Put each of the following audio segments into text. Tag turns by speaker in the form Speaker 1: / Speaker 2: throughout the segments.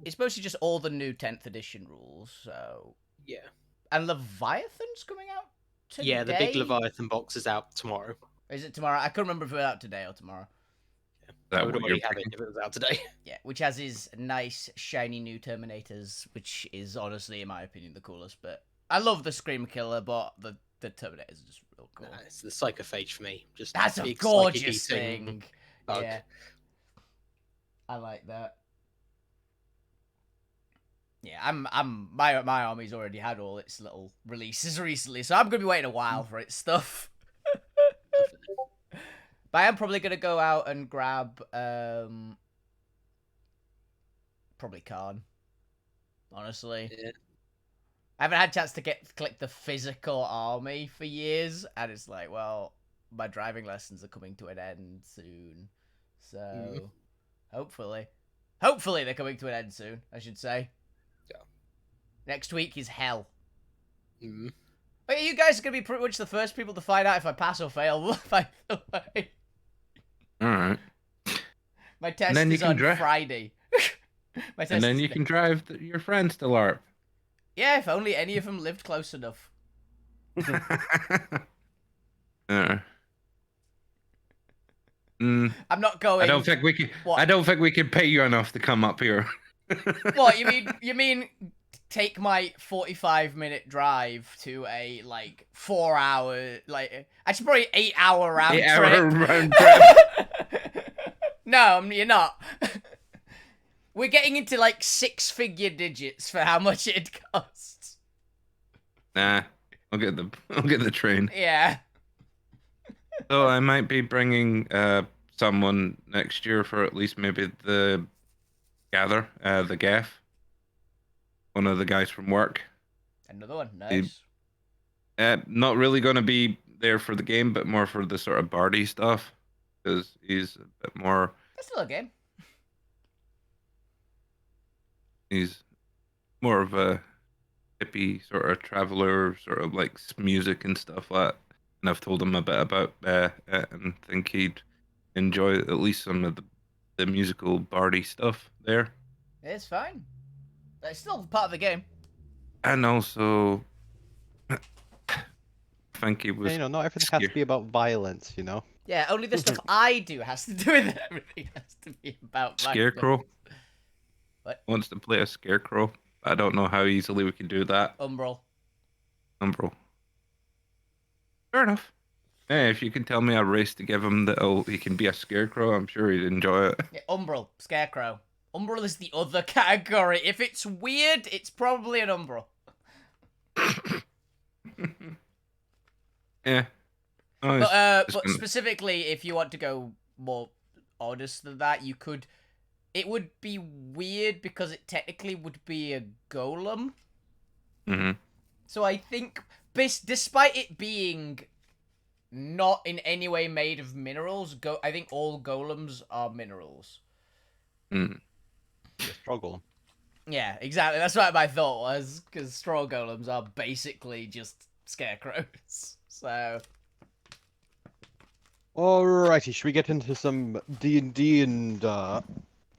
Speaker 1: it's mostly just all the new 10th edition rules. So
Speaker 2: Yeah.
Speaker 1: and Leviathan's coming out today.
Speaker 2: Yeah, the big Leviathan box is out tomorrow.
Speaker 1: Is it tomorrow? I couldn't remember if it was out today or tomorrow.
Speaker 2: I would already have it if it was out today.
Speaker 1: Yeah, which has his nice, shiny new Terminators, which is honestly, in my opinion, the coolest. But I love the Scream Killer, but the Terminators are just real cool.
Speaker 2: Nah, it's the Psychophage for me. Just
Speaker 1: That's a
Speaker 2: big
Speaker 1: gorgeous thing.
Speaker 2: Bug.
Speaker 1: Yeah, I like that. Yeah, my army's already had all its little releases recently, so I'm gonna be waiting a while for its stuff. But I am probably gonna go out and grab probably Khan. Honestly.
Speaker 2: Yeah.
Speaker 1: I haven't had a chance to click the physical army for years, and it's like, well, my driving lessons are coming to an end soon. So hopefully they're coming to an end soon, I should say.
Speaker 2: Yeah.
Speaker 1: Next week is hell.
Speaker 2: Mm.
Speaker 1: But you guys are going to be pretty much the first people to find out if I pass or fail, by the way.
Speaker 3: Alright.
Speaker 1: My test is on Friday. My test
Speaker 3: and then you can drive your friends to LARP.
Speaker 1: Yeah, if only any of them lived close enough. I'm not going.
Speaker 3: I don't think we can.
Speaker 1: What?
Speaker 3: I don't think we can pay you enough to come up here.
Speaker 1: What you mean? Take my 45-minute drive to a 4-hour, actually probably 8-hour round trip.
Speaker 3: 8-hour round trip.
Speaker 1: No, you're not. We're getting into 6-figure digits for how much it costs.
Speaker 3: Nah, I'll get the train.
Speaker 1: Yeah.
Speaker 3: So I might be bringing someone next year for at least maybe the gather, the gaff. One of the guys from work.
Speaker 1: Another one, nice.
Speaker 3: Not really going to be there for the game, but more for the sort of bardy stuff, because he's a bit more.
Speaker 1: That's still a game.
Speaker 3: He's more of a hippie sort of traveler, sort of likes music and stuff like that. And I've told him a bit about it and think he'd enjoy at least some of the musical bardy stuff there.
Speaker 1: It's fine. It's still part of the game.
Speaker 3: And also, I think he was.
Speaker 4: Not everything has to be about violence, you know?
Speaker 1: Yeah, only the stuff I do has to do with it. Everything has to be about
Speaker 3: Scarecrow.
Speaker 1: Violence. What?
Speaker 3: Wants to play a Scarecrow. I don't know how easily we can do that.
Speaker 1: Umbral.
Speaker 3: Fair enough. Hey, if you can tell me a race to give him that he can be a Scarecrow, I'm sure he'd enjoy it.
Speaker 1: Yeah, Umbral. Scarecrow. Umbral is the other category. If it's weird, it's probably an Umbral.
Speaker 3: Yeah. Oh,
Speaker 1: but specifically, if you want to go more honest than that, you could... It would be weird because it technically would be a golem.
Speaker 3: Mm-hmm.
Speaker 1: So I think, despite it being not in any way made of minerals, I think all golems are minerals.
Speaker 3: Mm.
Speaker 4: Straw golem.
Speaker 1: Yeah, exactly. That's what my thought was, because straw golems are basically just scarecrows. So...
Speaker 4: Alrighty, should we get into some D&D and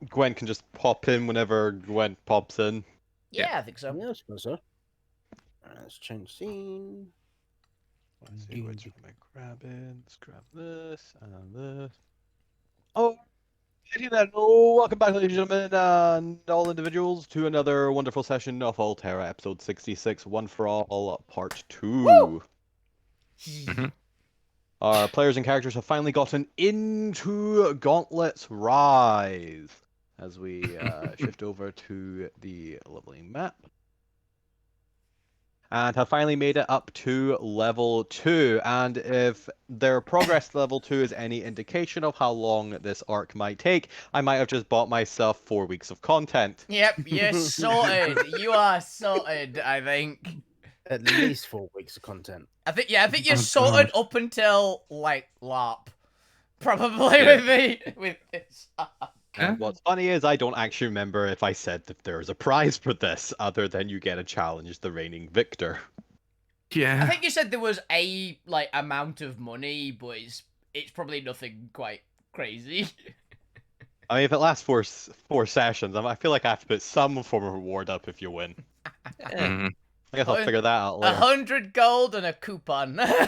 Speaker 4: Gwen can just pop in whenever Gwen pops in?
Speaker 1: Yeah, I think so.
Speaker 5: Yeah, I suppose so. Let's change scene.
Speaker 4: Let's see, where's my grab in? Let's grab this and this. Oh, then, welcome back, ladies and gentlemen, and all individuals, to another wonderful session of Alterra, episode 66, One for All, part 2.
Speaker 3: Mm-hmm.
Speaker 4: Our players and characters have finally gotten into Gauntlet's Rise as we shift over to the leveling map. And have finally made it up to level 2. And if their progress to level 2 is any indication of how long this arc might take, I might have just bought myself 4 weeks of content.
Speaker 1: Yep, you're sorted. You are sorted, I think.
Speaker 5: At least 4 weeks of content.
Speaker 1: I think you're sorted up until LARP. Probably with this.
Speaker 4: And what's funny is I don't actually remember if I said that there is a prize for this, other than you get a challenge, the reigning victor.
Speaker 3: Yeah.
Speaker 1: I think you said there was a amount of money, but it's probably nothing quite crazy.
Speaker 4: I mean, if it lasts four sessions, I feel like I have to put some form of reward up if you win.
Speaker 2: Eh,
Speaker 3: Mhm.
Speaker 4: I guess I'll figure that out later.
Speaker 1: 100 gold and a coupon.
Speaker 5: A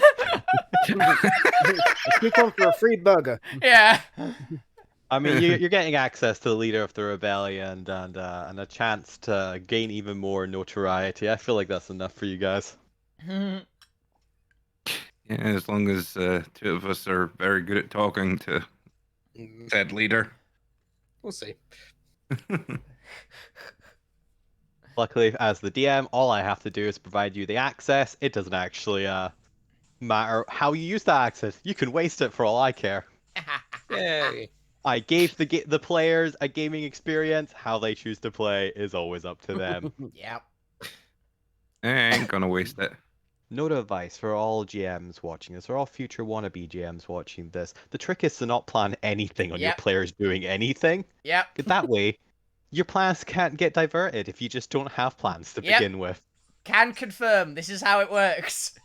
Speaker 5: coupon for a free burger.
Speaker 1: Yeah.
Speaker 4: I mean, you're getting access to the leader of the rebellion and a chance to gain even more notoriety. I feel like that's enough for you guys.
Speaker 3: Yeah, as long as two of us are very good at talking to
Speaker 2: mm,
Speaker 3: said leader.
Speaker 2: we'll see.
Speaker 4: Luckily, as the DM, all I have to do is provide you the access. It doesn't actually matter how you use that access. You can waste it for all I care.
Speaker 2: Yay.
Speaker 4: I gave the players a gaming experience. How they choose to play is always up to them.
Speaker 1: Yep.
Speaker 3: I ain't gonna waste it.
Speaker 4: Note of advice for all GMs watching this, or all future wannabe GMs watching this. The trick is to not plan anything on your
Speaker 1: Yep.
Speaker 4: players doing anything.
Speaker 1: Yep.
Speaker 4: That way, your plans can't get diverted if you just don't have plans to
Speaker 1: Yep.
Speaker 4: begin with.
Speaker 1: Can confirm. This is how it works.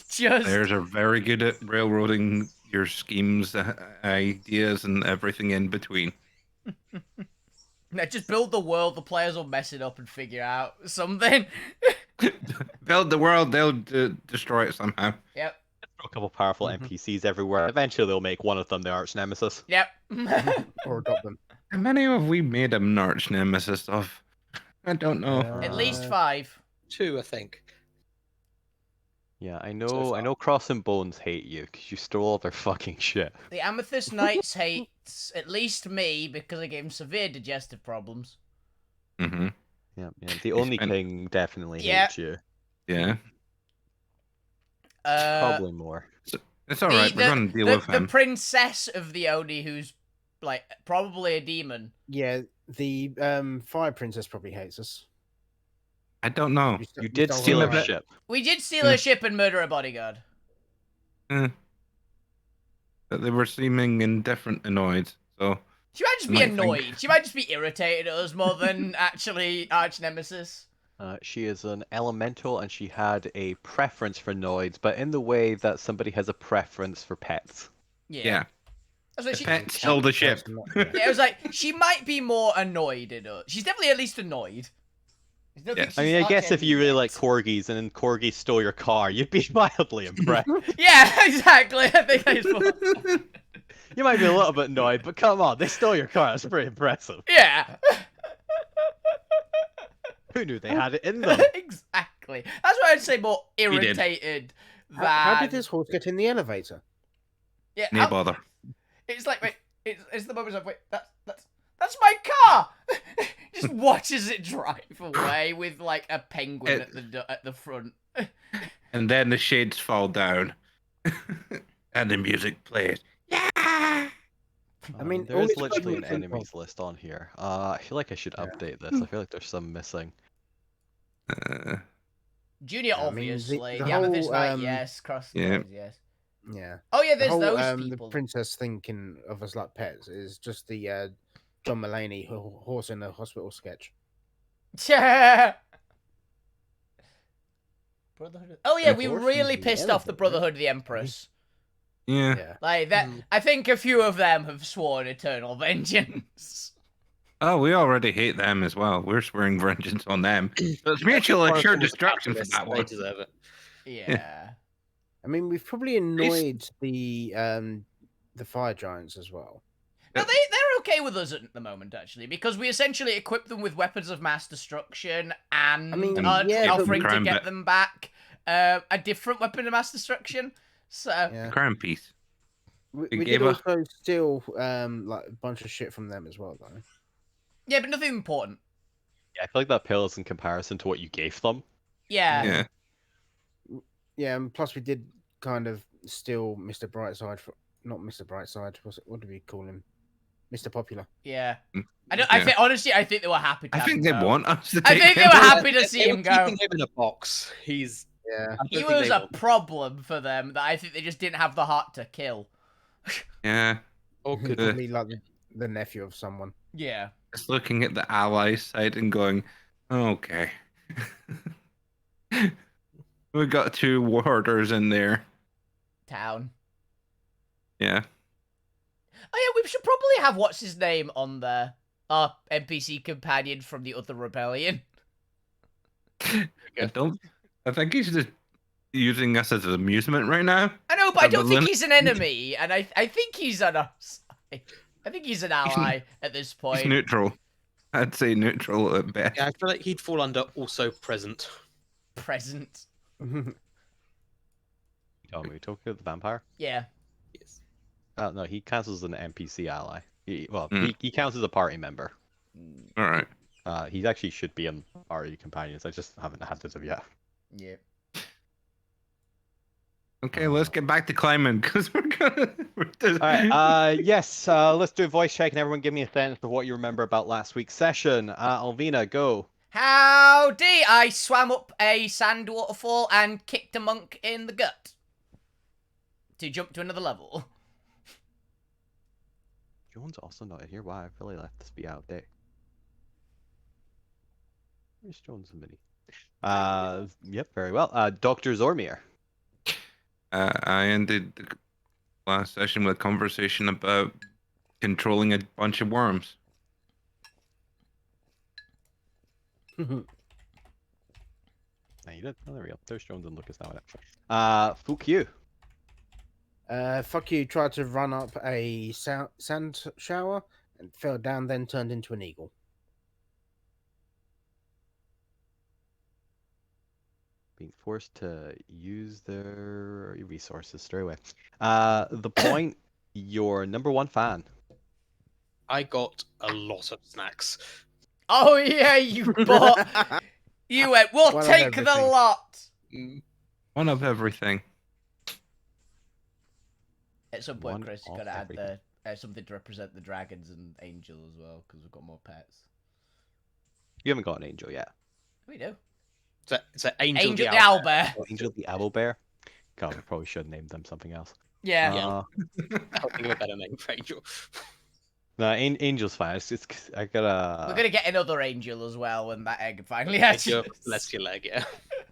Speaker 1: Just.
Speaker 3: Players are very good at railroading your schemes, ideas, and everything in between.
Speaker 1: No, just build the world. The players will mess it up and figure out something.
Speaker 3: Build the world, they'll destroy it somehow.
Speaker 1: Yep.
Speaker 4: Throw a couple powerful NPCs everywhere. Eventually, they'll make one of them the arch nemesis.
Speaker 1: Yep.
Speaker 5: Or adopt them.
Speaker 3: How many have we made a arch nemesis of? I don't know.
Speaker 1: At least 5.
Speaker 2: 2, I think.
Speaker 4: Yeah, I
Speaker 2: So
Speaker 4: know. I
Speaker 2: far.
Speaker 4: know. Cross and Bones hate you because you stole all their fucking shit.
Speaker 1: The Amethyst Knights hate at least me because I gave them severe digestive problems.
Speaker 3: Mm-hmm.
Speaker 4: Yeah. The Only
Speaker 3: spent-
Speaker 4: King definitely
Speaker 1: Yeah.
Speaker 4: hates you.
Speaker 3: Yeah.
Speaker 4: Probably more.
Speaker 3: It's alright, we're gonna deal with
Speaker 1: the
Speaker 3: him.
Speaker 1: princess of the Oni, who's like probably a demon.
Speaker 5: Yeah, the Fire Princess probably hates us.
Speaker 3: I don't know.
Speaker 4: You did
Speaker 5: stole
Speaker 4: steal
Speaker 3: her
Speaker 4: her
Speaker 3: right.
Speaker 4: ship.
Speaker 1: We did steal her ship and murder a bodyguard.
Speaker 3: But they were seeming indifferent annoyed, so
Speaker 1: She might just be
Speaker 3: Might think-
Speaker 1: annoyed. She might just be irritated at us more than actually arch nemesis.
Speaker 4: She is an elemental, and she had a preference for noids, but in the way that somebody has a preference for pets.
Speaker 3: yeah.
Speaker 1: I was like,
Speaker 3: The
Speaker 1: she,
Speaker 3: pet stole the ship.
Speaker 1: yeah, it was like she might be more annoyed at us. She's definitely at least annoyed. I don't think
Speaker 3: Yes.
Speaker 4: I mean,
Speaker 1: she's
Speaker 4: I guess if you really like
Speaker 1: yet.
Speaker 4: corgis and then corgis stole your car, you'd be mildly impressed.
Speaker 1: Yeah, exactly. I think that's more...
Speaker 4: You might be a little bit annoyed, but come on, they stole your car. That's pretty impressive.
Speaker 1: Yeah.
Speaker 4: Who knew they had it in them?
Speaker 1: Exactly. That's why I'd say more
Speaker 3: did.
Speaker 1: irritated than.
Speaker 5: How did this horse get in the elevator?
Speaker 1: Yeah,
Speaker 3: No bother.
Speaker 1: it's like wait, it's the moment of wait, that's my car. Just watches it drive away with like a penguin at the front.
Speaker 3: And then the shades fall down. And the music plays. Yeah.
Speaker 5: I mean,
Speaker 4: there
Speaker 5: all
Speaker 4: is
Speaker 5: it's
Speaker 4: literally an
Speaker 5: got is-
Speaker 4: enemies list on here. I feel like I should update this. I feel like there's some missing.
Speaker 1: Junior,
Speaker 5: I mean, the-
Speaker 1: obviously.
Speaker 5: the
Speaker 1: The Amethyst
Speaker 5: whole,
Speaker 1: Knight,
Speaker 5: um,
Speaker 1: yes. Cross,
Speaker 3: Yeah.
Speaker 1: yes.
Speaker 5: Yeah.
Speaker 1: Oh yeah,
Speaker 5: The
Speaker 1: there's
Speaker 5: whole,
Speaker 1: those
Speaker 5: the
Speaker 1: people.
Speaker 5: princess thinking of us like pets is just the John Mulaney horse in the hospital sketch.
Speaker 1: Yeah. Brotherhood. Oh yeah,
Speaker 5: The
Speaker 1: we
Speaker 5: horse
Speaker 1: really
Speaker 5: in the
Speaker 1: pissed off the
Speaker 5: elevator.
Speaker 1: Brotherhood of the Empress.
Speaker 3: Yeah.
Speaker 5: Yeah.
Speaker 1: Like that, I think a few of them have sworn eternal vengeance.
Speaker 3: Oh, we already hate them as well. We're swearing vengeance on them. So it's mutual assured destruction for that
Speaker 2: They
Speaker 3: one.
Speaker 2: deserve it.
Speaker 1: Yeah.
Speaker 5: I mean, we've probably annoyed the fire giants as well.
Speaker 1: No, they're okay with us at the moment, actually, because we essentially equip them with weapons of mass destruction and
Speaker 5: I mean,
Speaker 1: are
Speaker 5: yeah, but
Speaker 1: offering to
Speaker 3: crime
Speaker 1: get
Speaker 3: bit.
Speaker 1: them back a different weapon of mass destruction. So,
Speaker 5: Yeah.
Speaker 3: Crown piece.
Speaker 5: We
Speaker 3: It
Speaker 5: did
Speaker 3: gave a-
Speaker 5: also steal like a bunch of shit from them as well, though.
Speaker 1: yeah, but nothing important.
Speaker 4: Yeah, I feel like that pales in comparison to what you gave them.
Speaker 1: Yeah.
Speaker 3: Yeah.
Speaker 5: Yeah, and plus we did kind of steal Mr. Brightside for not Mr. Brightside. What do we call him? Mr. Popular.
Speaker 1: Yeah. I
Speaker 3: Yeah.
Speaker 1: think honestly, I think they were happy to
Speaker 3: I
Speaker 1: have
Speaker 3: think
Speaker 1: him
Speaker 3: they
Speaker 1: go.
Speaker 3: want us to
Speaker 1: I
Speaker 3: take
Speaker 1: think they
Speaker 3: him.
Speaker 1: were happy to see
Speaker 2: They
Speaker 1: him
Speaker 2: were
Speaker 1: go.
Speaker 2: keeping him in a box. He's.
Speaker 5: Yeah.
Speaker 2: I don't
Speaker 1: He
Speaker 2: think
Speaker 1: was
Speaker 2: they
Speaker 1: a
Speaker 2: want-
Speaker 1: problem for them that I think they just didn't have the heart to kill.
Speaker 3: Yeah.
Speaker 2: Or could
Speaker 5: Probably like the nephew of someone.
Speaker 1: Yeah.
Speaker 3: Just looking at the allies side and going, okay. We got 2 warders in there.
Speaker 1: Town.
Speaker 3: Yeah.
Speaker 1: Oh yeah, we should probably have what's his name on there. Our NPC companion from the other rebellion.
Speaker 3: I don't. I think he's just using us as an amusement right now.
Speaker 1: I know, but I don't think
Speaker 3: Lin-
Speaker 1: he's an enemy, and I think he's on our side. I think he's an ally at this
Speaker 3: He's
Speaker 1: point.
Speaker 3: neutral. I'd say neutral at best.
Speaker 2: Yeah, I feel like he'd fall under also present.
Speaker 1: Present.
Speaker 4: Oh, we talking about the vampire?
Speaker 1: Yeah.
Speaker 2: Yes.
Speaker 4: No, he counts as an NPC ally.
Speaker 3: Mm.
Speaker 4: He counts as a party member.
Speaker 3: All right.
Speaker 4: He actually should be on party companions. I just haven't had this of yet.
Speaker 1: Yeah.
Speaker 3: Okay, let's get back to climbing because we're gonna.
Speaker 4: All right. Yes. Let's do a voice check, and everyone give me a sense of what you remember about last week's session. Alvina, go.
Speaker 1: Howdy! I swam up a sand waterfall and kicked a monk in the gut to jump to another level.
Speaker 4: John's also not in here. Wow, I've really let this be out there. Where's Jones and Minnie? Yep, very well. Dr. Zormir.
Speaker 3: I ended the last session with a conversation about controlling a bunch of worms.
Speaker 4: No, you did. Oh, there we go. There's Jones and Lucas now. Fuck you.
Speaker 5: Fuck you, tried to run up a sand shower and fell down, then turned into an eagle.
Speaker 4: Being forced to use their resources straight away. The point, your number one fan.
Speaker 2: I got a lot of snacks.
Speaker 1: Oh yeah, you bought. You went. We'll
Speaker 5: One of
Speaker 1: take the
Speaker 5: everything.
Speaker 1: lot.
Speaker 2: Mm,
Speaker 3: One of everything.
Speaker 1: At some point,
Speaker 4: One
Speaker 1: Chris, you
Speaker 4: of
Speaker 1: gotta add
Speaker 4: everything.
Speaker 1: something to represent the dragons and angel as well, because we've got more pets.
Speaker 4: You haven't got an angel yet.
Speaker 1: We do.
Speaker 2: it's an angel,
Speaker 1: Angel
Speaker 2: the
Speaker 1: the
Speaker 2: owl.
Speaker 1: owlbear.
Speaker 4: Oh, Angel the Owl Bear. God, we probably should name them something else.
Speaker 1: Yeah.
Speaker 2: I'll think of a better name for angel.
Speaker 4: No, Angel's fine. It's I gotta.
Speaker 1: We're gonna get another angel as well when that egg finally
Speaker 2: Bless your,
Speaker 1: hatches.
Speaker 2: bless your leg, yeah.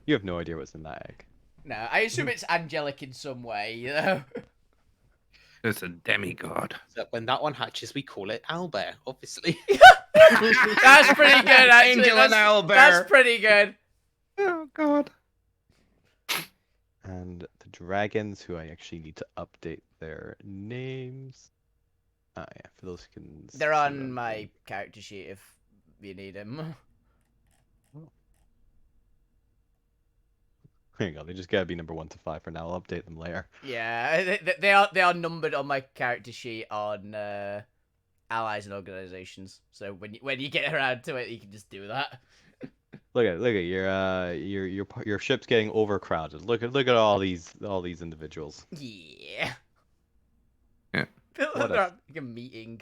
Speaker 4: You have no idea what's in that egg.
Speaker 1: No, I assume it's angelic in some way, you know.
Speaker 3: It's a demigod.
Speaker 2: So when that one hatches, we call it owlbear, obviously.
Speaker 1: That's pretty good, actually.
Speaker 3: Angel and owlbear.
Speaker 1: That's pretty good.
Speaker 3: Oh God.
Speaker 4: And the dragons, who I actually need to update their names. Ah, yeah, for those who can.
Speaker 1: They're
Speaker 4: see
Speaker 1: on
Speaker 4: them.
Speaker 1: my character sheet if you need them.
Speaker 4: There you go. They just gotta be number 1 to 5 for now. I'll update them later.
Speaker 1: Yeah, they are numbered on my character sheet on allies and organizations. So when you get around to it, you can just do that.
Speaker 4: Look at your ship's getting overcrowded. Look at all these individuals.
Speaker 1: Yeah.
Speaker 3: Yeah.
Speaker 4: What
Speaker 1: They're
Speaker 4: a-
Speaker 1: at, like a meeting.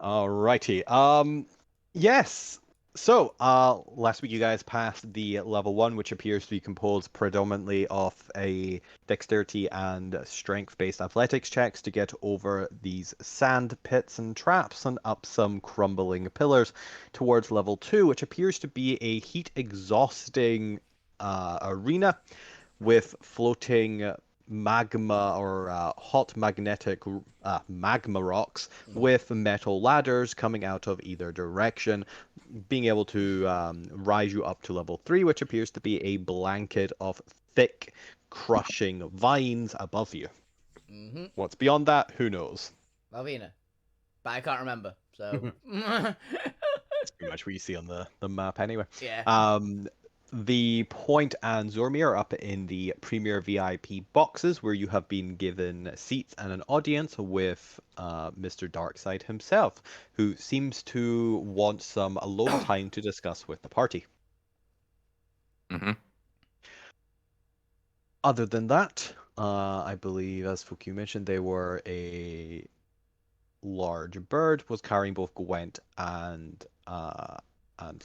Speaker 4: Alrighty. Yes. So, last week you guys passed the level 1, which appears to be composed predominantly of a dexterity and strength-based athletics checks to get over these sand pits and traps and up some crumbling pillars towards level 2, which appears to be a heat-exhausting arena with floating magma or hot magnetic magma rocks with metal ladders coming out of either direction, being able to rise you up to level 3, which appears to be a blanket of thick, crushing vines above you.
Speaker 1: Mm-hmm.
Speaker 4: What's beyond that, who knows?
Speaker 1: Malvina. But I can't remember, so...
Speaker 4: That's pretty much what you see on the map anyway.
Speaker 1: yeah.
Speaker 4: The Point and Zormir are up in the Premier VIP boxes, where you have been given seats and an audience with Mr. Darkside himself, who seems to want some alone time to discuss with the party.
Speaker 3: Mm-hmm.
Speaker 4: Other than that, I believe, as Fuku mentioned, they were a large bird was carrying both Gwent and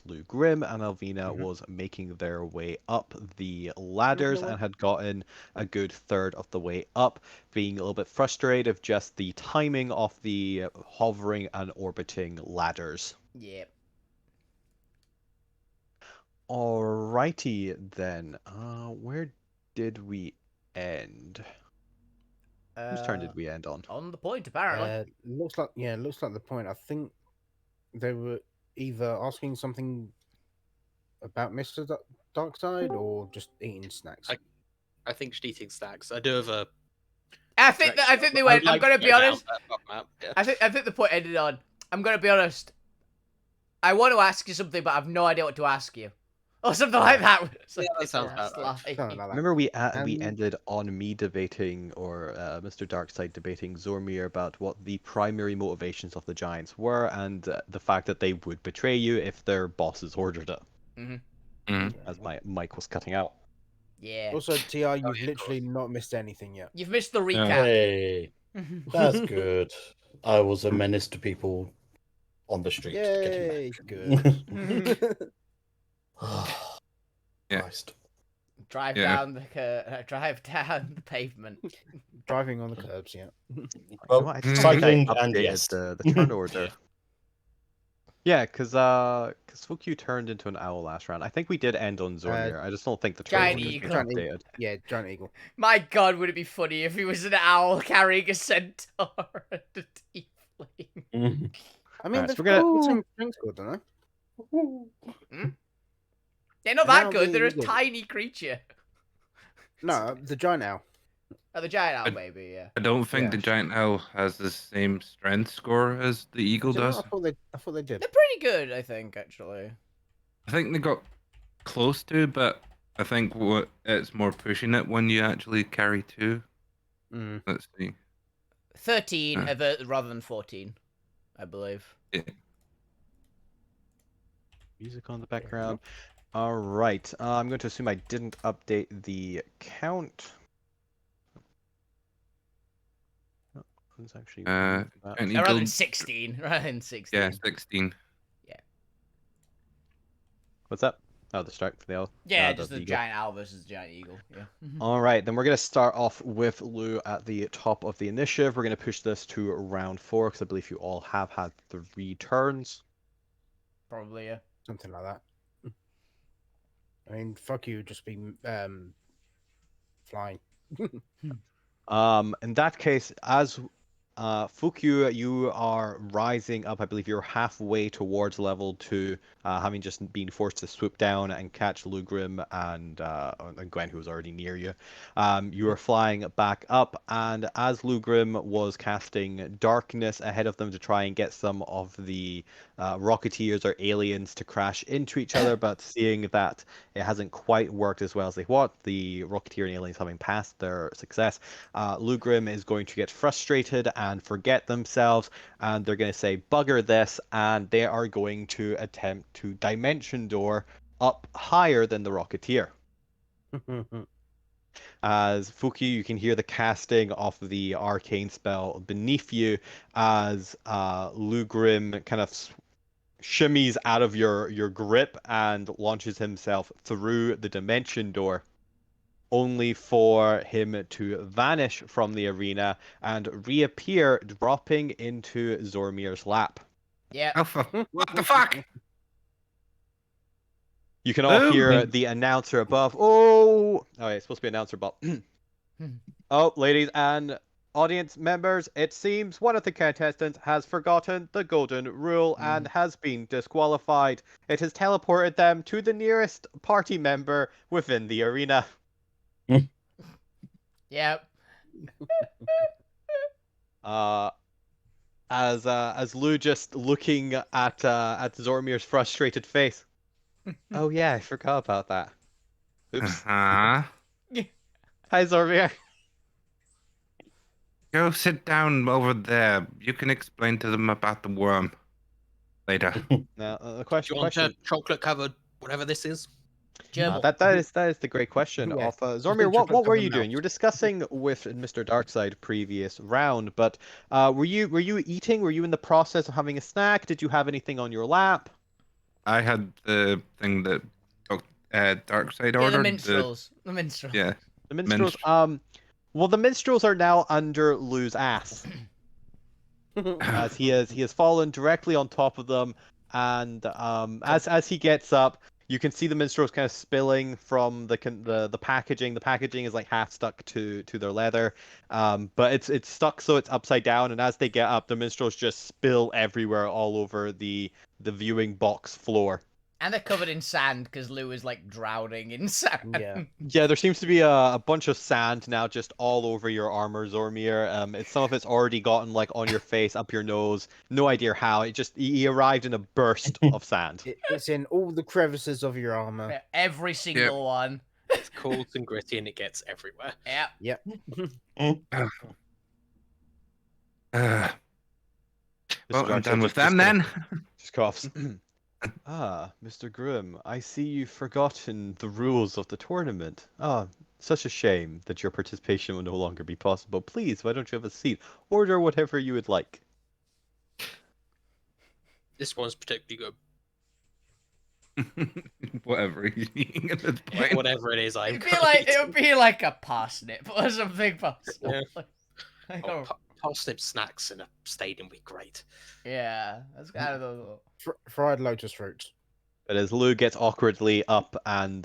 Speaker 4: Lou Grimm, and Alvina was making their way up the ladders and had gotten a good third of the way up, being a little bit frustrated of just the timing of the hovering and orbiting ladders.
Speaker 1: Yeah.
Speaker 4: Alrighty then. Where did we end? Whose turn did we end on?
Speaker 1: On the point, apparently.
Speaker 5: Looks like the point. I think they were either asking something about Mr. Darkside or just eating snacks.
Speaker 2: I think just eating snacks. I do have a.
Speaker 1: I think they went. I'm gonna be honest.
Speaker 2: Yeah.
Speaker 1: I think the point ended on. I'm gonna be honest. I want to ask you something, but I've no idea what to ask you, or something like that.
Speaker 2: Yeah, that sounds about right.
Speaker 5: Something like that.
Speaker 4: Remember we ended on me debating, or Mr. Darkside debating Zormir about what the primary motivations of the Giants were, and the fact that they would betray you if their bosses ordered it. As my mic was cutting out.
Speaker 1: Yeah.
Speaker 5: Also, TR, you've literally not missed anything yet.
Speaker 1: You've missed the recap.
Speaker 6: Hey, that's good. I was a menace to people on the street.
Speaker 5: Yay,
Speaker 6: Getting back.
Speaker 5: good.
Speaker 3: Yeah.
Speaker 6: Christ.
Speaker 1: Drive
Speaker 3: Yeah.
Speaker 1: down the pavement.
Speaker 5: Driving on the curbs, yeah.
Speaker 6: Well,
Speaker 4: I just
Speaker 6: cycling
Speaker 4: think I
Speaker 6: and
Speaker 4: updated
Speaker 6: yes.
Speaker 4: the turn order. Yeah, because Fuku turned into an owl last round. I think we did end on Zormir. I just don't think the turn
Speaker 1: Giant
Speaker 4: order's
Speaker 1: eagle.
Speaker 4: been updated.
Speaker 5: Yeah, giant eagle.
Speaker 1: My God, would it be funny if he was an owl carrying a centaur and a tiefling?
Speaker 5: I mean,
Speaker 4: Alright,
Speaker 5: they've
Speaker 4: so we're
Speaker 5: got the same strength score, don't they?
Speaker 1: They're not
Speaker 5: Now
Speaker 1: that good. They're a
Speaker 5: the eagle.
Speaker 1: tiny creature.
Speaker 5: No, the giant owl.
Speaker 1: Oh, the giant owl, maybe, yeah.
Speaker 3: I don't think the
Speaker 5: Yeah.
Speaker 3: giant owl has the same strength score as the eagle
Speaker 5: Is it not?
Speaker 3: does.
Speaker 5: I thought they did.
Speaker 1: They're pretty good, I think, actually.
Speaker 3: I think they got close to, but I think it's more pushing it when you actually carry two.
Speaker 5: Mm.
Speaker 3: Let's see.
Speaker 1: 13 rather than 14, I believe.
Speaker 3: Yeah.
Speaker 4: Music on the background. All right. I'm going to assume I didn't update the count. Oh, who's actually
Speaker 3: Uh,
Speaker 4: that?
Speaker 3: Giant
Speaker 1: Rather
Speaker 3: eagle.
Speaker 1: than 16. Rather than 16.
Speaker 3: Yeah, 16.
Speaker 4: What's that? Oh, the strike for the owl.
Speaker 1: Yeah,
Speaker 4: the
Speaker 1: just the
Speaker 4: eagle.
Speaker 1: giant owl versus the giant eagle. Yeah.
Speaker 4: All right, then we're going to start off with Lou at the top of the initiative. We're going to push this to round 4 because I believe you all have had 3 turns.
Speaker 1: Probably, yeah.
Speaker 5: Something like that. I mean, fuck you, just be flying.
Speaker 4: In that case, as Fukyu, you are rising up. I believe you're halfway towards level 2, having just been forced to swoop down and catch Lugrim and Gwen, who was already near you. You are flying back up, and as Lugrim was casting darkness ahead of them to try and get some of the Rocketeers or aliens to crash into each other, but seeing that it hasn't quite worked as well as they want, the Rocketeer and aliens having passed their success, Lugrim is going to get frustrated and forget themselves, and they're going to say bugger this, and they are going to attempt to dimension door up higher than the Rocketeer. As Fuki, you can hear the casting of the arcane spell beneath you as Lugrim kind of shimmies out of your grip and launches himself through the dimension door, only for him to vanish from the arena and reappear, dropping into Zormir's lap.
Speaker 1: Yeah.
Speaker 3: Alpha, what the fuck?
Speaker 4: You can all hear
Speaker 3: Boom.
Speaker 4: the announcer above. Oh, it's supposed to be announcer above. Oh, ladies and audience members, it seems one of the contestants has forgotten the golden rule and has been disqualified. It has teleported them to the nearest party member within the arena.
Speaker 1: Yep.
Speaker 4: As Lou just looking at Zormir's frustrated face. Oh yeah, I forgot about that. Oops.
Speaker 3: Uh-huh.
Speaker 4: Hi Zormir.
Speaker 3: Go sit down over there. You can explain to them about the worm later.
Speaker 4: Now the
Speaker 2: Do you
Speaker 4: question.
Speaker 2: want a chocolate covered whatever this is?
Speaker 1: Gerbil.
Speaker 4: That is the great question.
Speaker 5: Yeah.
Speaker 4: Of Zormir, what
Speaker 5: chocolate
Speaker 4: were
Speaker 5: covered
Speaker 4: you doing?
Speaker 5: mouse.
Speaker 4: You were discussing with Mr. Darkside previous round, but were you eating? Were you in the process of having a snack? Did you have anything on your lap?
Speaker 3: I had the thing that Darkside
Speaker 1: Yeah,
Speaker 3: ordered.
Speaker 1: the minstrels. The minstrels.
Speaker 3: Yeah.
Speaker 4: The minstrels. Well, the minstrels are now under Lou's ass, as he has fallen directly on top of them, and as he gets up, You can see the minstrels kind of spilling from the packaging. The packaging is like half stuck to their leather, but it's stuck so it's upside down. And as they get up, the minstrels just spill everywhere, all over the viewing box floor.
Speaker 1: And they're covered in sand because Lou is like drowning in sand.
Speaker 5: Yeah.
Speaker 4: Yeah, there seems to be a bunch of sand now just all over your armor, Zormir. Some of it's already gotten like on your face, up your nose. No idea how. It just he arrived in a burst of sand.
Speaker 5: It's in all the crevices of your armor.
Speaker 1: Every single one.
Speaker 2: It's cold and gritty and it gets everywhere.
Speaker 1: Yep.
Speaker 5: Yep.
Speaker 3: Well, I'm
Speaker 4: Jarcho
Speaker 3: done with
Speaker 4: just
Speaker 3: them
Speaker 4: kinda-
Speaker 3: then.
Speaker 4: Just coughs. Mr. Grimm, I see you've forgotten the rules of the tournament. Such a shame that your participation will no longer be possible. Please, why don't you have a seat? Order whatever you would like.
Speaker 2: This one's particularly good.
Speaker 3: Whatever he's eating at this point.
Speaker 2: Whatever it is, I'm
Speaker 1: It would be like a parsnip or something possible.
Speaker 2: Yeah.
Speaker 1: Like
Speaker 2: Oh,
Speaker 1: a-
Speaker 2: parsnip snacks in a stadium would be great.
Speaker 1: yeah, that's kind of the.
Speaker 5: Fried lotus roots.
Speaker 4: But as Lou gets awkwardly up and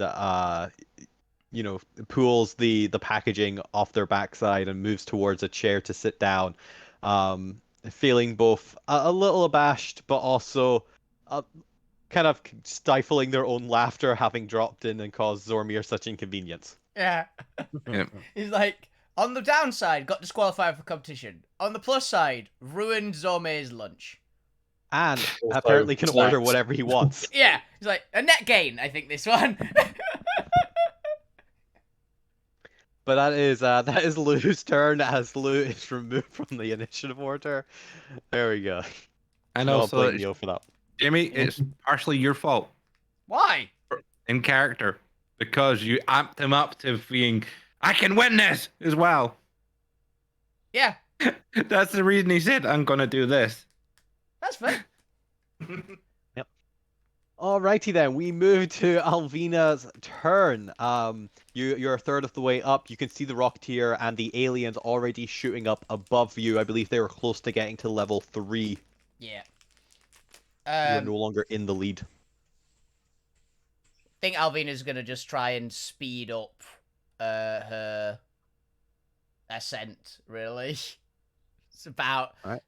Speaker 4: pulls the packaging off their backside and moves towards a chair to sit down, feeling both a little abashed but also kind of stifling their own laughter, having dropped in and caused Zormir such inconvenience.
Speaker 1: Yeah.
Speaker 3: Yep.
Speaker 1: He's like, on the downside, got disqualified for competition. On the plus side, ruined Zormir's lunch.
Speaker 4: And
Speaker 6: Also,
Speaker 4: apparently can order
Speaker 6: snacks.
Speaker 4: whatever he wants.
Speaker 1: Yeah, he's like, a net gain, I think, this one.
Speaker 4: But that is Lou's turn as Lou is removed from the initiative order. There we go.
Speaker 3: And
Speaker 4: No
Speaker 3: also,
Speaker 4: blame Neil for that.
Speaker 3: Jimmy, it's partially your fault
Speaker 1: Why?
Speaker 3: in character because you amped him up to being, I can win this as well.
Speaker 1: Yeah,
Speaker 3: That's the reason he said, I'm gonna do this.
Speaker 1: that's fair.
Speaker 4: Alrighty then, we move to Alvina's turn. You're a third of the way up. You can see the Rocketeer and the aliens already shooting up above you. I believe they were close to getting to level 3.
Speaker 1: Yeah.
Speaker 4: You're no longer in the lead.
Speaker 1: I think Alvina's gonna just try and speed up her ascent, really. It's about
Speaker 5: Alright.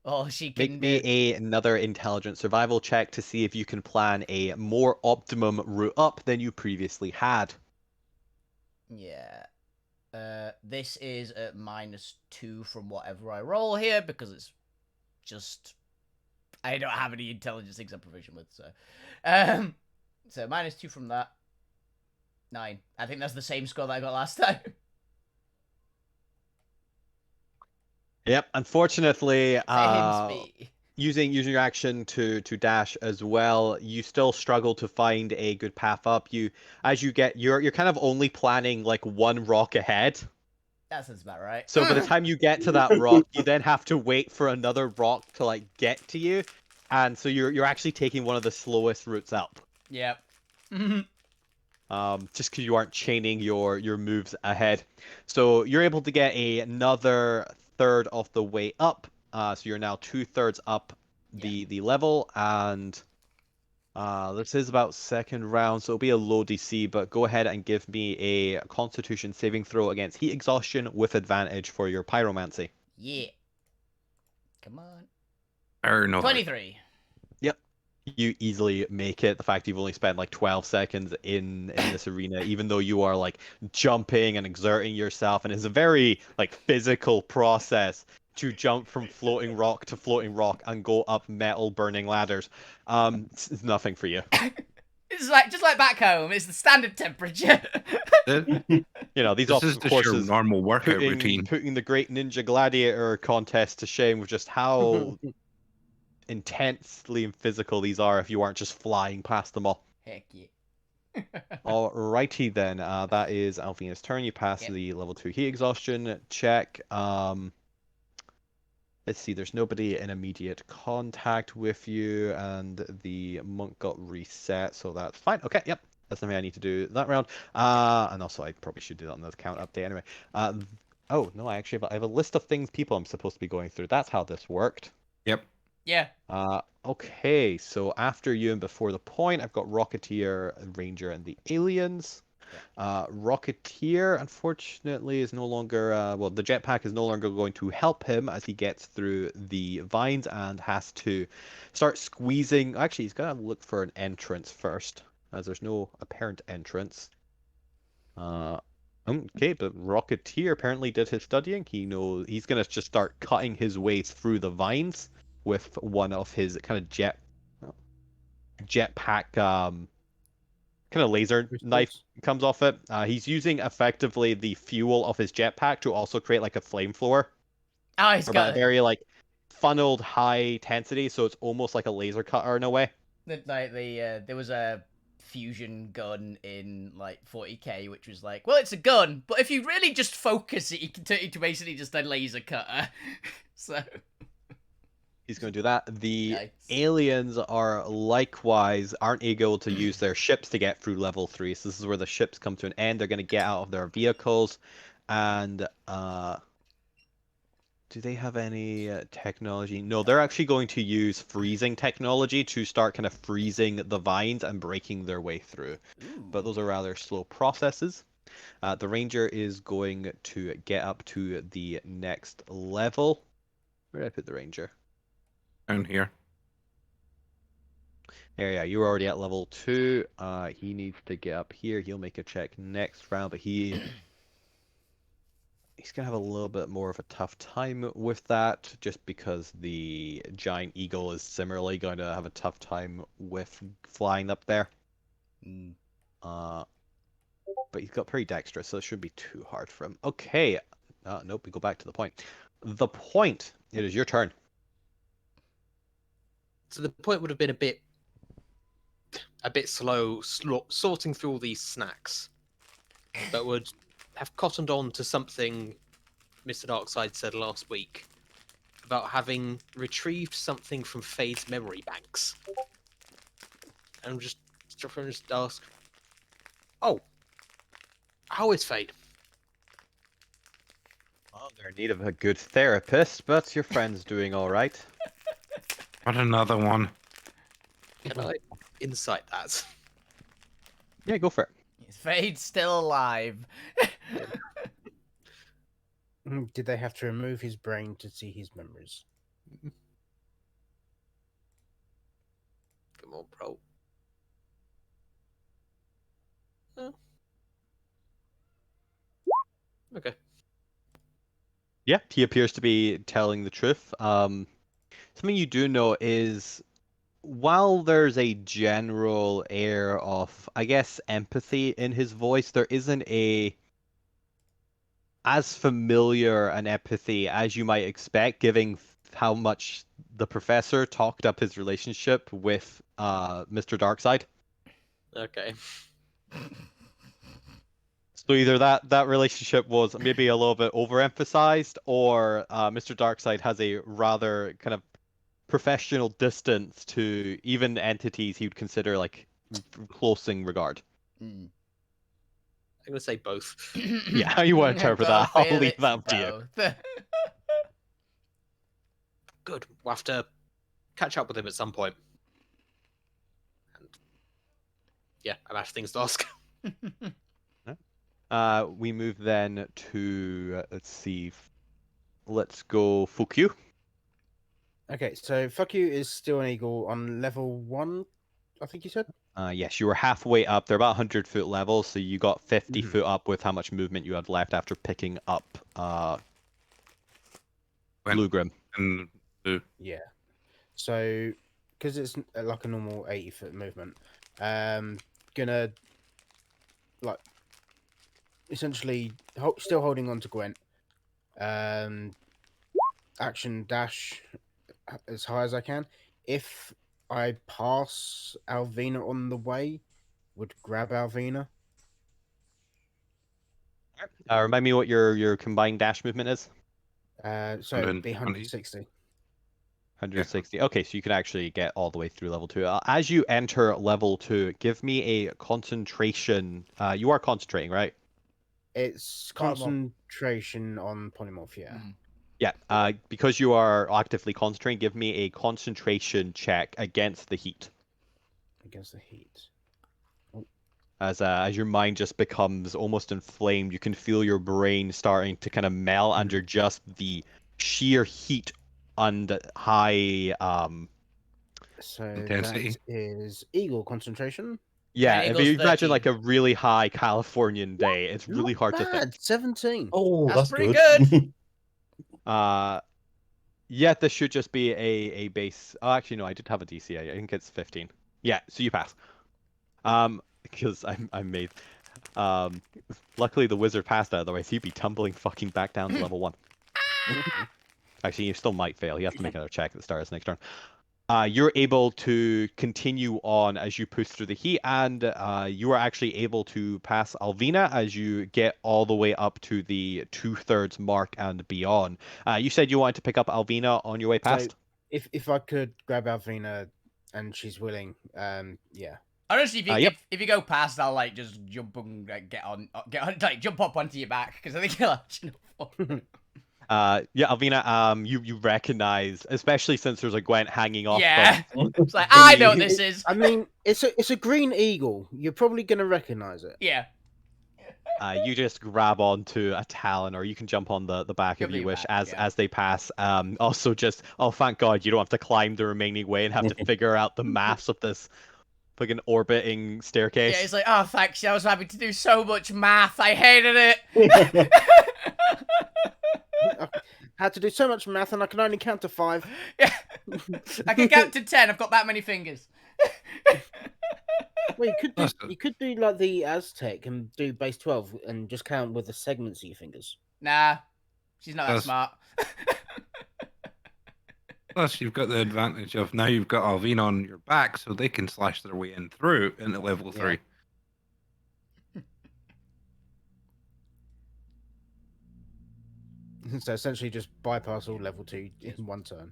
Speaker 1: all she can
Speaker 4: Make me
Speaker 1: do.
Speaker 4: another intelligence survival check to see if you can plan a more optimum route up than you previously had.
Speaker 1: Yeah. This is at -2 from whatever I roll here because it's just I don't have any intelligence things I'm proficient with, so so -2 from that. 9. I think that's the same score that I got last time.
Speaker 4: Yep, unfortunately,
Speaker 1: Same speed.
Speaker 4: using your action to dash as well, you still struggle to find a good path up. You're kind of only planning like one rock ahead.
Speaker 1: That sounds about right.
Speaker 4: So by the time you get to that rock, you then have to wait for another rock to like get to you, and so you're actually taking one of the slowest routes up.
Speaker 1: Yep.
Speaker 4: Just because you aren't chaining your moves ahead. So you're able to get another third of the way up. So you're now 2/3 up the level, and this is about second round, so it'll be a low DC, but go ahead and give me a Constitution saving throw against heat exhaustion with advantage for your pyromancy.
Speaker 1: Yeah. Come on.
Speaker 3: Or no.
Speaker 1: 23.
Speaker 4: You easily make it. The fact you've only spent like 12 seconds in this arena, even though you are like jumping and exerting yourself, and it's a very like physical process to jump from floating rock to floating rock and go up metal burning ladders. It's nothing for you.
Speaker 1: It's like just like back home. It's the standard temperature.
Speaker 4: You know, these
Speaker 3: This is
Speaker 4: obstacle
Speaker 3: just your
Speaker 4: courses
Speaker 3: normal workout routine.
Speaker 4: putting the Great Ninja Gladiator contest to shame with just how intensely and physical these are if you aren't just flying past them all.
Speaker 1: Heck yeah.
Speaker 4: Alrighty then, that is Alfina's turn. You pass
Speaker 1: Yep.
Speaker 4: the level 2 heat exhaustion check. Let's see, there's nobody in immediate contact with you, and the monk got reset, so that's fine. Okay, yep, that's something I need to do that round. And also I probably should do that on the count update anyway. Oh no, I have a list of people I'm supposed to be going through. That's how this worked.
Speaker 3: Yep.
Speaker 1: Yeah.
Speaker 4: Okay, so after you and before the point, I've got Rocketeer, Ranger, and the aliens. Rocketeer, unfortunately, is no longer, well, the jetpack is no longer going to help him as he gets through the vines and has to start squeezing. Actually, he's got to look for an entrance first, as there's no apparent entrance. Okay, but Rocketeer apparently did his studying. He knows he's going to just start cutting his way through the vines with one of his kind of jetpack kind of laser knife comes off it. He's using effectively the fuel of his jetpack to also create like a flamethrower.
Speaker 1: Oh, he's got
Speaker 4: a very like funneled high intensity, so it's almost like a laser cutter in a way.
Speaker 1: there was a fusion gun in like 40k, which was like, well, it's a gun, but if you really just focus it, you can turn it into basically just a laser cutter. So
Speaker 4: he's going to do that. The
Speaker 1: nice.
Speaker 4: aliens aren't able to use their ships to get through level 3. So this is where the ships come to an end. They're going to get out of their vehicles, and do they have any technology? No, they're actually going to use freezing technology to start kind of freezing the vines and breaking their way through.
Speaker 1: Ooh.
Speaker 4: But those are rather slow processes. The Ranger is going to get up to the next level. Where did I put the Ranger?
Speaker 3: Down here.
Speaker 4: Yeah, you were already at level 2. He needs to get up here. He'll make a check next round, but he's gonna have a little bit more of a tough time with that, just because the giant eagle is similarly going to have a tough time with flying up there. But he's got pretty dexterous, so it shouldn't be too hard for him. Okay. Nope, we go back to the point. The point. It is your turn.
Speaker 2: So the point would have been a bit slow sorting through all these snacks, but would have cottoned on to something Mr. Darkside said last week about having retrieved something from Fade's memory banks. And just ask, oh, how is Fade?
Speaker 4: Well, they're in need of a good therapist, but your friend's doing all right.
Speaker 3: What another one?
Speaker 2: Can I insight that?
Speaker 4: Yeah, go for it.
Speaker 1: Fade's still alive.
Speaker 5: Did they have to remove his brain to see his memories?
Speaker 2: Come on, bro. Oh. Okay.
Speaker 4: Yeah, he appears to be telling the truth. Something you do know is, while there's a general air of, I guess, empathy in his voice, there isn't as familiar an empathy as you might expect, given how much the professor talked up his relationship with Mr. Darkside.
Speaker 2: Okay.
Speaker 4: So either that relationship was maybe a little bit overemphasized, or Mr. Darkside has a rather kind of professional distance to even entities he would consider like close in regard.
Speaker 2: I'm gonna say both.
Speaker 4: Yeah, how you want to interpret that? I'll leave that up to you.
Speaker 2: Good. We'll have to catch up with him at some point. And yeah, I have things to ask.
Speaker 4: We move then to let's see. Let's go Fukyu.
Speaker 5: Okay, so fuck you is still an eagle on level 1, I think you said?
Speaker 4: Yes, you were halfway up. They're about 100-foot level, so you got 50 foot up with how much movement you had left after picking up Blue Grim.
Speaker 3: And
Speaker 5: Yeah. So, because it's like a normal 80-foot movement, gonna like essentially still holding on to Gwent. Action dash as high as I can. If I pass Alvina on the way, would grab Alvina.
Speaker 4: Remind me what your combined dash movement is.
Speaker 5: So it'd be 160.
Speaker 4: 160. Okay, so you can actually get all the way through level 2. As you enter level 2, give me a concentration. You are concentrating, right?
Speaker 5: It's
Speaker 1: Polymorph.
Speaker 5: concentration on polymorph, yeah.
Speaker 4: Yeah, because you are actively concentrating, give me a concentration check against the heat.
Speaker 5: Against the heat.
Speaker 4: As your mind just becomes almost inflamed, you can feel your brain starting to kind of melt under just the sheer heat and high
Speaker 5: So
Speaker 3: Intensity.
Speaker 5: that is eagle concentration.
Speaker 4: yeah, if
Speaker 1: Eagle's
Speaker 4: you imagine like
Speaker 1: 13.
Speaker 4: a really high Californian day, it's really
Speaker 5: Not
Speaker 4: hard to think.
Speaker 5: bad. 17.
Speaker 6: Oh,
Speaker 1: That's
Speaker 6: that's
Speaker 1: pretty
Speaker 6: good.
Speaker 4: Yeah, this should just be a base. Oh, actually, no, I did have a DC. I think it's 15. Yeah, so you pass. Because I'm made. Luckily the wizard passed out, otherwise he'd be tumbling fucking back down to level 1. Actually, you still might fail. You have to make another check at the start of his next turn. You're able to continue on as you push through the heat, and you are actually able to pass Alvina as you get all the way up to the 2/3 mark and beyond. You said you wanted to pick up Alvina on your way past?
Speaker 5: So if I could grab Alvina and she's willing, yeah.
Speaker 1: Honestly, if you
Speaker 4: Yep.
Speaker 1: if you go past, I'll like just jump and get on, like jump up onto your back because I think you'll actually.
Speaker 4: Yeah, Alvina, you recognize, especially since there's a Gwent hanging off.
Speaker 1: Yeah, it's like I know what this is.
Speaker 5: I mean, it's a green eagle. You're probably gonna recognize it.
Speaker 1: Yeah.
Speaker 4: You just grab onto a talon, or you can jump on the back if
Speaker 1: Jump
Speaker 4: you
Speaker 1: your
Speaker 4: wish
Speaker 1: back, yeah.
Speaker 4: as they pass. Also, just thank God you don't have to climb the remaining way and have to figure out the maths of this fucking orbiting staircase.
Speaker 1: Yeah, it's like, oh, thanks. I was having to do so much math. I hated it.
Speaker 5: Had to do so much math, and I can only count to 5.
Speaker 1: Yeah. I can count to 10. I've got that many fingers.
Speaker 5: Well,
Speaker 3: That's
Speaker 5: you could do like the Aztec and do base 12 and just count with the segments of your fingers.
Speaker 1: Nah, she's not that
Speaker 3: That's-
Speaker 1: smart.
Speaker 3: Plus, you've got the advantage of now you've got Alvina on your back, so they can slash their way in through into level
Speaker 5: Yeah.
Speaker 3: 3.
Speaker 5: So essentially, just bypass all level 2 in one turn.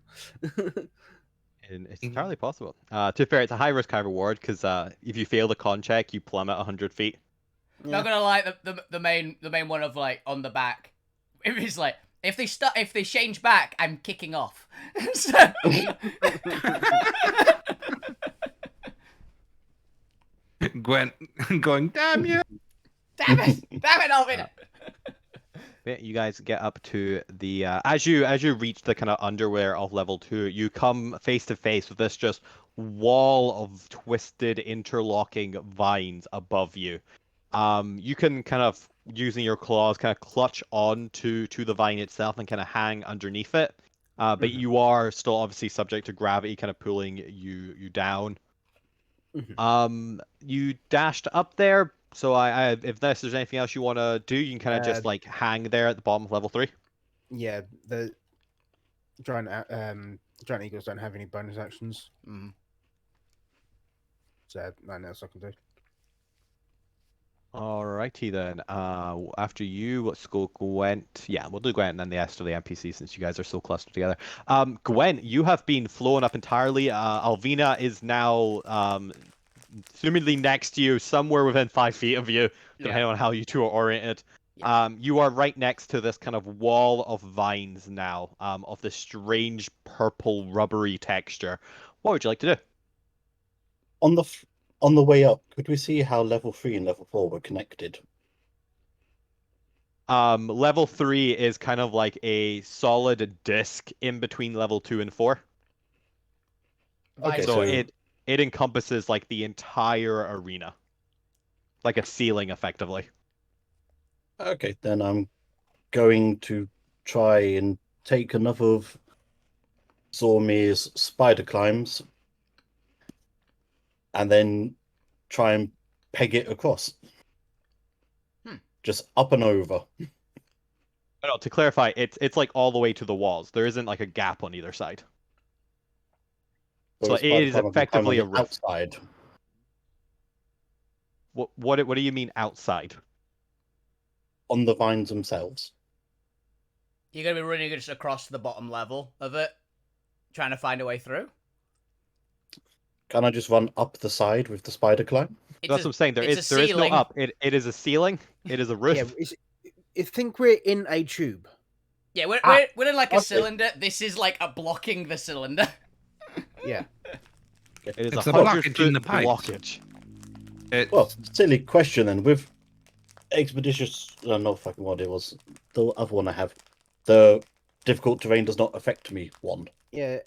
Speaker 4: And it's entirely possible. To be fair, it's a high risk, high reward because if you fail the con check, you plummet 100 feet.
Speaker 1: Not gonna lie, the main one of like on the back. It was like if they change back, I'm kicking off. So...
Speaker 3: Gwent going, damn you!
Speaker 1: Damn it, Alvin.
Speaker 4: Yeah, you guys get up to the as you reach the kind of underwear of level 2, you come face to face with this just wall of twisted interlocking vines above you. You can kind of using your claws kind of clutch on to the vine itself and kind of hang underneath it. But you are still obviously subject to gravity kind of pulling you down. You dashed up there. So if there's anything else you want to do, you can kind of just like hang there at the bottom of level 3.
Speaker 5: Yeah, the giant eagles don't have any bonus actions. So nothing else I can do.
Speaker 4: Alrighty then. After you, let's go Gwent. Yeah, we'll do Gwent and then the rest of the NPC since you guys are so clustered together. Gwent, you have been flown up entirely. Alvina is now assumedly next to you, somewhere within 5 feet of you, depending on how you two are oriented.
Speaker 1: Yeah.
Speaker 4: You are right next to this kind of wall of vines now, of this strange purple rubbery texture. What would you like to do?
Speaker 6: On the way up, could we see how level 3 and level 4 were connected?
Speaker 4: Level 3 is kind of like a solid disc in between level 2 and 4.
Speaker 6: Okay,
Speaker 4: So
Speaker 6: so
Speaker 4: it encompasses like the entire arena. Like a ceiling, effectively.
Speaker 6: okay, then I'm going to try and take another of Zormir's spider climbs and then try and peg it across. Just up and over.
Speaker 4: No, to clarify, it's like all the way to the walls. There isn't like a gap on either side. So it is effectively a roof.
Speaker 6: Outside.
Speaker 4: What do you mean outside?
Speaker 6: On the vines themselves.
Speaker 1: You're gonna be running just across the bottom level of it, trying to find a way through.
Speaker 6: Can I just run up the side with the spider climb?
Speaker 4: That's what I'm saying. There is no up. It is a ceiling. It is a roof.
Speaker 5: Yeah, think we're in a tube.
Speaker 1: Yeah, we're,
Speaker 6: Ah,
Speaker 1: we're in like a
Speaker 6: okay.
Speaker 1: cylinder. This is like a blocking the cylinder.
Speaker 5: Yeah.
Speaker 4: It is
Speaker 3: It's
Speaker 4: a
Speaker 3: a blockage
Speaker 4: 100-foot
Speaker 3: in the pipes.
Speaker 4: blockage.
Speaker 3: It's
Speaker 6: Well, silly question then. With expeditious, not fucking what it was. The other one I have, the difficult terrain does not affect me. One.
Speaker 5: Yeah.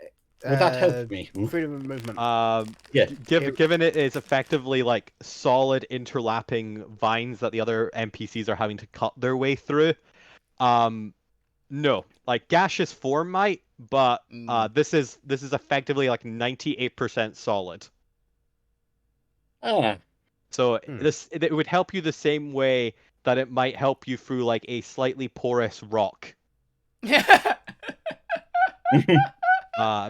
Speaker 6: Would that help me?
Speaker 5: Freedom of movement.
Speaker 6: Yeah.
Speaker 4: Given it is effectively like solid interlapping vines that the other NPCs are having to cut their way through, no. Like gaseous form might, but this is effectively like 98% solid.
Speaker 6: Ah.
Speaker 4: So
Speaker 5: Hmm.
Speaker 4: it would help you the same way that it might help you through like a slightly porous rock.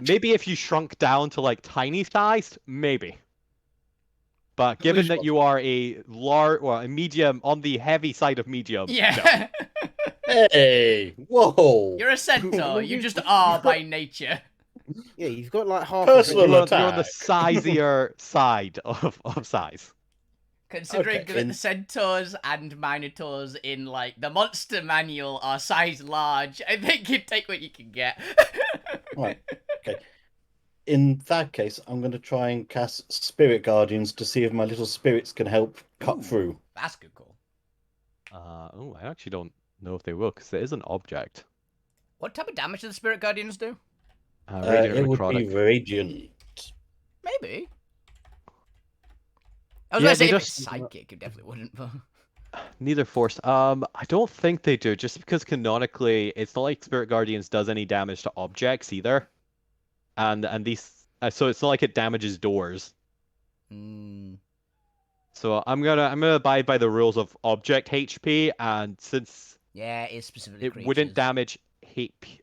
Speaker 4: Maybe if you shrunk down to like tiny sized, maybe. But given
Speaker 3: least
Speaker 4: that you are a large, well, a medium on the heavy side of medium, no.
Speaker 1: Yeah.
Speaker 6: Hey. Whoa.
Speaker 1: You're a centaur.
Speaker 5: Well,
Speaker 1: You
Speaker 5: you-
Speaker 1: just
Speaker 5: you've
Speaker 1: are
Speaker 5: got-
Speaker 1: by nature.
Speaker 5: Yeah, you've got like half.
Speaker 6: Personal
Speaker 5: of it.
Speaker 4: You're on the
Speaker 6: attack.
Speaker 4: sizier side of size.
Speaker 1: Considering
Speaker 6: Okay,
Speaker 1: that the centaurs and minotaurs in like the monster manual are size large, I think you take what you can get.
Speaker 6: Right. Okay. In that case, I'm going to try and cast Spirit Guardians to see if my little spirits can help cut
Speaker 1: Ooh.
Speaker 6: through.
Speaker 1: That's good call.
Speaker 4: Oh, I actually don't know if they will, because it is an object.
Speaker 1: What type of damage do the spirit guardians do?
Speaker 4: Radiant
Speaker 6: It would be
Speaker 4: necrotic.
Speaker 6: radiant.
Speaker 1: Maybe. I was
Speaker 4: Yeah,
Speaker 1: gonna say
Speaker 4: they
Speaker 1: if it's
Speaker 4: just-
Speaker 1: psychic, it definitely wouldn't. But
Speaker 4: Neither force. I don't think they do, just because canonically, it's not like Spirit Guardians does any damage to objects either, and these, so it's not like it damages doors. So I'm gonna abide by the rules of object HP, and since
Speaker 1: yeah, it's specifically
Speaker 4: it
Speaker 1: creatures.
Speaker 4: wouldn't damage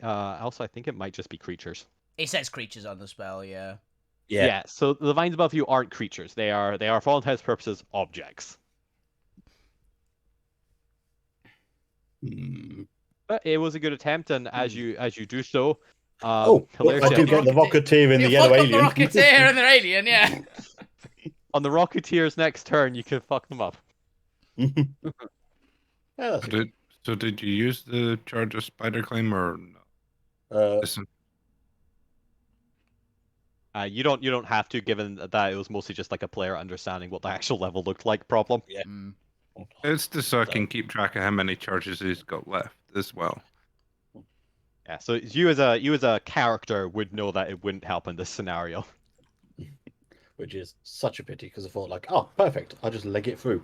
Speaker 4: also I think it might just be creatures.
Speaker 1: It says creatures on the spell, yeah.
Speaker 6: Yeah.
Speaker 4: So the vines above you aren't creatures. They are for all intents and purposes objects.
Speaker 6: Hmm.
Speaker 4: But it was a good attempt, and as you do so,
Speaker 6: Oh, well, I
Speaker 4: hilariously,
Speaker 6: do get the Rocketeer in the yellow
Speaker 1: fuck up
Speaker 6: alien.
Speaker 1: the Rocketeer and their alien, yeah.
Speaker 4: on the Rocketeer's next turn, you can fuck them up.
Speaker 6: Yeah, that's okay.
Speaker 3: So did you use the charge of spider climb or no? Listen,
Speaker 4: You don't have to, given that it was mostly just like a player understanding what the actual level looked like problem.
Speaker 6: Yeah.
Speaker 3: it's just so I can keep track of how many charges he's got left as well.
Speaker 4: Yeah, so you as a character would know that it wouldn't help in this scenario.
Speaker 6: Which is such a pity because I thought like, oh, perfect. I'll just leg it through.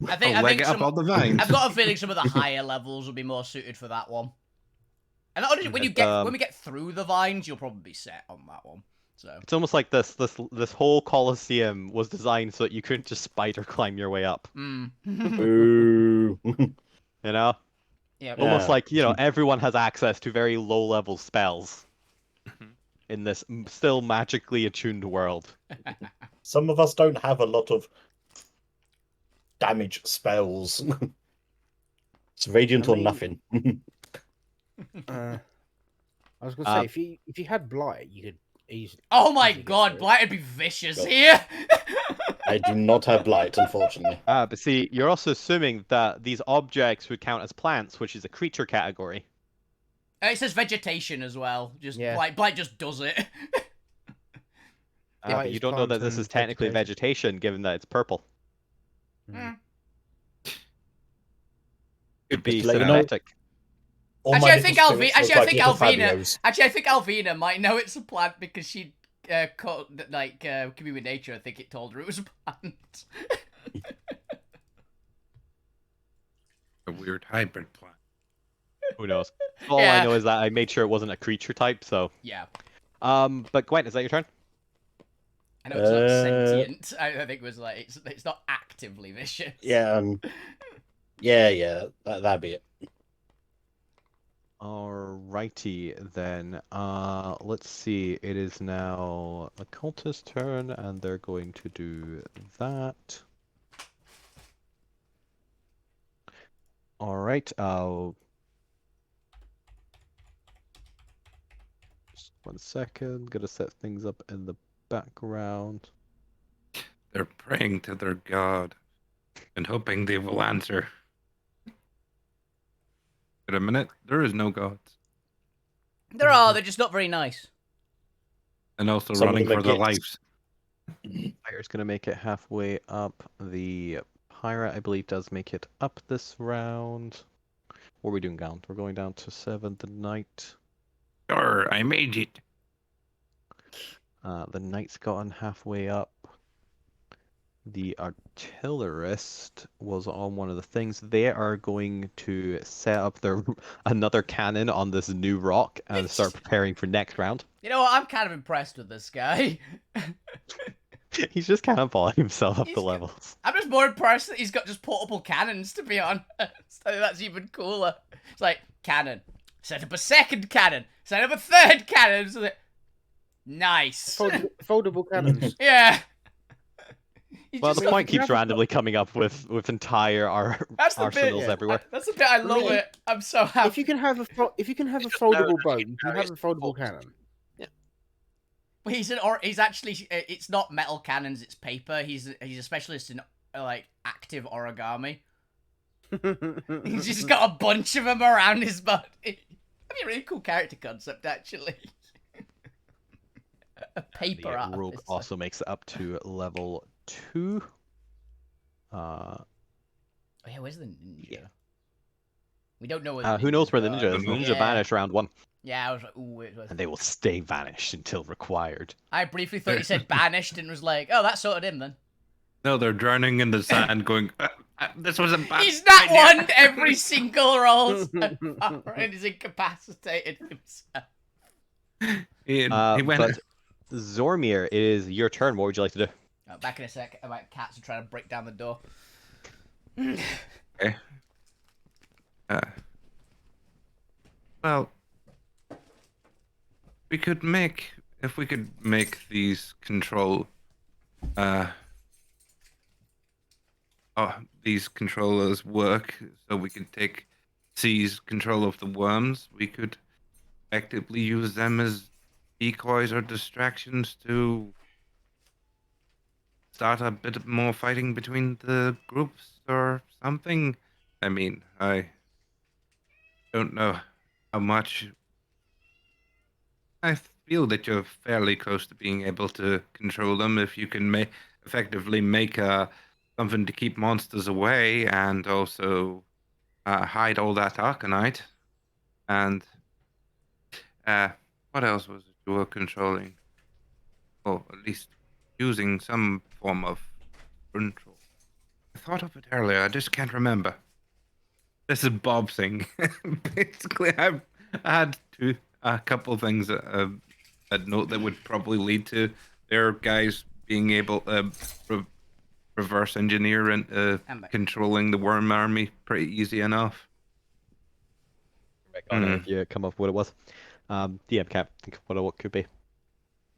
Speaker 1: I think
Speaker 3: I'll leg it up
Speaker 1: some,
Speaker 3: all the vines.
Speaker 1: I've got a feeling some of the higher levels would be more suited for that one. And not only when we get through the vines, you'll probably be set on that one. So
Speaker 4: It's almost like this whole Colosseum was designed so that you couldn't just spider climb your way up.
Speaker 6: Ooh.
Speaker 4: You know?
Speaker 1: Yeah.
Speaker 4: Almost
Speaker 6: Yeah.
Speaker 4: like, everyone has access to very low level spells in this still magically attuned world.
Speaker 6: Some of us don't have a lot of damage spells. It's radiant
Speaker 5: I
Speaker 6: or
Speaker 5: mean-
Speaker 6: nothing.
Speaker 5: I was gonna say if you had blight, you could easily.
Speaker 1: Oh my
Speaker 5: easily get
Speaker 1: god,
Speaker 5: through it.
Speaker 1: Blight would be vicious
Speaker 6: God.
Speaker 1: here.
Speaker 6: I do not have blight, unfortunately.
Speaker 4: But see, you're also assuming that these objects would count as plants, which is a creature category.
Speaker 1: It says vegetation as well. Just
Speaker 5: Yeah.
Speaker 1: Blight just does it.
Speaker 5: Yeah,
Speaker 4: But
Speaker 5: it's
Speaker 4: you don't know that
Speaker 5: plants
Speaker 4: this
Speaker 5: and
Speaker 4: is technically vegetation, given that it's purple.
Speaker 5: Mm.
Speaker 4: Could be
Speaker 6: Just let you know-
Speaker 4: synthetic.
Speaker 6: All
Speaker 1: Actually,
Speaker 6: my
Speaker 1: I think
Speaker 6: little spirits
Speaker 1: Actually,
Speaker 6: look
Speaker 1: I
Speaker 6: like
Speaker 1: think
Speaker 6: little
Speaker 1: Alvina.
Speaker 6: Fabios.
Speaker 1: Actually, I think Alvina might know it's a plant because she could be with nature. I think it told her it was a plant.
Speaker 3: A weird hybrid plant.
Speaker 4: Who knows? All
Speaker 1: Yeah.
Speaker 4: I know is that I made sure it wasn't a creature type, so.
Speaker 1: Yeah,
Speaker 4: But Gwen, is that your turn?
Speaker 1: I know it's not sentient. I think it was like it's not actively vicious.
Speaker 6: Yeah, yeah, that'd be it.
Speaker 4: Alrighty then. Let's see. It is now a cultist turn, and they're going to do that. Alright, just 1 second. Gotta set things up in the background.
Speaker 3: They're praying to their god and hoping they will answer. Wait a minute, there is no gods.
Speaker 1: There are. They're just not very nice.
Speaker 3: And also
Speaker 6: Some of
Speaker 3: running
Speaker 6: them
Speaker 3: for
Speaker 6: are
Speaker 3: their
Speaker 6: gifts.
Speaker 3: lives.
Speaker 4: Fire's gonna make it halfway up. The pirate, I believe, does make it up this round. What are we doing down? We're going down to 7. The knight.
Speaker 3: Sure, I made it.
Speaker 4: The knight's gotten halfway up. The artillerist was on one of the things. They are going to set up their another cannon on this new rock and start preparing for next round.
Speaker 1: You know what? I'm kind of impressed with this guy.
Speaker 4: He's just cannonballing himself up
Speaker 1: He's
Speaker 4: the
Speaker 1: got-
Speaker 4: levels.
Speaker 1: I'm just more impressed that he's got just portable cannons, to be honest. I think that's even cooler. It's like, cannon. Set up a second cannon. Set up a third cannon. So that... Nice.
Speaker 5: Foldable cannons.
Speaker 1: Yeah. He
Speaker 4: Well,
Speaker 1: just
Speaker 4: the
Speaker 1: got-
Speaker 4: point keeps
Speaker 5: have a-
Speaker 4: randomly coming up with entire
Speaker 1: That's the
Speaker 4: arsenals
Speaker 1: bit.
Speaker 4: everywhere.
Speaker 1: That's the bit I love
Speaker 5: Really?
Speaker 1: it. I'm so happy.
Speaker 5: If you can have a
Speaker 2: It's just
Speaker 5: foldable
Speaker 2: known
Speaker 5: bow,
Speaker 2: that
Speaker 5: you can have a foldable
Speaker 2: various
Speaker 5: cannon.
Speaker 1: He's actually it's not metal cannons, it's paper. He's a specialist in like active origami. He's just got a bunch of them around his body. That'd be a really cool character concept, actually. A paper
Speaker 4: The
Speaker 1: art.
Speaker 4: rogue also makes it up to level 2.
Speaker 1: Oh yeah, where's the ninja? We don't know where. The
Speaker 4: Who knows
Speaker 1: ninja's
Speaker 4: where the
Speaker 1: gone.
Speaker 4: ninja is? The ninja
Speaker 1: Yeah.
Speaker 4: vanished round 1,
Speaker 1: Yeah, I was like, ooh, it was.
Speaker 4: and they will stay vanished until required.
Speaker 1: I briefly thought he said banished and was like, oh, that sorted him then.
Speaker 3: No, they're drowning in the sand going, this was a bad
Speaker 1: He's not
Speaker 3: idea."
Speaker 1: won every single roll so far and he's incapacitated himself.
Speaker 3: He went,
Speaker 4: But Zormir, it is your turn. What would you like to do?
Speaker 1: Back in a sec. My cats are trying to break down the door.
Speaker 3: okay. Well, if we could make these these controllers work, so we could seize control of the worms, we could effectively use them as decoys or distractions to start a bit more fighting between the groups or something. I mean, I don't know how much. I feel that you're fairly close to being able to control them if you can effectively make something to keep monsters away and also hide all that Arcanite. And what else was it you were controlling? Or at least using some form of control. I thought of it earlier, I just can't remember. This is Bob thing. Basically, I had a couple things I'd note that would probably lead to their guys being able to reverse engineer and controlling the worm army pretty easy enough.
Speaker 4: If you come up with what it was. DM can't think of what it could be.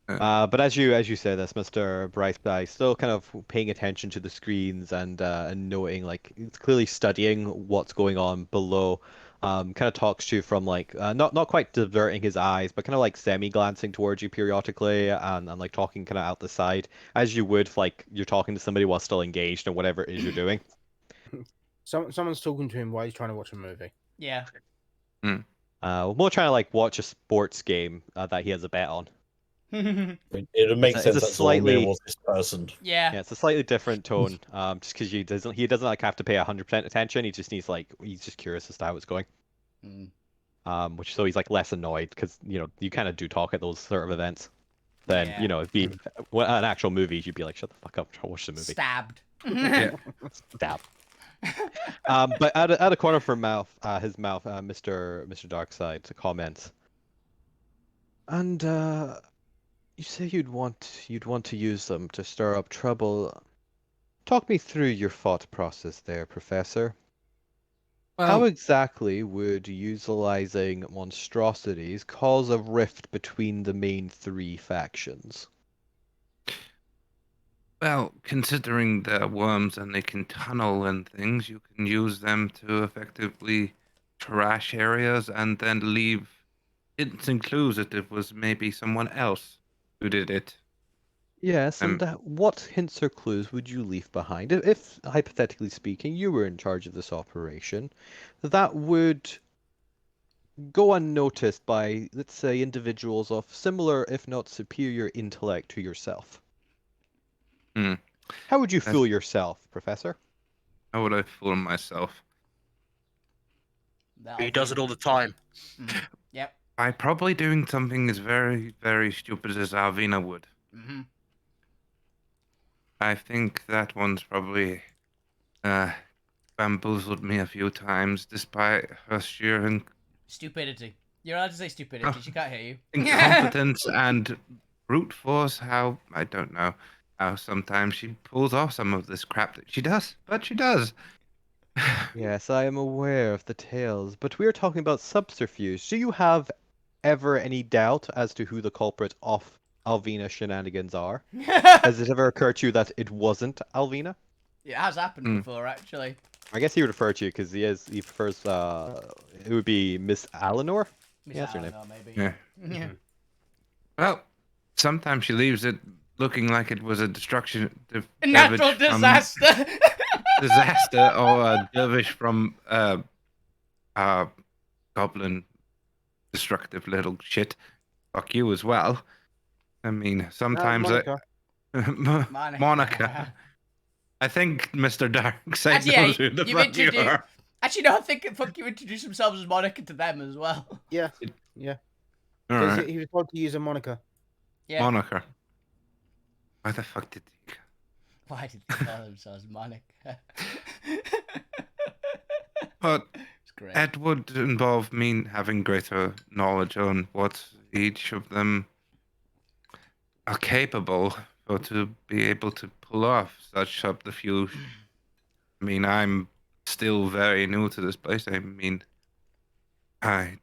Speaker 4: But as you said this, Mr. Brightsby, still kind of paying attention to the screens and noting, like, it's clearly studying what's going on below. Kind of talks to you from like not quite diverting his eyes, but kind of like semi-glancing towards you periodically and like talking kind of out the side, as you would if, like, you're talking to somebody while still engaged in whatever it is you're doing.
Speaker 5: Someone's talking to him while he's trying to watch a movie.
Speaker 1: Yeah.
Speaker 4: More trying to like watch a sports game that he has a bet on.
Speaker 6: It would make
Speaker 4: It's
Speaker 6: sense
Speaker 4: a
Speaker 6: that
Speaker 4: slightly-
Speaker 6: Zormir was this person.
Speaker 1: Yeah.
Speaker 4: Yeah, it's a slightly different tone. Just because he doesn't like have to pay 100% attention. He just needs he's just curious as to how it's going.
Speaker 1: Mm.
Speaker 4: So he's like less annoyed because you kind of do talk at those sort of events. Then
Speaker 1: Yeah.
Speaker 4: it'd be an actual movie. You'd be like, shut the fuck up, try to watch the movie.
Speaker 1: Stabbed.
Speaker 3: Yeah.
Speaker 4: Stab. But out of corner from his mouth, Mr. Darkseid comments. And you say you'd want to use them to stir up trouble. Talk me through your thought process there, Professor. How exactly would utilizing monstrosities cause a rift between the main 3 factions?
Speaker 3: Well, considering they're worms and they can tunnel and things, you can use them to effectively trash areas and then leave hints and clues that it was maybe someone else who did it.
Speaker 4: Yes, and what hints or clues would you leave behind? If, hypothetically speaking, you were in charge of this operation, that would go unnoticed by, let's say, individuals of similar, if not superior, intellect to yourself.
Speaker 3: Hmm.
Speaker 4: How would you
Speaker 3: That's-
Speaker 4: fool yourself, Professor?
Speaker 3: How would I fool myself?
Speaker 2: He does it all the time.
Speaker 1: Yep.
Speaker 3: By probably doing something as very, very stupid as Alvina would.
Speaker 1: Mm-hmm.
Speaker 3: I think that one's probably bamboozled me a few times, despite her sheer
Speaker 1: Stupidity. You're allowed to say stupidity. She can't hear you.
Speaker 3: incompetence and brute force. How I don't know how sometimes she pulls off some of this crap that she does, but she does.
Speaker 4: Yes, I am aware of the tales, but we're talking about subterfuge. Do you have ever any doubt as to who the culprit of Alvina shenanigans are? Has it ever occurred to you that it wasn't Alvina?
Speaker 1: It has happened
Speaker 3: Hmm.
Speaker 1: before, actually.
Speaker 4: I guess he would refer to you because he prefers it would be Miss Eleanor.
Speaker 1: Miss
Speaker 4: Yeah, that's her name.
Speaker 1: Eleanor, maybe.
Speaker 3: Yeah.
Speaker 1: Yeah.
Speaker 3: Well, sometimes she leaves it looking like it was a destruction,
Speaker 1: Natural disaster.
Speaker 3: disaster, or a dervish from goblin destructive little shit. Fuck you as well. I mean, sometimes
Speaker 5: Monica.
Speaker 3: Monica. I think Mr. Darkseid
Speaker 1: Actually,
Speaker 3: knows
Speaker 1: yeah,
Speaker 3: who the
Speaker 1: you've
Speaker 3: fuck you
Speaker 1: introduced-
Speaker 3: are.
Speaker 1: Actually, no, I think fuck you introduced themselves as Monica to them as well.
Speaker 5: Yeah, yeah.
Speaker 3: All
Speaker 5: Because
Speaker 3: right,
Speaker 5: he was told to use a moniker.
Speaker 1: Yeah.
Speaker 3: Monica. Why the fuck did he?
Speaker 1: Why did they call themselves Monica?
Speaker 3: But
Speaker 1: It's great.
Speaker 3: it would involve me having greater knowledge on what each of them are capable or to be able to pull off such subterfuge. I mean, I'm still very new to this place. I mean, I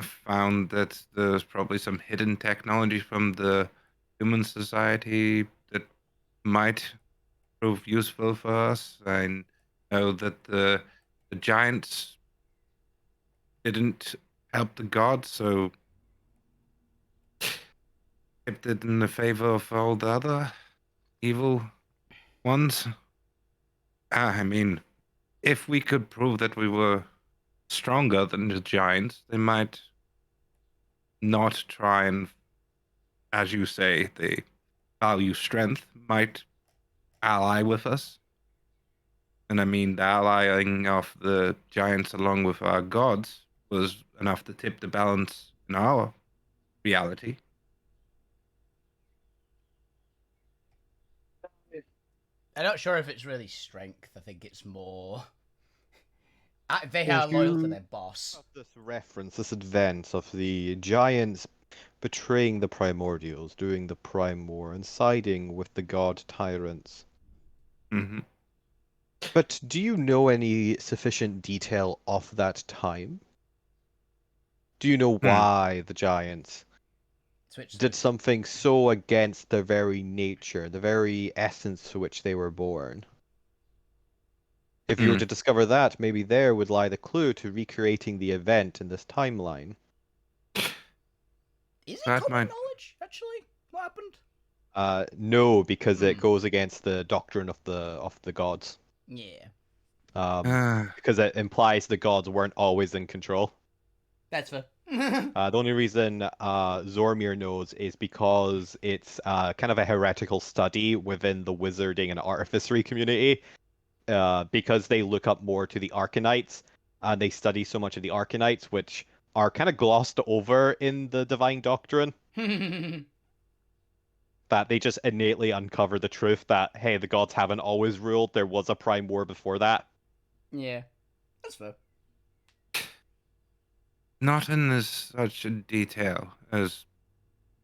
Speaker 3: found that there's probably some hidden technology from the human society that might prove useful for us. I know that the giants didn't help the gods, so kept it in the favor of all the other evil ones. I mean, if we could prove that we were stronger than the giants, they might not try and, as you say, they value strength, might ally with us. And I mean, the allying of the giants along with our gods was enough to tip the balance in our reality.
Speaker 1: I'm not sure if it's really strength. I think it's more. They
Speaker 4: If
Speaker 1: are loyal to
Speaker 4: you
Speaker 1: their boss.
Speaker 4: have this reference, this event of the giants betraying the primordials, doing the Prime War, and siding with the god tyrants.
Speaker 3: Hmm.
Speaker 4: But do you know any sufficient detail of that time? Do you know why the giants
Speaker 1: Switch
Speaker 4: did
Speaker 1: sides.
Speaker 4: something so against their very nature, the very essence to which they were born? If you were
Speaker 3: Hmm.
Speaker 4: to discover that, maybe there would lie the clue to recreating the event in this timeline.
Speaker 1: Is it
Speaker 3: That
Speaker 1: common
Speaker 3: might-
Speaker 1: knowledge, actually? What happened?
Speaker 4: No, because it
Speaker 1: Hmm.
Speaker 4: goes against the doctrine of the gods.
Speaker 1: Yeah.
Speaker 4: Because it implies the gods weren't always in control.
Speaker 1: That's fair.
Speaker 4: The only reason Zormir knows is because it's kind of a heretical study within the wizarding and artificery community. Because they look up more to the Arcanites, and they study so much of the Arcanites, which are kind of glossed over in the Divine Doctrine, that they just innately uncover the truth that, hey, the gods haven't always ruled, there was a Prime War before that.
Speaker 1: Yeah. That's fair.
Speaker 3: Not in as such a detail as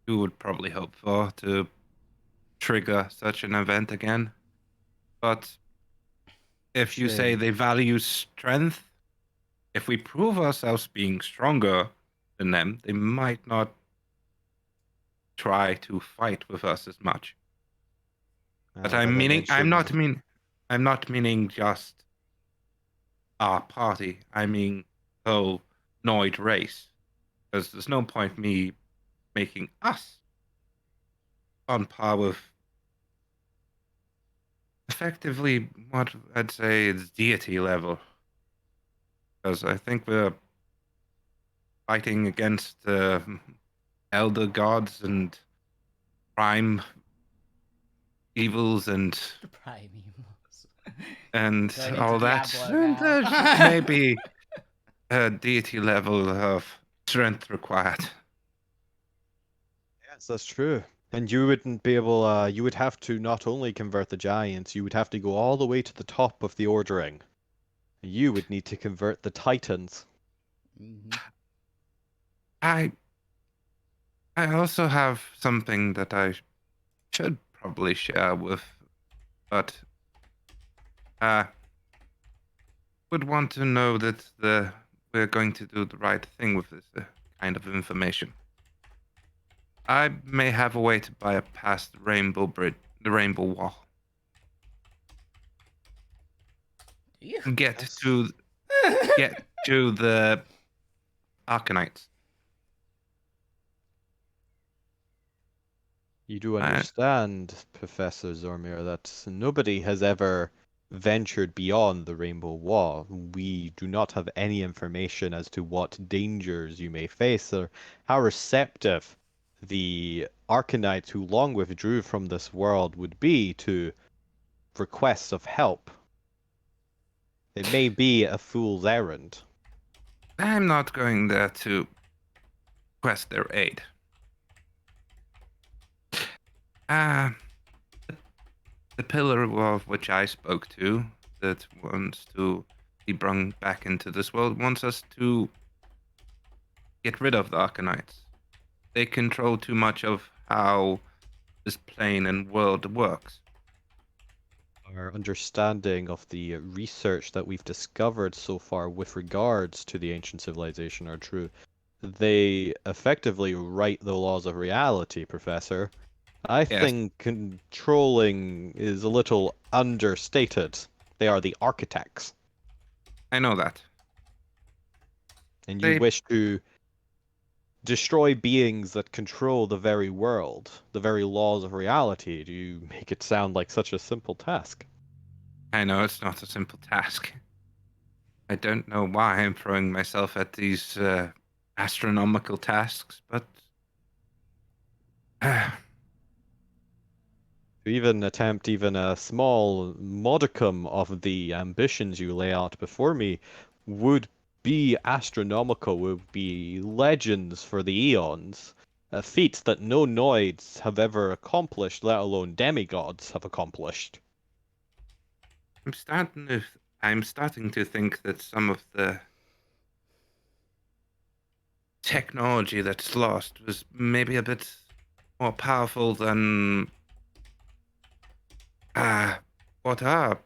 Speaker 3: you would probably hope for to trigger such an event again. But if you say
Speaker 4: Shame.
Speaker 3: they value strength, if we prove ourselves being stronger than them, they might not try to fight with us as much. But
Speaker 4: As I mentioned,
Speaker 3: I'm not meaning just our party. I mean whole Noid race. Because there's no point me making us on par with effectively what I'd say is deity level. Because I think we're fighting against elder gods and prime evils and
Speaker 1: The prime evils. Going
Speaker 3: all
Speaker 1: into
Speaker 3: that.
Speaker 1: Diablo
Speaker 3: And
Speaker 1: now.
Speaker 3: there's maybe a deity level of strength required.
Speaker 4: Yes, that's true. And you wouldn't be able, you would have to not only convert the giants, you would have to go all the way to the top of the ordering. You would need to convert the titans.
Speaker 1: Mhm.
Speaker 3: I also have something that I should probably share with, but would want to know that we're going to do the right thing with this kind of information. I may have a way to buy a past the Rainbow Bridge, the Rainbow Wall,
Speaker 1: Do you?
Speaker 3: and get
Speaker 4: Yes.
Speaker 3: to the Arcanites.
Speaker 4: You do understand, Professor Zormir, that nobody has ever ventured beyond the Rainbow Wall. We do not have any information as to what dangers you may face or how receptive the Arcanites who long withdrew from this world would be to requests of help. It may be a fool's errand.
Speaker 3: I'm not going there to request their aid. The pillar of which I spoke to, that wants to be brought back into this world, wants us to get rid of the Arcanites. They control too much of how this plane and world works.
Speaker 4: Our understanding of the research that we've discovered so far with regards to the ancient civilization are true. They effectively write the laws of reality, Professor. I
Speaker 3: Yes.
Speaker 4: think controlling is a little understated. They are the architects,
Speaker 3: I know that.
Speaker 4: and you
Speaker 3: They-
Speaker 4: wish to destroy beings that control the very world, the very laws of reality. Do you make it sound like such a simple task?
Speaker 3: I know it's not a simple task. I don't know why I'm throwing myself at these astronomical tasks, but
Speaker 4: To even attempt even a small modicum of the ambitions you lay out before me would be astronomical, would be legends for the eons. Feats that no Noids have ever accomplished, let alone demigods have accomplished.
Speaker 3: I'm starting to think that some of the technology that's lost was maybe a bit more powerful than what our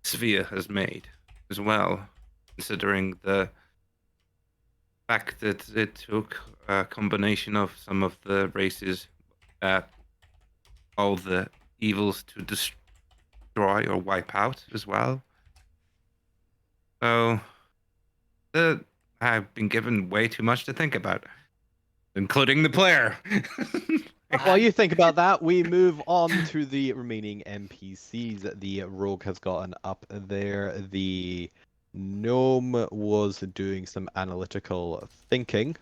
Speaker 3: sphere has made as well, considering the fact that it took a combination of some of the races, all the evils to destroy or wipe out as well. So, I've been given way too much to think about, including the player.
Speaker 4: While you think about that, we move on to the remaining NPCs. The rogue has gotten up there. The gnome was doing some analytical thinking.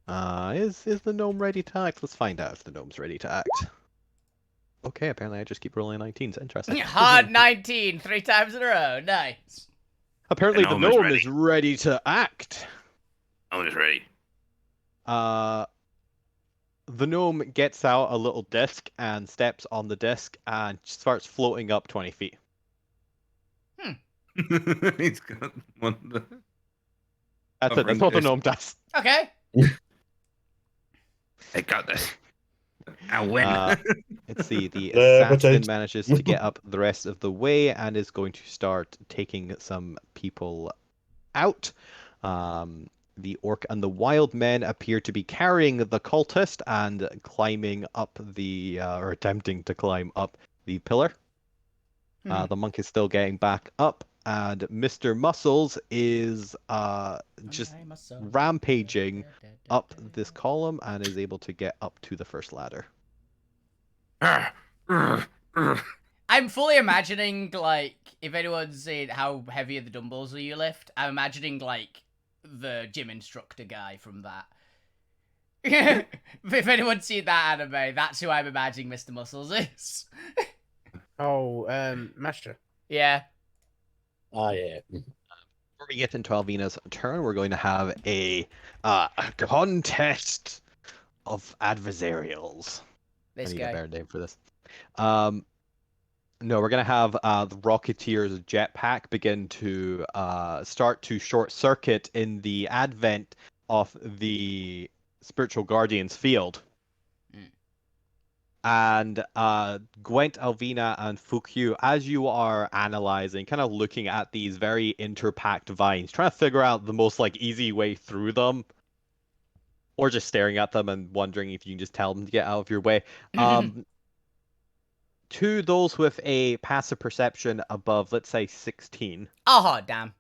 Speaker 4: Is the gnome ready to act? Let's find out if the gnome's ready to act. Okay, apparently I just keep rolling 19s. Interesting.
Speaker 1: Hard 19, 3 times in a row. Nice.
Speaker 4: Apparently the
Speaker 3: gnome is
Speaker 4: gnome
Speaker 3: ready.
Speaker 4: is ready to act.
Speaker 3: I'm just ready.
Speaker 4: The gnome gets out a little disc and steps on the disc and starts floating up 20 feet.
Speaker 3: He's got one of the.
Speaker 4: That's it. That's all the gnome does.
Speaker 1: Okay.
Speaker 3: I got this. I win.
Speaker 4: Let's see. The
Speaker 6: Levitate.
Speaker 4: assassin manages to get up the rest of the way and is going to start taking some people out. The orc and the wild men appear to be carrying the cultist and climbing up or attempting to climb up the pillar. The monk is still getting back up, and Mr. Muscles is just rampaging up this column and is able to get up to the first ladder.
Speaker 1: I'm fully imagining, like, if anyone's seen how heavy are the dumbbells that you lift, I'm imagining, like, the gym instructor guy from that. If anyone's seen that anime, that's who I'm imagining Mr. Muscles is.
Speaker 5: Oh, Master.
Speaker 1: Yeah.
Speaker 6: Ah, yeah.
Speaker 4: Before we get into Alvina's turn, we're going to have a contest of adversarials. I
Speaker 1: This
Speaker 4: need
Speaker 1: guy.
Speaker 4: a better name for this. No, we're gonna have the Rocketeer's jetpack begin to start to short circuit in the advent of the Spiritual Guardian's field. And Gwent, Alvina, and Fukyu, as you are analyzing, kind of looking at these very interpacked vines, trying to figure out the most like easy way through them, or just staring at them and wondering if you can just tell them to get out of your way. To those with a passive perception above, let's say 16,
Speaker 1: Oh, damn.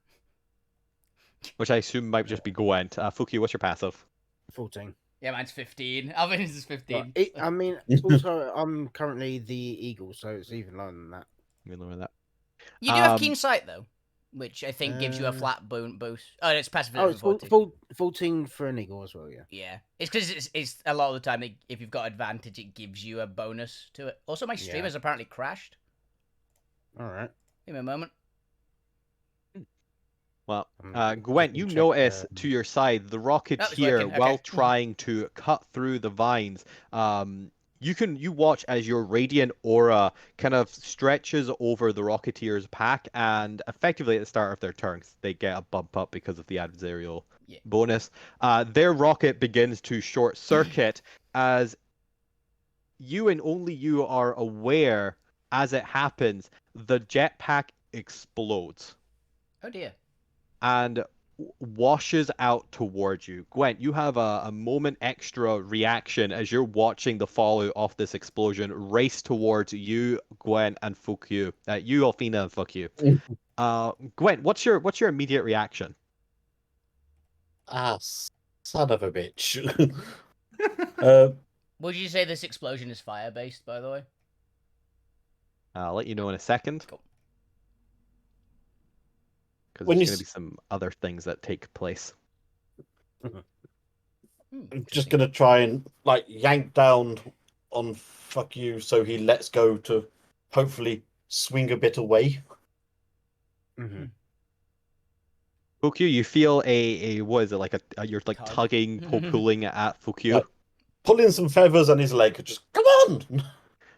Speaker 4: which I assume might just be Gwent. Fukyu, what's your passive?
Speaker 5: 14.
Speaker 1: Yeah, mine's 15. Alvin's is 15.
Speaker 5: I mean, also, I'm currently the Eagle, so it's even lower than that.
Speaker 4: Let me lower that.
Speaker 1: You do have Keen Sight, though, which I think gives you a flat boost. Oh, it's passive.
Speaker 5: Oh, it's
Speaker 1: 14.
Speaker 5: 14 for an Eagle as well, yeah.
Speaker 1: Yeah. It's because it's a lot of the time, if you've got advantage, it gives you a bonus to it. Also, my stream has apparently crashed.
Speaker 5: Alright.
Speaker 1: Give me a moment.
Speaker 4: Well, Gwent, you notice to your side the Rocketeer,
Speaker 1: working,
Speaker 4: while
Speaker 1: okay.
Speaker 4: trying to cut through the vines, you watch as your radiant aura kind of stretches over the Rocketeer's pack, and effectively at the start of their turns, they get a bump up because of the adversarial bonus. Their rocket begins to short circuit as you and only you are aware as it happens, the jetpack explodes.
Speaker 1: Oh dear.
Speaker 4: And washes out towards you. Gwent, you have a moment extra reaction as you're watching the fallout of this explosion race towards you, Gwent, and Fukyu. You, Alfina, and Fukyu. Gwent, what's your immediate reaction?
Speaker 6: Ah, son of a bitch.
Speaker 1: Would you say this explosion is fire-based, by the way?
Speaker 4: I'll let you know in a second.
Speaker 1: Cool.
Speaker 4: Because there's going to be some other things that take place.
Speaker 6: I'm just going to try and like yank down on fuck you so he lets go to hopefully swing a bit away.
Speaker 5: Mm-hmm.
Speaker 4: Fukyu, you feel a what is it, like you're like
Speaker 1: Tug.
Speaker 4: tugging, pulling at Fukyu.
Speaker 6: Pulling some feathers on his leg, just come on!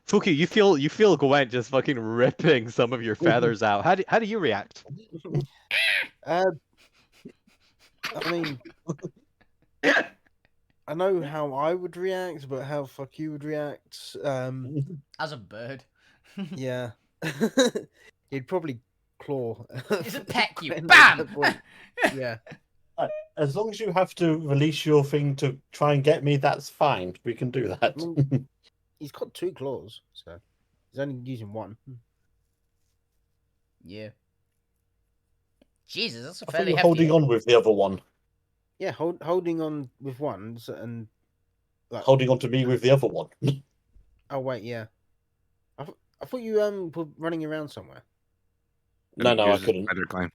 Speaker 4: Fukyu, you feel Gwent just fucking ripping some of your feathers out. How do you react?
Speaker 5: I mean, I know how I would react, but how fuck you would react.
Speaker 1: As a bird.
Speaker 5: Yeah, he'd probably claw.
Speaker 1: Is it peck you?
Speaker 5: At
Speaker 1: Bam!
Speaker 5: that point. Yeah.
Speaker 6: As long as you have to release your thing to try and get me, that's fine. We can do that.
Speaker 5: He's got 2 claws, so he's only using 1.
Speaker 1: Yeah. Jesus, that's a
Speaker 6: I thought
Speaker 1: fairly
Speaker 6: you were
Speaker 1: hefty.
Speaker 6: holding on with the other one.
Speaker 5: Yeah, holding on with one, and like,
Speaker 6: Holding on to me with the other one.
Speaker 5: oh wait, yeah. I thought you were running around somewhere.
Speaker 6: No, I
Speaker 3: Use a
Speaker 6: couldn't.
Speaker 3: spider climb.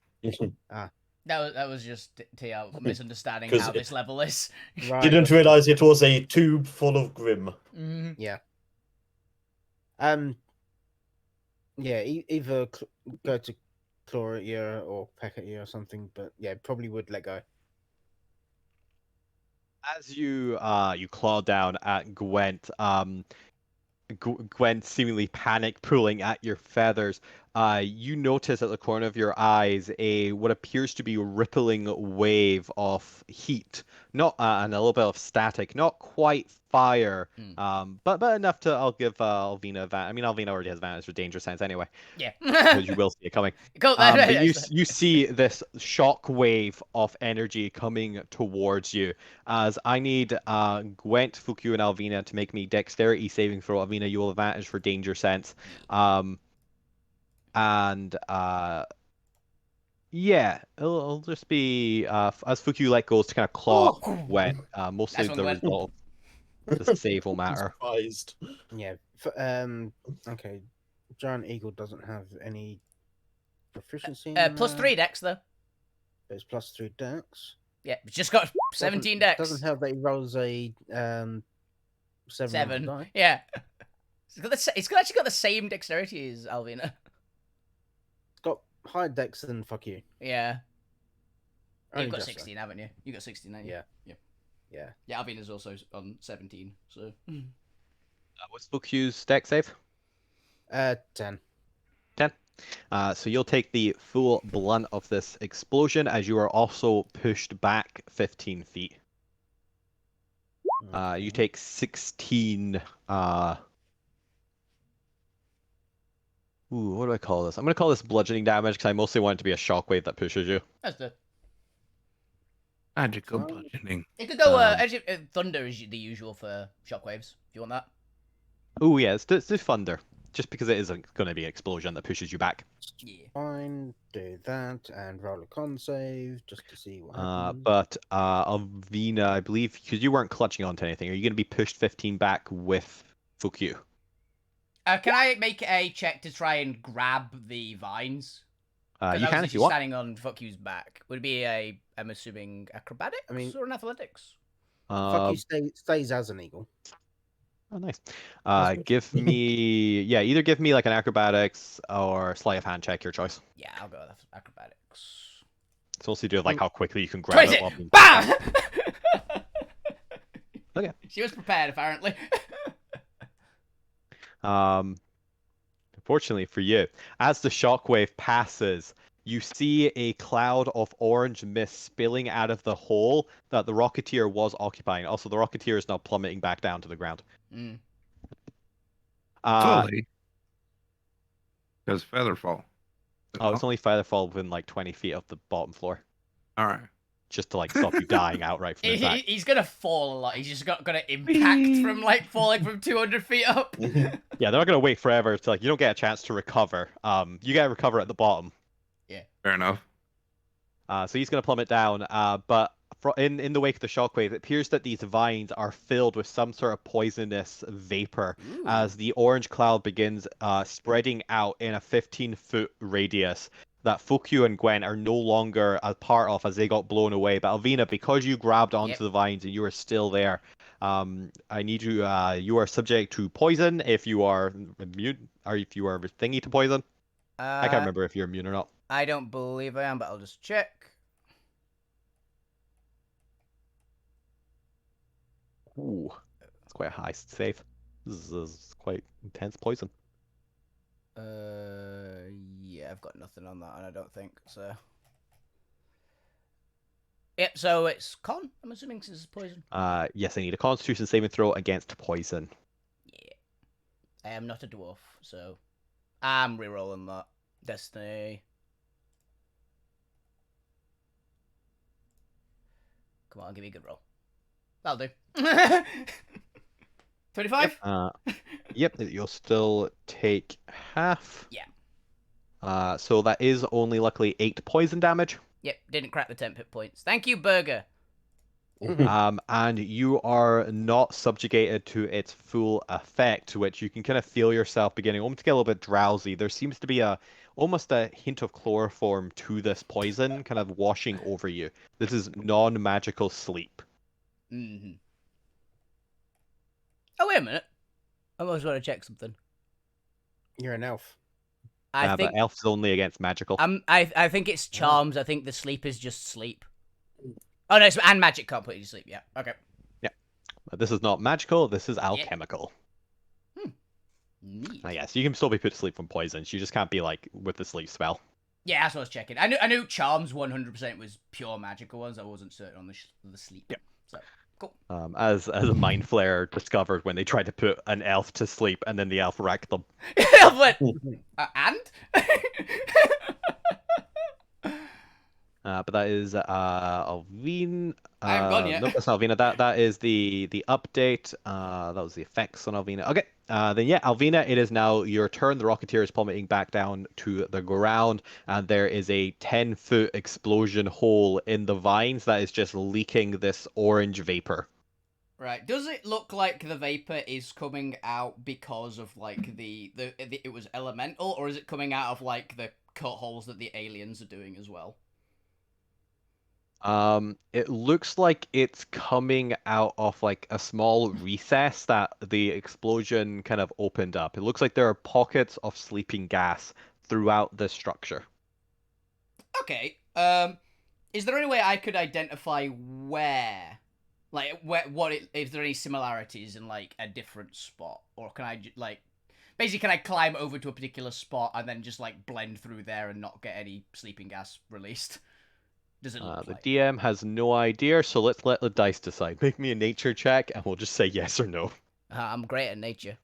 Speaker 1: That was just TL misunderstanding
Speaker 6: 'Cause
Speaker 1: how this level is.
Speaker 5: Right.
Speaker 6: Didn't realise it was a tube full of Grim.
Speaker 1: Mhm.
Speaker 5: Yeah. Yeah. Either go to claw at you or peck at you or something, but yeah, probably would let go.
Speaker 4: As you claw down at Gwent, Gwent seemingly panic pulling at your feathers, you notice at the corner of your eyes what appears to be a rippling wave of heat, not and a little bit of static, not quite fire, but enough to. I'll give Alvina advantage. I mean, Alvina already has advantage for danger sense anyway.
Speaker 1: Yeah.
Speaker 4: Because you will see it coming.
Speaker 1: Cool.
Speaker 4: But you see this shock wave of energy coming towards you. As I need Gwent, Fukyu, and Alvina to make me dexterity saving throw. Alvina, you will advantage for danger sense. Yeah, it'll just be as Fukyu let goes to kind of claw Gwent. Mostly
Speaker 1: That's
Speaker 4: the
Speaker 1: one,
Speaker 4: result of the save will matter.
Speaker 6: Surprised.
Speaker 5: Yeah. Okay. Giant Eagle doesn't have any proficiency in
Speaker 1: +3 dex though.
Speaker 5: It's +3 dex.
Speaker 1: Yeah, it's just got 17 dex.
Speaker 5: Doesn't help that he rolls a 7
Speaker 1: 7.
Speaker 5: die.
Speaker 1: Yeah. It's actually got the same dexterity as Alvina.
Speaker 5: It's got higher dex than fuck you.
Speaker 1: Yeah.
Speaker 5: Only
Speaker 1: You've got
Speaker 5: just
Speaker 1: 16, haven't you? You got 16, haven't you?
Speaker 5: Yeah.
Speaker 1: Yeah.
Speaker 5: Yeah.
Speaker 1: Yeah, Alvina's also on 17, so.
Speaker 4: What's Fuku's dex save?
Speaker 5: 10.
Speaker 4: 10. So you'll take the full blunt of this explosion as you are also pushed back 15 feet. You
Speaker 5: Okay.
Speaker 4: take 16. What do I call this? I'm going to call this bludgeoning damage because I mostly want it to be a shockwave that pushes you.
Speaker 1: That's good.
Speaker 3: Magical
Speaker 5: Oh.
Speaker 3: bludgeoning.
Speaker 1: It could go,
Speaker 4: Um,
Speaker 1: actually, thunder is the usual for shockwaves. Do you want that?
Speaker 4: Oh, yeah, let's do thunder. Just because it is going to be an explosion that pushes you back.
Speaker 1: Yeah.
Speaker 5: Fine, do that and roll a con save just to see what happens.
Speaker 4: But Alvina, I believe, because you weren't clutching onto anything, are you going to be pushed 15 back with Fukyu?
Speaker 1: Can I make a check to try and grab the vines?
Speaker 4: You can if
Speaker 1: She's
Speaker 4: you want.
Speaker 1: standing on Fuck You's back. Would it be I'm assuming acrobatics or an athletics?
Speaker 5: Fuck you stays as an eagle.
Speaker 4: Oh, nice.
Speaker 5: That's good.
Speaker 4: Give me, either give me like an acrobatics or sleight of hand check, your choice.
Speaker 1: Yeah, I'll go with acrobatics.
Speaker 4: It's also do like how quickly you can grab
Speaker 1: 20!
Speaker 4: it. While being
Speaker 1: BAM!
Speaker 4: Okay.
Speaker 1: She was prepared, apparently.
Speaker 4: Unfortunately for you, as the shockwave passes, you see a cloud of orange mist spilling out of the hole that the Rocketeer was occupying. Also, the Rocketeer is now plummeting back down to the ground.
Speaker 1: Mm.
Speaker 3: Slowly. Because featherfall.
Speaker 4: It's only featherfall within like 20 feet of the bottom floor.
Speaker 3: All right.
Speaker 4: Just to like stop you dying outright from impact.
Speaker 1: He's gonna fall a lot. He's just gonna impact from like falling from 200 feet up.
Speaker 4: Yeah, they're not gonna wait forever. It's like you don't get a chance to recover. You gotta recover at the bottom.
Speaker 3: Fair enough.
Speaker 4: So he's gonna plummet down. But in the wake of the shockwave, it appears that these vines are filled with some sort of poisonous vapor as the orange cloud begins spreading out in a 15-foot radius that Fukyu and Gwen are no longer a part of as they got blown away. But Alvina, because you grabbed onto the vines and you are still there, I need you. You are subject to poison if you are immune, or if you are thingy to poison. I can't remember if you're immune or not.
Speaker 1: I don't believe I am, but I'll just check.
Speaker 4: Ooh, that's quite a high save. This is quite intense poison.
Speaker 1: Yeah, I've got nothing on that, and I don't think so. Yep, so it's con, I'm assuming, since it's poison.
Speaker 4: Yes, I need a Constitution saving throw against poison.
Speaker 1: Yeah. I am not a dwarf, so I'm rerolling that. Destiny. Come on, give me a good roll. That'll do. 25?
Speaker 4: Yep, you'll still take half.
Speaker 1: Yeah.
Speaker 4: So that is only luckily 8 poison damage.
Speaker 1: Yep, didn't crack the 10 hit points. Thank you, Burger.
Speaker 4: And you are not subjugated to its full effect, which you can kind of feel yourself beginning almost to get a little bit drowsy. There seems to be almost a hint of chloroform to this poison kind of washing over you. This is non-magical sleep.
Speaker 1: Mm-hmm. Oh, wait a minute. I almost want to check something.
Speaker 5: You're an elf.
Speaker 1: I think
Speaker 4: But elf's only against magical.
Speaker 1: I think it's charms. I think the sleep is just sleep. Oh no, and magic can't put you to sleep. Yeah. Okay.
Speaker 4: Yeah. But this is not magical. This is alchemical.
Speaker 1: Neat.
Speaker 4: Yes, you can still be put to sleep from poisons. You just can't be like with the sleep spell.
Speaker 1: Yeah, that's what I was checking. I knew charms 100% was pure magical ones. I wasn't certain on the sleep.
Speaker 4: Yeah.
Speaker 1: So cool.
Speaker 4: As a mind flare discovered when they tried to put an elf to sleep, and then the elf wrecked them.
Speaker 1: Elf went, and?
Speaker 4: But that is Alvina.
Speaker 1: I haven't gone yet.
Speaker 4: Nope, that's not Alvina. That is the update. That was the effects on Alvina. Okay. Then yeah, Alvina, it is now your turn. The Rocketeer is plummeting back down to the ground, and there is a 10-foot explosion hole in the vines that is just leaking this orange vapor.
Speaker 1: Right. Does it look like the vapor is coming out because of like the it was elemental, or is it coming out of like the cut holes that the aliens are doing as well?
Speaker 4: It looks like it's coming out of like a small recess that the explosion kind of opened up. It looks like there are pockets of sleeping gas throughout the structure.
Speaker 1: Okay. Is there any way I could identify where, like, is there any similarities in like a different spot, or can I like, basically, can I climb over to a particular spot and then just like blend through there and not get any sleeping gas released? Does it look
Speaker 4: The
Speaker 1: like?
Speaker 4: DM has no idea, so let's let the dice decide. Make me a nature check, and we'll just say yes or no.
Speaker 1: I'm great at nature.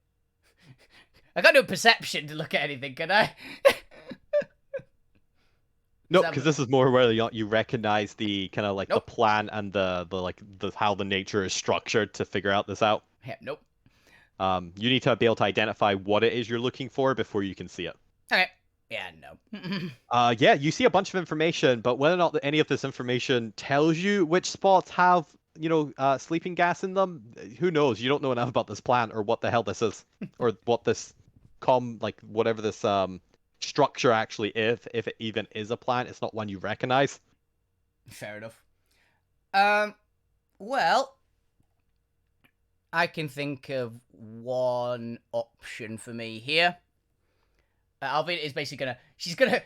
Speaker 1: I got no perception to look at anything, can I?
Speaker 4: No,
Speaker 1: that-
Speaker 4: because this is more where you recognize the kind of like
Speaker 1: Nope.
Speaker 4: the plan and the how the nature is structured to figure out this out.
Speaker 1: Yeah, nope.
Speaker 4: You need to be able to identify what it is you're looking for before you can see it.
Speaker 1: Okay. Yeah, no.
Speaker 4: Yeah, you see a bunch of information, but whether or not any of this information tells you which spots have, sleeping gas in them, who knows? You don't know enough about this plant or what the hell this is, or what this whatever this structure actually is, if it even is a plant. It's not one you recognize.
Speaker 1: Fair enough. Well, I can think of one option for me here. Alvin is basically she's gonna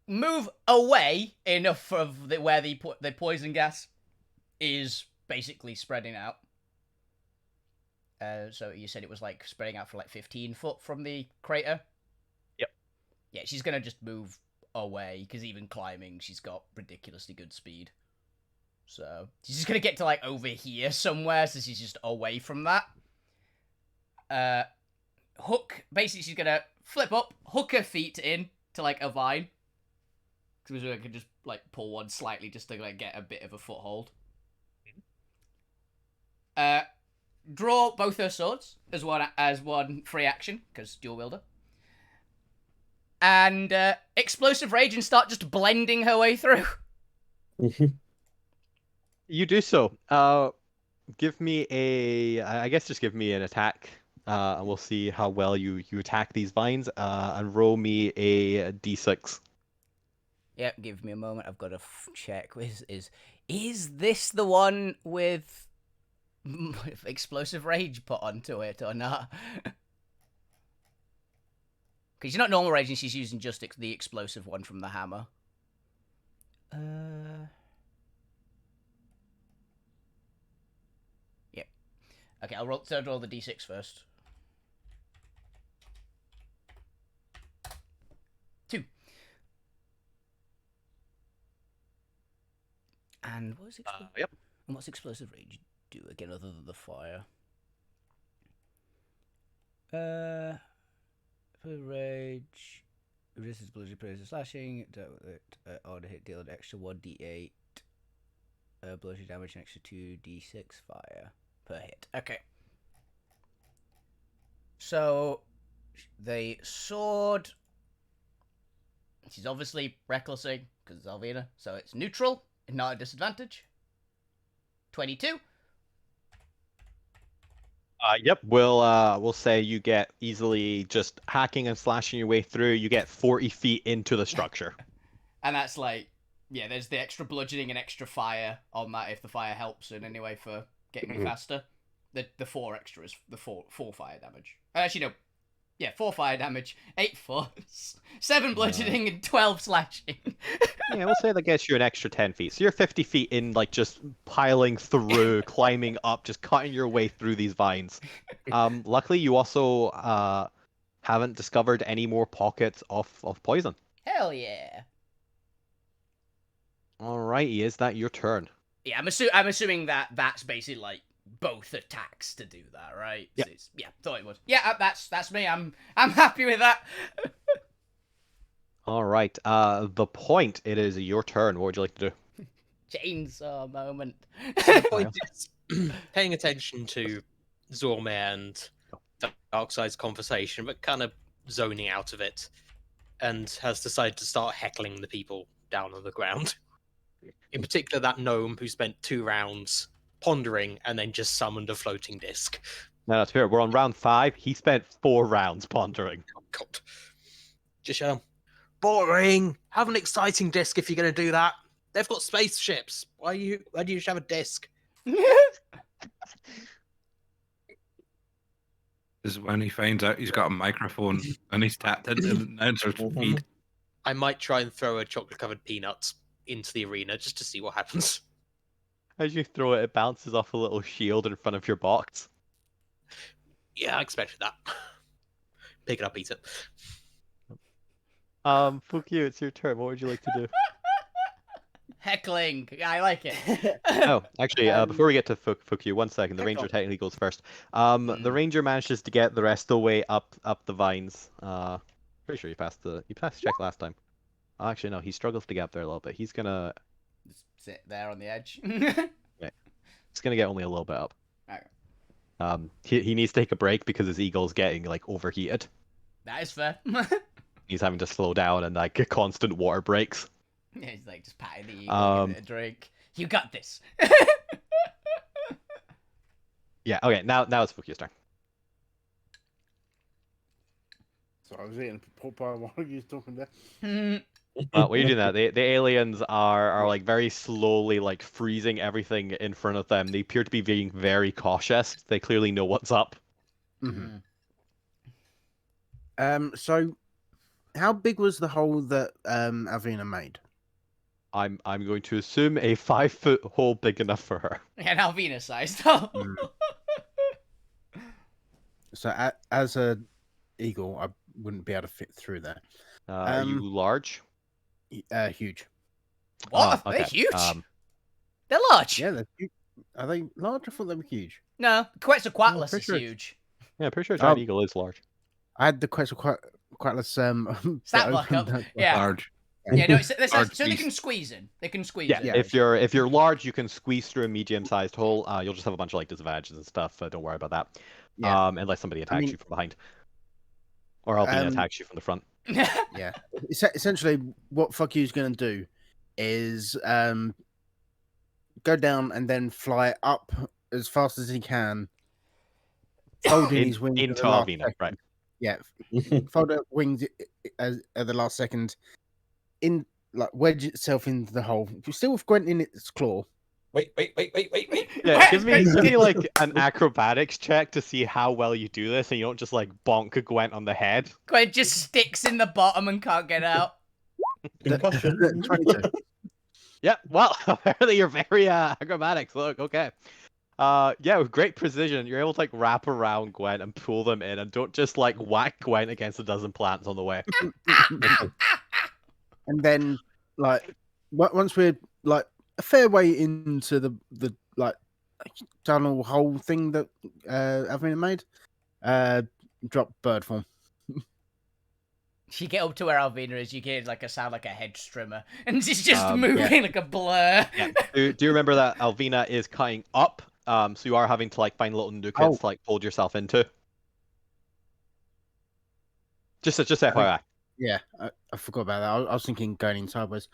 Speaker 1: move away enough of where the poison gas is basically spreading out. So you said it was like spreading out for like 15 foot from the crater?
Speaker 4: Yep.
Speaker 1: Yeah, she's gonna just move away, because even climbing, she's got ridiculously good speed. So she's just gonna get to like over here somewhere, so she's just away from that. Hook, basically she's gonna flip up, hook her feet in to like a vine. Because I can just like pull one slightly just to like get a bit of a foothold. Draw both her swords as one free action, because dual wielder. And explosive rage and start just blending her way through.
Speaker 4: You do so. Give me just give me an attack, and we'll see how well you attack these vines. And roll me a d6.
Speaker 1: Yep, give me a moment. I've got to check. Is this the one with explosive rage put onto it or not? Because she's not normal rage, and she's using just the explosive one from the hammer. Yep. Okay, I'll roll the d6 first. 2. And what is
Speaker 4: Yep.
Speaker 1: And what's explosive rage do again, other than the fire? Rage. Resistance bludgeoning, pressure slashing. On a hit, deal an extra 1d8 bludgeoning damage, an extra 2d6 fire per hit. Okay. So the sword. She's obviously recklessing because it's Alvina, so it's neutral, not a disadvantage. 22.
Speaker 4: Yep. We'll say you get easily just hacking and slashing your way through. You get 40 feet into the structure.
Speaker 1: And that's like, yeah, there's the extra bludgeoning and extra fire on that if the fire helps in any way for getting me faster. The 4 extra is the 4 fire damage. Actually, no. Yeah, 4 fire damage, 8 force, 7 bludgeoning, and 12 slashing.
Speaker 4: Yeah, we'll say that gets you an extra 10 feet. So you're 50 feet in, like, just piling through, climbing up, just cutting your way through these vines. Luckily, you also haven't discovered any more pockets of poison.
Speaker 1: Hell yeah.
Speaker 4: Alrighty, is that your turn?
Speaker 1: Yeah, I'm assuming that's basically like both attacks to do that, right?
Speaker 4: Yeah.
Speaker 1: So yeah, thought it would. Yeah, that's me. I'm happy with that.
Speaker 4: Alright, the point, it is your turn. What would you like to do?
Speaker 1: Chainsaw moment.
Speaker 2: The point is paying attention to Zorme and Darkseid's conversation, but kind of zoning out of it, and has decided to start heckling the people down on the ground. In particular, that gnome who spent 2 rounds pondering, and then just summoned a floating disc.
Speaker 4: No, that's fair. We're on round 5. He spent 4 rounds pondering.
Speaker 2: Oh, God. Just boring. Have an exciting disc if you're going to do that. They've got spaceships. Why do you just have a disc?
Speaker 3: Is when he finds out he's got a microphone and he's tapped into the announcer's feed.
Speaker 2: I might try and throw a chocolate-covered peanuts into the arena just to see what happens.
Speaker 4: As you throw it, it bounces off a little shield in front of your box.
Speaker 2: Yeah, I expected that. Pick it up, eat it.
Speaker 4: Fuck you, it's your turn. What would you like to do?
Speaker 1: Heckling. I like it.
Speaker 4: Oh, actually, before we get to fuck you, 1 second. The ranger technically goes first. The ranger manages to get the rest of the way up the vines. Pretty sure you passed check last time. Actually, no, he struggles to get up there a little bit. He's gonna
Speaker 1: Just sit there on the edge.
Speaker 4: He's gonna get only a little bit up.
Speaker 1: Okay.
Speaker 4: He needs to take a break because his eagle's getting like overheated.
Speaker 1: That is fair.
Speaker 4: He's having to slow down and like constant water breaks.
Speaker 1: Yeah, he's like just patting the eagle, giving it a drink. You got this.
Speaker 4: Yeah. Okay. Now it's Fuki's turn.
Speaker 5: So I was eating pork pie while you was talking there.
Speaker 4: What are you doing? That the aliens are like very slowly like freezing everything in front of them. They appear to be being very cautious. They clearly know what's up.
Speaker 5: Mm-hmm. So how big was the hole that Alvina made?
Speaker 4: I'm going to assume a 5-foot hole big enough for her.
Speaker 1: And Alvina sized. Oh.
Speaker 5: So as a eagle, I wouldn't be able to fit through there.
Speaker 4: Are you large?
Speaker 5: Huge.
Speaker 1: What?
Speaker 4: Oh,
Speaker 1: They're
Speaker 4: okay.
Speaker 1: huge. They're large.
Speaker 5: Yeah, they're huge. Are they large? I thought they were huge.
Speaker 1: No, Quetzalcoatlus
Speaker 5: pretty
Speaker 1: is
Speaker 5: sure
Speaker 1: huge.
Speaker 4: Yeah, pretty sure a giant eagle is large.
Speaker 5: I had the Quetzalcoatlus
Speaker 1: Stat block up. Yeah.
Speaker 3: Large.
Speaker 1: Yeah, no, so they
Speaker 3: beast.
Speaker 1: can squeeze in. They can squeeze
Speaker 4: Yeah,
Speaker 1: in.
Speaker 4: if you're large, you can squeeze through a medium-sized hole. You'll just have a bunch of like disadvantages and stuff. Don't worry about that.
Speaker 5: Yeah.
Speaker 4: Unless somebody attacks you from behind, or Alvina attacks you from the front.
Speaker 5: Yeah. Essentially, what fuck you's gonna do is go down and then fly up as fast as he can, folding his wings
Speaker 4: into
Speaker 5: at the last
Speaker 4: Alvina,
Speaker 5: second.
Speaker 4: right?
Speaker 5: Yeah, fold up wings at the last second, wedge itself into the hole. Still with Gwent in its claw.
Speaker 6: Wait.
Speaker 4: Yeah, give me like an acrobatics check to see how well you do this, and you don't just like bonk a Gwent on the head.
Speaker 1: Gwen just sticks in the bottom and can't get out.
Speaker 6: Concussion.
Speaker 5: 22.
Speaker 4: Yeah, well, apparently you're very acrobatics. Look, okay. Yeah, with great precision, you're able to like wrap around Gwen and pull them in, and don't just like whack Gwen against a dozen plants on the way.
Speaker 5: And then, like, once we're like a fair way into the like tunnel hole thing that Alvina made, drop bird form.
Speaker 1: You get up to where Alvina is, you get like a sound like a hedge trimmer, and she's just moving like a blur.
Speaker 4: Yeah. Do you remember that Alvina is cutting up? So you are having to like find little nuggets to like hold yourself into. Just FYI.
Speaker 5: Yeah, I forgot about that. I was thinking going in sideways.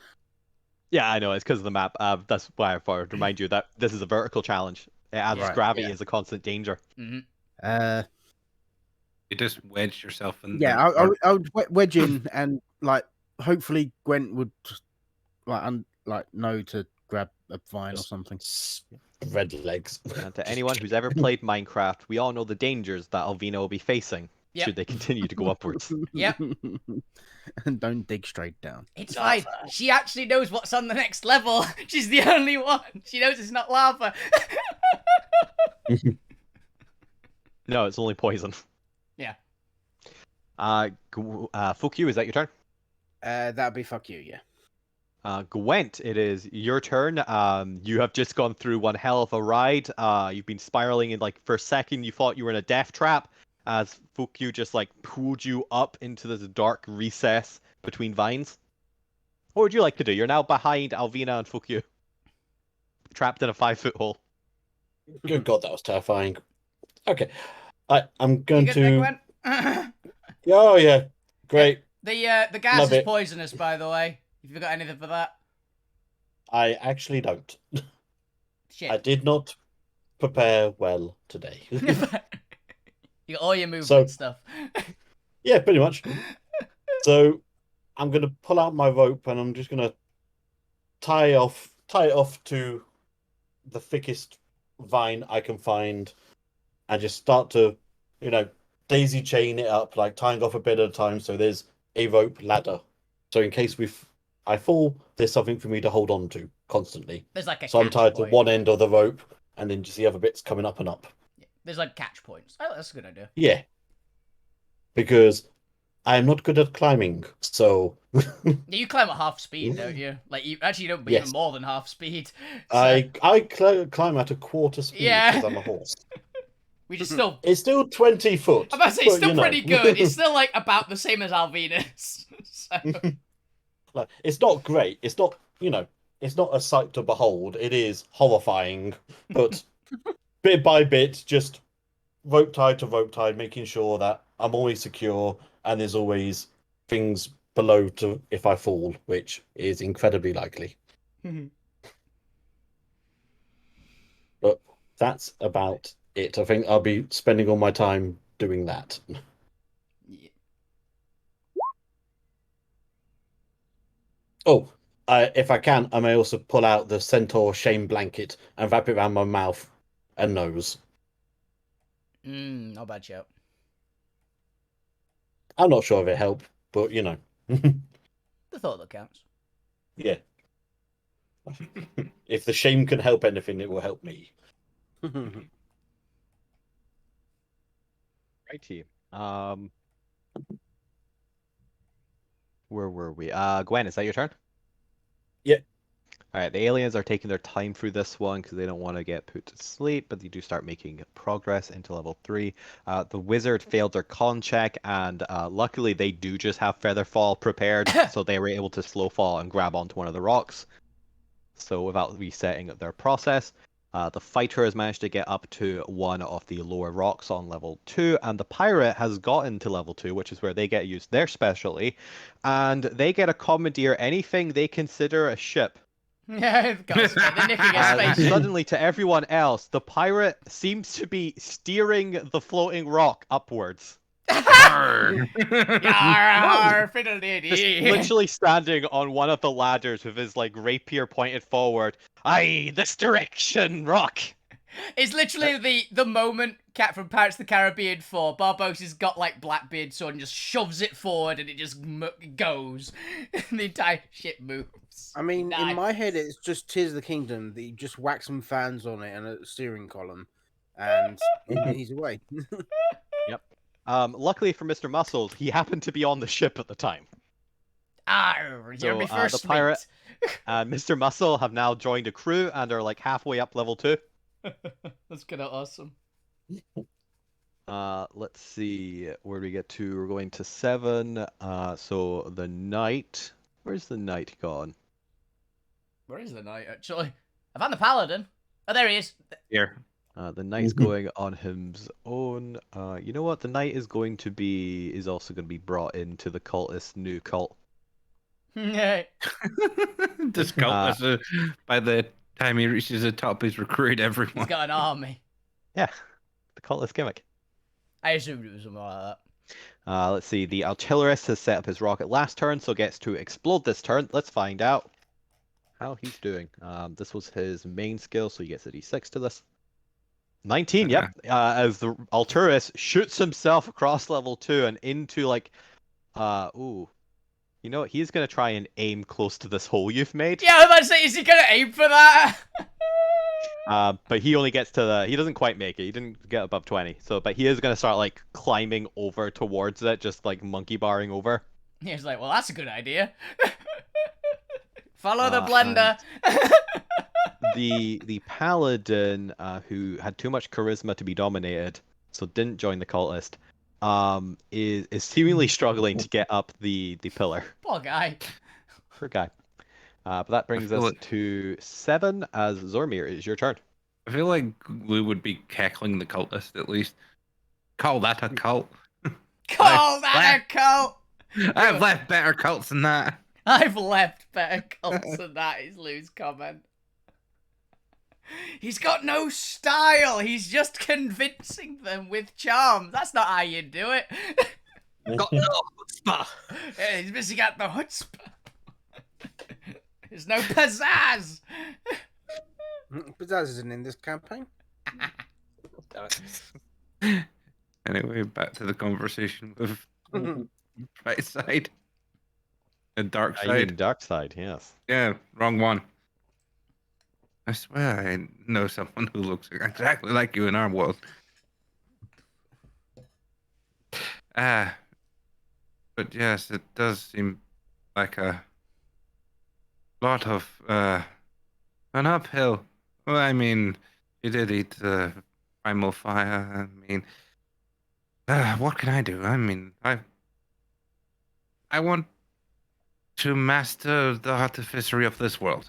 Speaker 4: Yeah, I know, it's because of the map. That's why I thought I'd remind you that this is a vertical challenge. It adds gravity is a constant danger.
Speaker 1: Mm-hmm.
Speaker 3: You just wedged yourself in.
Speaker 5: Yeah, I would wedge in and like hopefully Gwent would just, like know to grab a vine or something.
Speaker 6: Red legs.
Speaker 4: And to anyone who's ever played Minecraft, we all know the dangers that Alvina will be facing should they continue to go upwards.
Speaker 1: Yep.
Speaker 5: And don't dig straight down.
Speaker 1: It's fine. She actually knows what's on the next level. She's the only one. She knows it's not lava.
Speaker 4: No, it's only poison.
Speaker 1: Yeah.
Speaker 4: Fuck you, is that your turn?
Speaker 5: That'd be fuck you, yeah.
Speaker 4: Gwent, it is your turn. You have just gone through one hell of a ride. You've been spiraling, and like for a second you thought you were in a death trap as fuck you just like pulled you up into this dark recess between vines. What would you like to do? You're now behind Alvina and fuck you, trapped in a 5-foot hole.
Speaker 6: Good God, that was terrifying. Okay, I'm going
Speaker 1: You good there,
Speaker 6: to.
Speaker 1: Gwen?
Speaker 6: Oh yeah, great.
Speaker 1: The gas
Speaker 6: Love
Speaker 1: is
Speaker 6: it.
Speaker 1: poisonous, by the way. Have you got anything for that?
Speaker 6: I actually don't.
Speaker 1: Shit.
Speaker 6: I did not prepare well today.
Speaker 1: You got all your movement
Speaker 6: So-
Speaker 1: stuff.
Speaker 6: Yeah, pretty much. So I'm gonna pull out my rope and I'm just gonna tie it off to the thickest vine I can find, and just start to, daisy chain it up, like tying off a bit at a time. So there's a rope ladder. So in case I fall, there's something for me to hold on to constantly.
Speaker 1: There's like a
Speaker 6: So I'm
Speaker 1: catch
Speaker 6: tied
Speaker 1: point.
Speaker 6: to one end of the rope, and then just the other bits coming up and up.
Speaker 1: There's like catch points. Oh, that's a good idea.
Speaker 6: Yeah. Because I'm not good at climbing, so
Speaker 1: You climb at half speed, don't you? Like you don't be
Speaker 6: Yes.
Speaker 1: even more than half speed. So,
Speaker 6: I climb at a quarter speed
Speaker 1: Yeah.
Speaker 6: because I'm a horse.
Speaker 1: which is still.
Speaker 6: It's still 20 foot.
Speaker 1: I'm about to say it's
Speaker 6: but,
Speaker 1: still
Speaker 6: you know.
Speaker 1: pretty good. It's still like about the same as Alvinus. So,
Speaker 6: Like, it's not great. It's not, it's not a sight to behold. It is horrifying, but bit by bit, just rope tied to rope tied, making sure that I'm always secure, and there's always things below to if I fall, which is incredibly likely. But that's about it. I think I'll be spending all my time doing that.
Speaker 1: yeah.
Speaker 6: Oh, if I can, I may also pull out the centaur shame blanket and wrap it around my mouth and nose.
Speaker 1: Not bad shout.
Speaker 6: I'm not sure if it helped, but
Speaker 1: The thought that counts.
Speaker 6: yeah. If the shame can help anything, it will help me.
Speaker 4: Righty. Where were we? Gwen, is that your turn?
Speaker 6: Yeah.
Speaker 4: All right. The aliens are taking their time through this one because they don't want to get put to sleep, but they do start making progress into level 3. The wizard failed their con check, and luckily they do just have feather fall prepared, so they were able to slow fall and grab onto one of the rocks. So without resetting their process, the fighter has managed to get up to one of the lower rocks on level 2, and the pirate has gotten to level 2, which is where they get used their specialty, and they get to commandeer anything they consider a ship.
Speaker 1: Yeah, they're nicking a
Speaker 4: And
Speaker 1: spaceship.
Speaker 4: suddenly, to everyone else, the pirate seems to be steering the floating rock upwards.
Speaker 1: Yarr, fiddle-dee-dee.
Speaker 4: Just literally standing on one of the ladders with his like rapier pointed forward. Aye, this direction, rock.
Speaker 1: It's literally the moment Cat from Pirates of the Caribbean 4. Barbossa's got like Blackbeard's sword and just shoves it forward and it just goes. The entire ship moves.
Speaker 5: I mean, in my
Speaker 1: Nice.
Speaker 5: head, it's just Tears of the Kingdom that you just whack some fans on it and a steering column, and he's away.
Speaker 4: Luckily for Mr. Muscles, he happened to be on the ship at the time.
Speaker 1: Arr, you're
Speaker 4: So,
Speaker 1: me first
Speaker 4: the pirate-
Speaker 1: mate.
Speaker 4: And Mr. Muscle have now joined a crew and are like halfway up level 2.
Speaker 1: That's kind of awesome.
Speaker 4: Let's see, where do we get to? We're going to 7. So the knight. Where's the knight gone?
Speaker 1: Where is the knight, actually? I found the paladin. Oh, there he is.
Speaker 3: Here.
Speaker 4: The knight's going on his own. You know what? The knight is also going to be brought into the cultist new cult.
Speaker 1: Yeah.
Speaker 3: This cult by the time he reaches the top, he's recruited
Speaker 1: He's
Speaker 3: everyone.
Speaker 1: got an army.
Speaker 4: Yeah, the cultist gimmick.
Speaker 1: I assumed it was something like that.
Speaker 4: Let's see. The artillerist has set up his rocket last turn, so gets to explode this turn. Let's find out how he's doing. This was his main skill, so he gets a d6 to this. 19, yep. As the Alterra shoots himself across level 2 and into like, you know what? He's gonna try and aim close to this hole you've made.
Speaker 1: Yeah, I was about to say, is he gonna aim for that?
Speaker 4: But he only gets to he doesn't quite make it. He didn't get above 20. But he is gonna start like climbing over towards it, just like monkey barring over.
Speaker 1: He was like, well, that's a good idea. Follow the
Speaker 4: And-
Speaker 1: blender.
Speaker 4: The paladin who had too much charisma to be dominated, so didn't join the cultist, is seemingly struggling to get up the pillar.
Speaker 1: Poor guy.
Speaker 4: Poor guy. But that brings us to 7 as Zormir. It is your turn.
Speaker 3: I feel like we would be cackling the cultist at least. Call that a cult.
Speaker 1: Call that a cult.
Speaker 3: I've left better cults than that.
Speaker 1: I've left better cults than that is Lou's comment. He's got no style. He's just convincing them with charm. That's not how you do it.
Speaker 2: Got no chutzpah.
Speaker 1: Yeah, he's missing out the chutzpah. There's no pizzazz.
Speaker 5: Pizzazz isn't in this campaign.
Speaker 2: Damn it.
Speaker 3: Anyway, back to the conversation with right side and dark
Speaker 4: You mean
Speaker 3: side.
Speaker 4: dark side, yes.
Speaker 3: Yeah, wrong one. I swear I know someone who looks exactly like you in our world. But yes, it does seem like a lot of an uphill. Well, I mean, you did eat the primal fire. I mean, what can I do? I mean, I want to master the artificery of this world.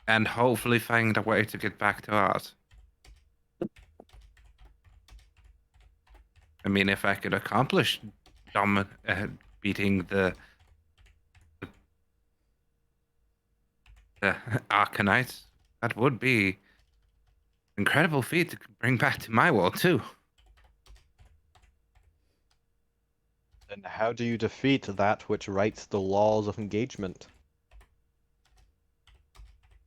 Speaker 3: And hopefully find a way to get back to ours. I mean, if I could accomplish beating the Arcanites, that would be an incredible feat to bring back to my world too.
Speaker 4: Then how do you defeat that which writes the laws of engagement?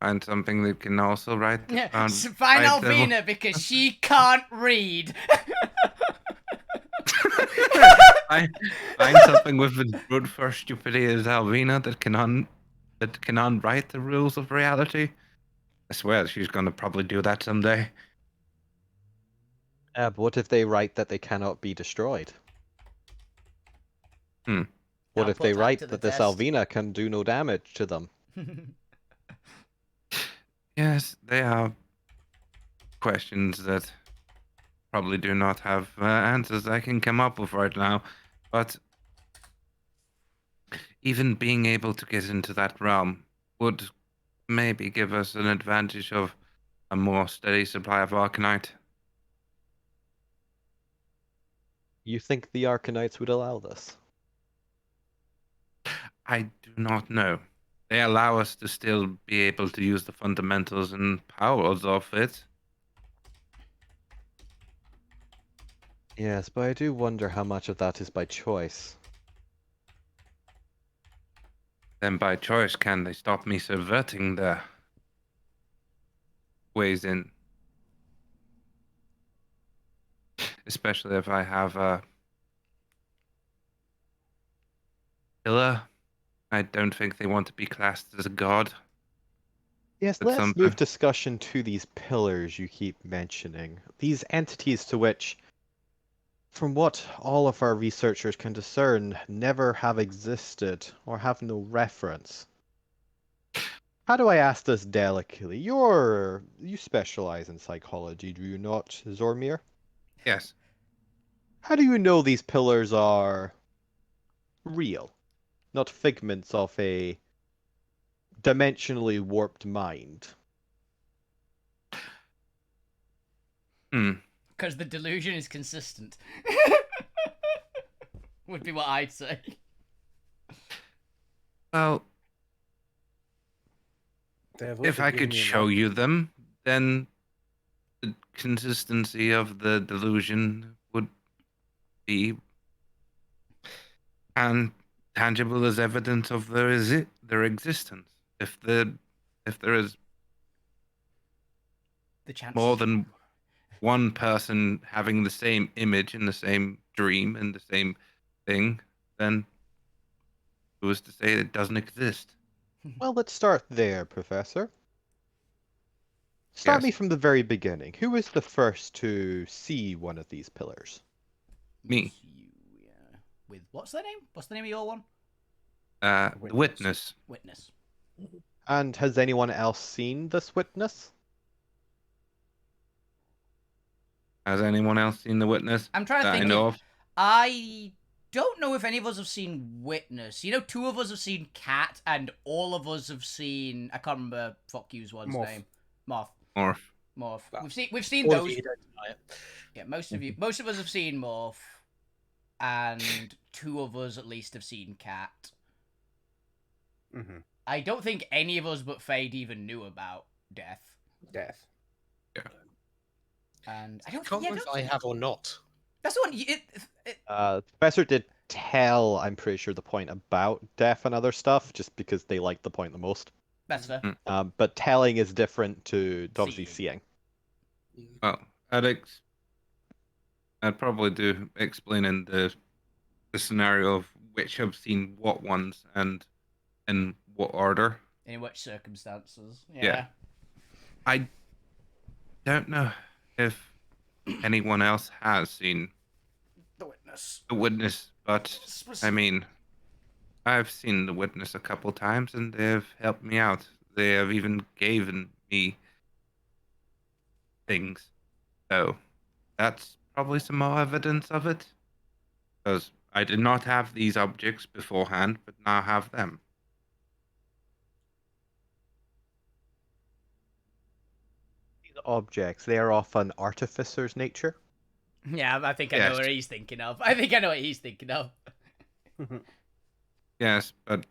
Speaker 3: Find something that can also write.
Speaker 1: Find
Speaker 3: write
Speaker 1: Alvina because she can't read.
Speaker 3: Find something with as brute force stupidity as Alvina that can write the rules of reality. I swear she's gonna probably do that someday.
Speaker 4: But what if they write that they cannot be destroyed? What
Speaker 1: I'll
Speaker 4: if
Speaker 1: put
Speaker 4: they
Speaker 1: that
Speaker 4: write
Speaker 1: to the
Speaker 4: that this
Speaker 1: test.
Speaker 4: Alvina can do no damage to them?
Speaker 3: Yes, they are questions that probably do not have answers I can come up with right now. But even being able to get into that realm would maybe give us an advantage of a more steady supply of Arcanite.
Speaker 4: You think the Arcanites would allow this?
Speaker 3: I do not know. They allow us to still be able to use the fundamentals and powers of it.
Speaker 4: Yes, but I do wonder how much of that is by choice.
Speaker 3: Then by choice, can they stop me subverting the ways in? Especially if I have a pillar. I don't think they want to be classed as a god.
Speaker 4: Yes,
Speaker 3: At
Speaker 4: let's
Speaker 3: some
Speaker 4: move
Speaker 3: point.
Speaker 4: discussion to these pillars you keep mentioning. These entities to which, from what all of our researchers can discern, never have existed or have no reference. How do I ask this delicately? You specialize in psychology, do you not, Zormir?
Speaker 3: Yes.
Speaker 4: How do you know these pillars are real, not figments of a dimensionally warped mind?
Speaker 1: Because the delusion is consistent. Would be what I'd say.
Speaker 3: Well, if I could show you them, then the consistency of the delusion would be and tangible as evidence of their existence. If there is
Speaker 1: The chance.
Speaker 3: more than one person having the same image and the same dream and the same thing, then who is to say it doesn't exist?
Speaker 4: Well, let's start there, Professor. Start me
Speaker 3: Yes.
Speaker 4: from the very beginning. Who was the first to see one of these pillars?
Speaker 3: Me.
Speaker 1: You, yeah. With what's their name? What's the name of your one?
Speaker 3: The witness.
Speaker 1: Witness.
Speaker 4: And has anyone else seen this witness?
Speaker 3: Has anyone else seen the witness?
Speaker 1: I'm trying to
Speaker 3: that
Speaker 1: think.
Speaker 3: I know of.
Speaker 1: I don't know if any of us have seen Witness. You know, 2 of us have seen Cat, and all of us have seen. I can't remember fuck you's one's
Speaker 5: Morph.
Speaker 1: name. Morph.
Speaker 3: Morph.
Speaker 1: Morph.
Speaker 2: Well,
Speaker 1: We've seen
Speaker 2: All of
Speaker 1: those.
Speaker 2: you don't deny it.
Speaker 1: Yeah, most of us have seen Morph, and 2 of us at least have seen Cat.
Speaker 5: Mm-hmm.
Speaker 1: I don't think any of us but Fade even knew about death.
Speaker 5: Death.
Speaker 1: And I don't
Speaker 2: Can't
Speaker 1: think, yeah,
Speaker 2: remember if
Speaker 1: don't
Speaker 2: I
Speaker 1: think-
Speaker 2: have or not.
Speaker 1: that's the one.
Speaker 4: Professor did tell, I'm pretty sure, the point about death and other stuff, just because they liked the point the most.
Speaker 1: That's fair.
Speaker 4: But telling is different to obviously seeing.
Speaker 3: Well, I'd probably do explaining the scenario of which have seen what ones and in what order.
Speaker 1: In which circumstances?
Speaker 3: Yeah. I don't know if anyone else has seen
Speaker 1: The witness.
Speaker 3: the witness, but I mean, I've seen the witness a couple times and they've helped me out. They have even given me things. So that's probably some more evidence of it. Because I did not have these objects beforehand, but now have them.
Speaker 4: These objects, they are of an artificer's nature.
Speaker 1: Yeah, I think I know
Speaker 3: Yes.
Speaker 1: what he's thinking of. I think I know what he's thinking of.
Speaker 3: Yes, but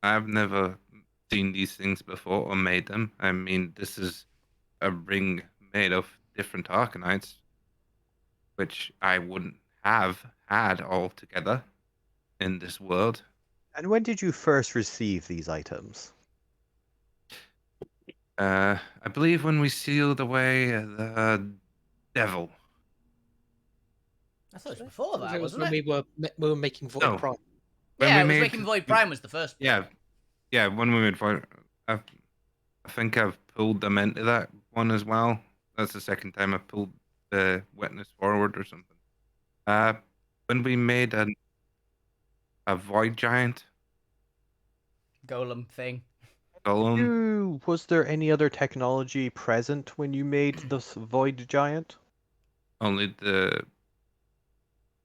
Speaker 3: I've never seen these things before or made them. I mean, this is a ring made of different Arcanites, which I wouldn't have had all together in this world.
Speaker 4: And when did you first receive these items?
Speaker 3: I believe when we sealed away the devil.
Speaker 1: I thought it was before that,
Speaker 2: It was
Speaker 1: wasn't
Speaker 2: when
Speaker 1: it?
Speaker 2: we were making Void
Speaker 3: No.
Speaker 2: Prime.
Speaker 3: When
Speaker 1: Yeah,
Speaker 3: we
Speaker 1: it was
Speaker 3: made-
Speaker 1: making Void Prime was the first.
Speaker 3: Yeah, when we made Void, I think I've pulled them into that one as well. That's the second time I pulled the witness forward or something. When we made a void giant
Speaker 1: Golem thing.
Speaker 3: golem,
Speaker 4: Was there any other technology present when you made this void giant?
Speaker 3: only the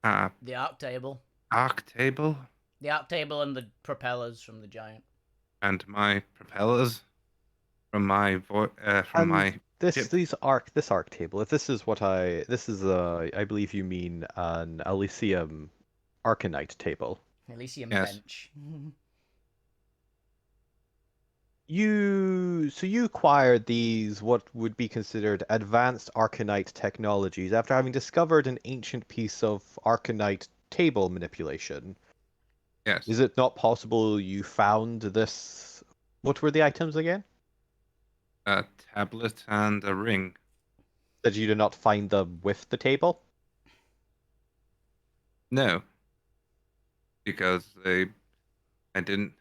Speaker 1: The arc table.
Speaker 3: arc table
Speaker 1: The arc table and the propellers from the giant.
Speaker 3: and my propellers from my
Speaker 4: And
Speaker 3: my
Speaker 4: this
Speaker 3: ship.
Speaker 4: this arc table. If this is what I believe you mean an Elysium Arcanite table.
Speaker 1: Elysium
Speaker 3: Yes.
Speaker 1: bench.
Speaker 4: You acquired these what would be considered advanced Arcanite technologies after having discovered an ancient piece of Arcanite table manipulation.
Speaker 3: Yes,
Speaker 4: Is it not possible you found this? What were the items again?
Speaker 3: a tablet and a ring.
Speaker 4: That you did not find them with the table?
Speaker 3: No, because I didn't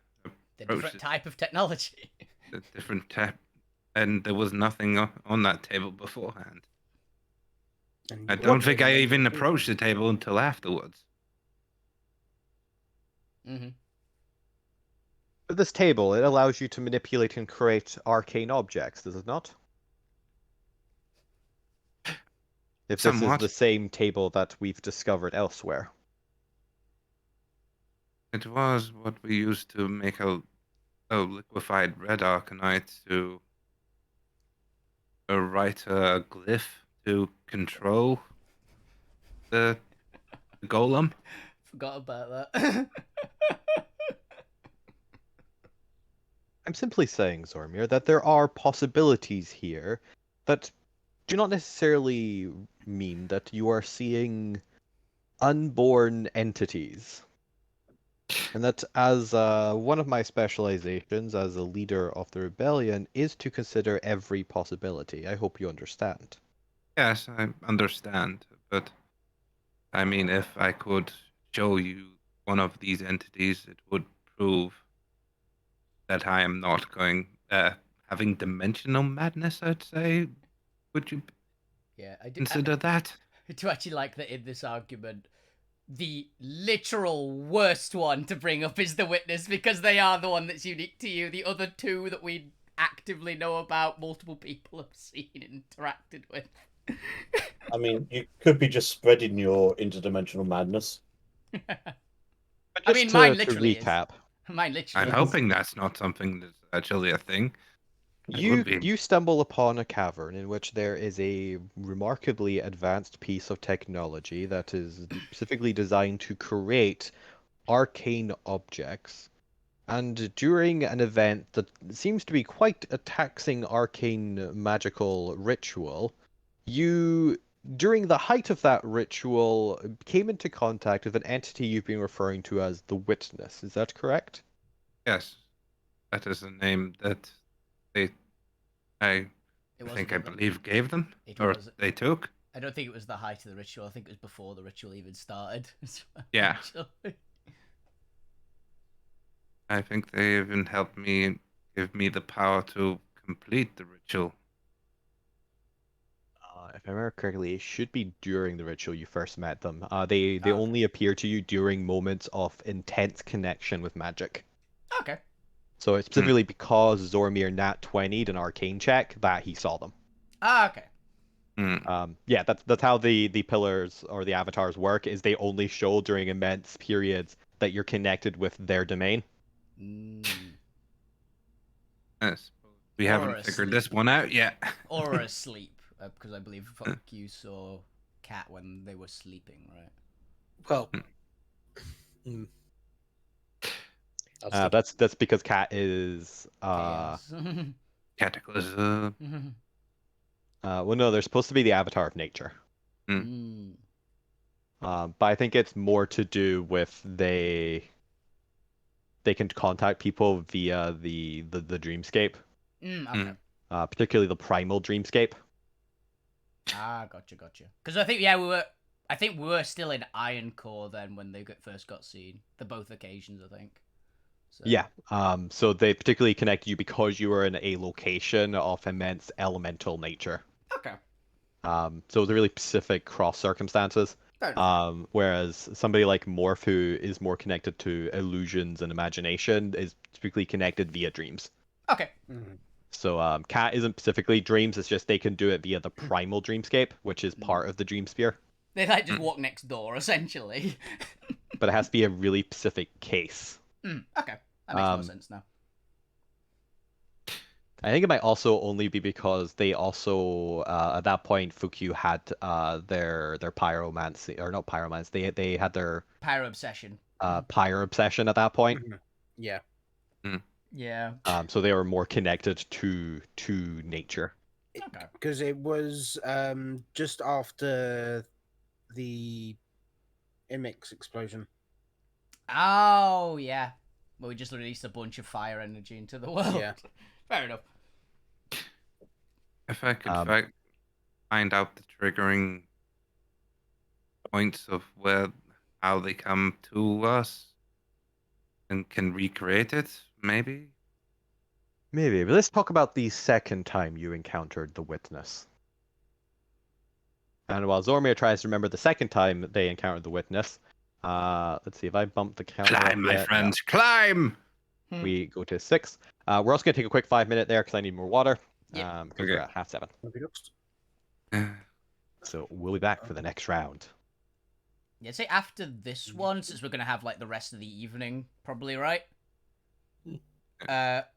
Speaker 1: The
Speaker 3: approach
Speaker 1: different
Speaker 3: it.
Speaker 1: type of technology.
Speaker 3: A different tab, and there was nothing on that table beforehand. I don't think I even approached the table until afterwards.
Speaker 1: Hmm.
Speaker 4: But this table, it allows you to manipulate and create arcane objects, does it not? If this is
Speaker 3: Somewhat.
Speaker 4: the same table that we've discovered elsewhere.
Speaker 3: It was what we used to make a liquefied red arcanite to write a glyph to control the golem.
Speaker 1: Forgot about that.
Speaker 4: I'm simply saying, Zormir, that there are possibilities here that do not necessarily mean that you are seeing unborn entities. And that as one of my specializations as a leader of the rebellion is to consider every possibility. I hope you understand.
Speaker 3: Yes, I understand, but I mean, if I could show you one of these entities, it would prove that I am not having dimensional madness, I'd say. Would you
Speaker 1: Yeah, I do.
Speaker 3: consider that?
Speaker 1: I do actually like that in this argument. The literal worst one to bring up is the witness because they are the one that's unique to you. The other two that we actively know about, multiple people have seen and interacted with.
Speaker 6: I mean, you could be just spreading your interdimensional madness.
Speaker 1: I mean, mine literally is.
Speaker 4: recap.
Speaker 1: Mine literally
Speaker 3: I'm
Speaker 1: is.
Speaker 3: hoping that's not something that's actually a thing. It would be.
Speaker 4: You stumble upon a cavern in which there is a remarkably advanced piece of technology that is specifically designed to create arcane objects And during an event that seems to be quite a taxing arcane magical ritual, you, during the height of that ritual, came into contact with an entity you've been referring to as the Witness. Is that correct?
Speaker 3: Yes, that is the name that they, I
Speaker 1: It
Speaker 3: think
Speaker 1: wasn't
Speaker 3: I
Speaker 1: at the-
Speaker 3: believe gave them,
Speaker 1: It
Speaker 3: or
Speaker 1: was.
Speaker 3: they took.
Speaker 1: I don't think it was the height of the ritual. I think it was before the ritual even started.
Speaker 3: Yeah.
Speaker 1: Actually.
Speaker 3: I think they even helped me give me the power to complete the ritual.
Speaker 4: If I remember correctly, it should be during the ritual you first met them. They
Speaker 1: okay.
Speaker 4: only appear to you during moments of intense connection with magic.
Speaker 1: Okay.
Speaker 4: So it's specifically because Zormir nat 20'd an arcane check that he saw them.
Speaker 1: Okay.
Speaker 4: Yeah, that's how the pillars or the avatars work, is they only show during immense periods that you're connected with their domain.
Speaker 1: Mm.
Speaker 3: I suppose we
Speaker 1: Or
Speaker 3: haven't
Speaker 1: asleep.
Speaker 3: figured this one out yet.
Speaker 1: Or asleep, because I believe fuck you saw Cat when they were sleeping, right?
Speaker 2: Well,
Speaker 4: That's because Cat is
Speaker 1: Chaos.
Speaker 3: Cataclysm.
Speaker 4: well, no, they're supposed to be the avatar of nature.
Speaker 1: Mm.
Speaker 4: But I think it's more to do with they can contact people via the dreamscape,
Speaker 1: Okay.
Speaker 4: particularly the primal dreamscape.
Speaker 1: Gotcha. Because I think we were still in Iron Core then when they first got seen. The both occasions, I think. So.
Speaker 4: Yeah. So they particularly connect you because you were in a location of immense elemental nature.
Speaker 1: Okay.
Speaker 4: So it's a really specific cross circumstances. Whereas somebody like Morph, who is more connected to illusions and imagination, is typically connected via dreams.
Speaker 1: Okay.
Speaker 4: So Cat isn't specifically dreams, it's just they can do it via the primal dreamscape, which is part of the Dreamsphere.
Speaker 1: They like just walk next door, essentially.
Speaker 4: But it has to be a really specific case.
Speaker 1: Okay. That makes more sense now.
Speaker 4: I think it might also only be because they also at that point Fukyu had their pyromancy, or not pyromancy, they had their
Speaker 1: Pyro obsession.
Speaker 4: pyro obsession at that point.
Speaker 5: Yeah.
Speaker 1: Yeah.
Speaker 4: So they were more connected to nature.
Speaker 1: Okay.
Speaker 5: Because it was just after the Imix explosion.
Speaker 1: Oh yeah. Well, we just released a bunch of fire energy into the world.
Speaker 5: Yeah.
Speaker 1: Fair enough.
Speaker 3: If I could find out the triggering points of how they come to us and can recreate it, maybe?
Speaker 4: Maybe, but let's talk about the second time you encountered the Witness. And while Zormir tries to remember the second time they encountered the Witness, let's see if I bump the counter.
Speaker 3: Climb, my friends, climb!
Speaker 4: We go to 6. We're also going to take a quick 5-minute there because I need more water.
Speaker 1: Yeah.
Speaker 4: Because we're at 7:30. So we'll be back for the next round.
Speaker 1: Yeah, say after this one, since we're gonna have like the rest of the evening, probably, right?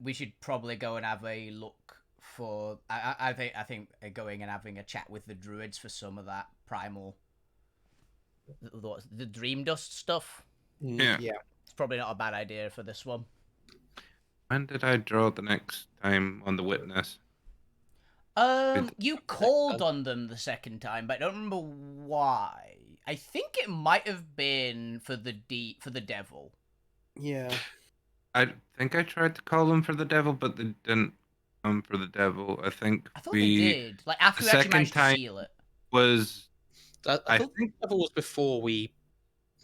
Speaker 1: We should probably go and have a look for. I think going and having a chat with the druids for some of that primal, the dream dust stuff.
Speaker 3: Yeah.
Speaker 1: It's probably not a bad idea for this one.
Speaker 3: When did I draw the next time on the Witness?
Speaker 1: You called on them the second time, but I don't remember why. I think it might have been for the devil.
Speaker 5: Yeah.
Speaker 3: I think I tried to call them for the devil, but they didn't come for the devil. I think
Speaker 1: I thought they did. Like after we
Speaker 3: the
Speaker 1: actually
Speaker 3: second
Speaker 1: managed to
Speaker 3: time
Speaker 1: seal it.
Speaker 3: was
Speaker 2: I think the level was before we.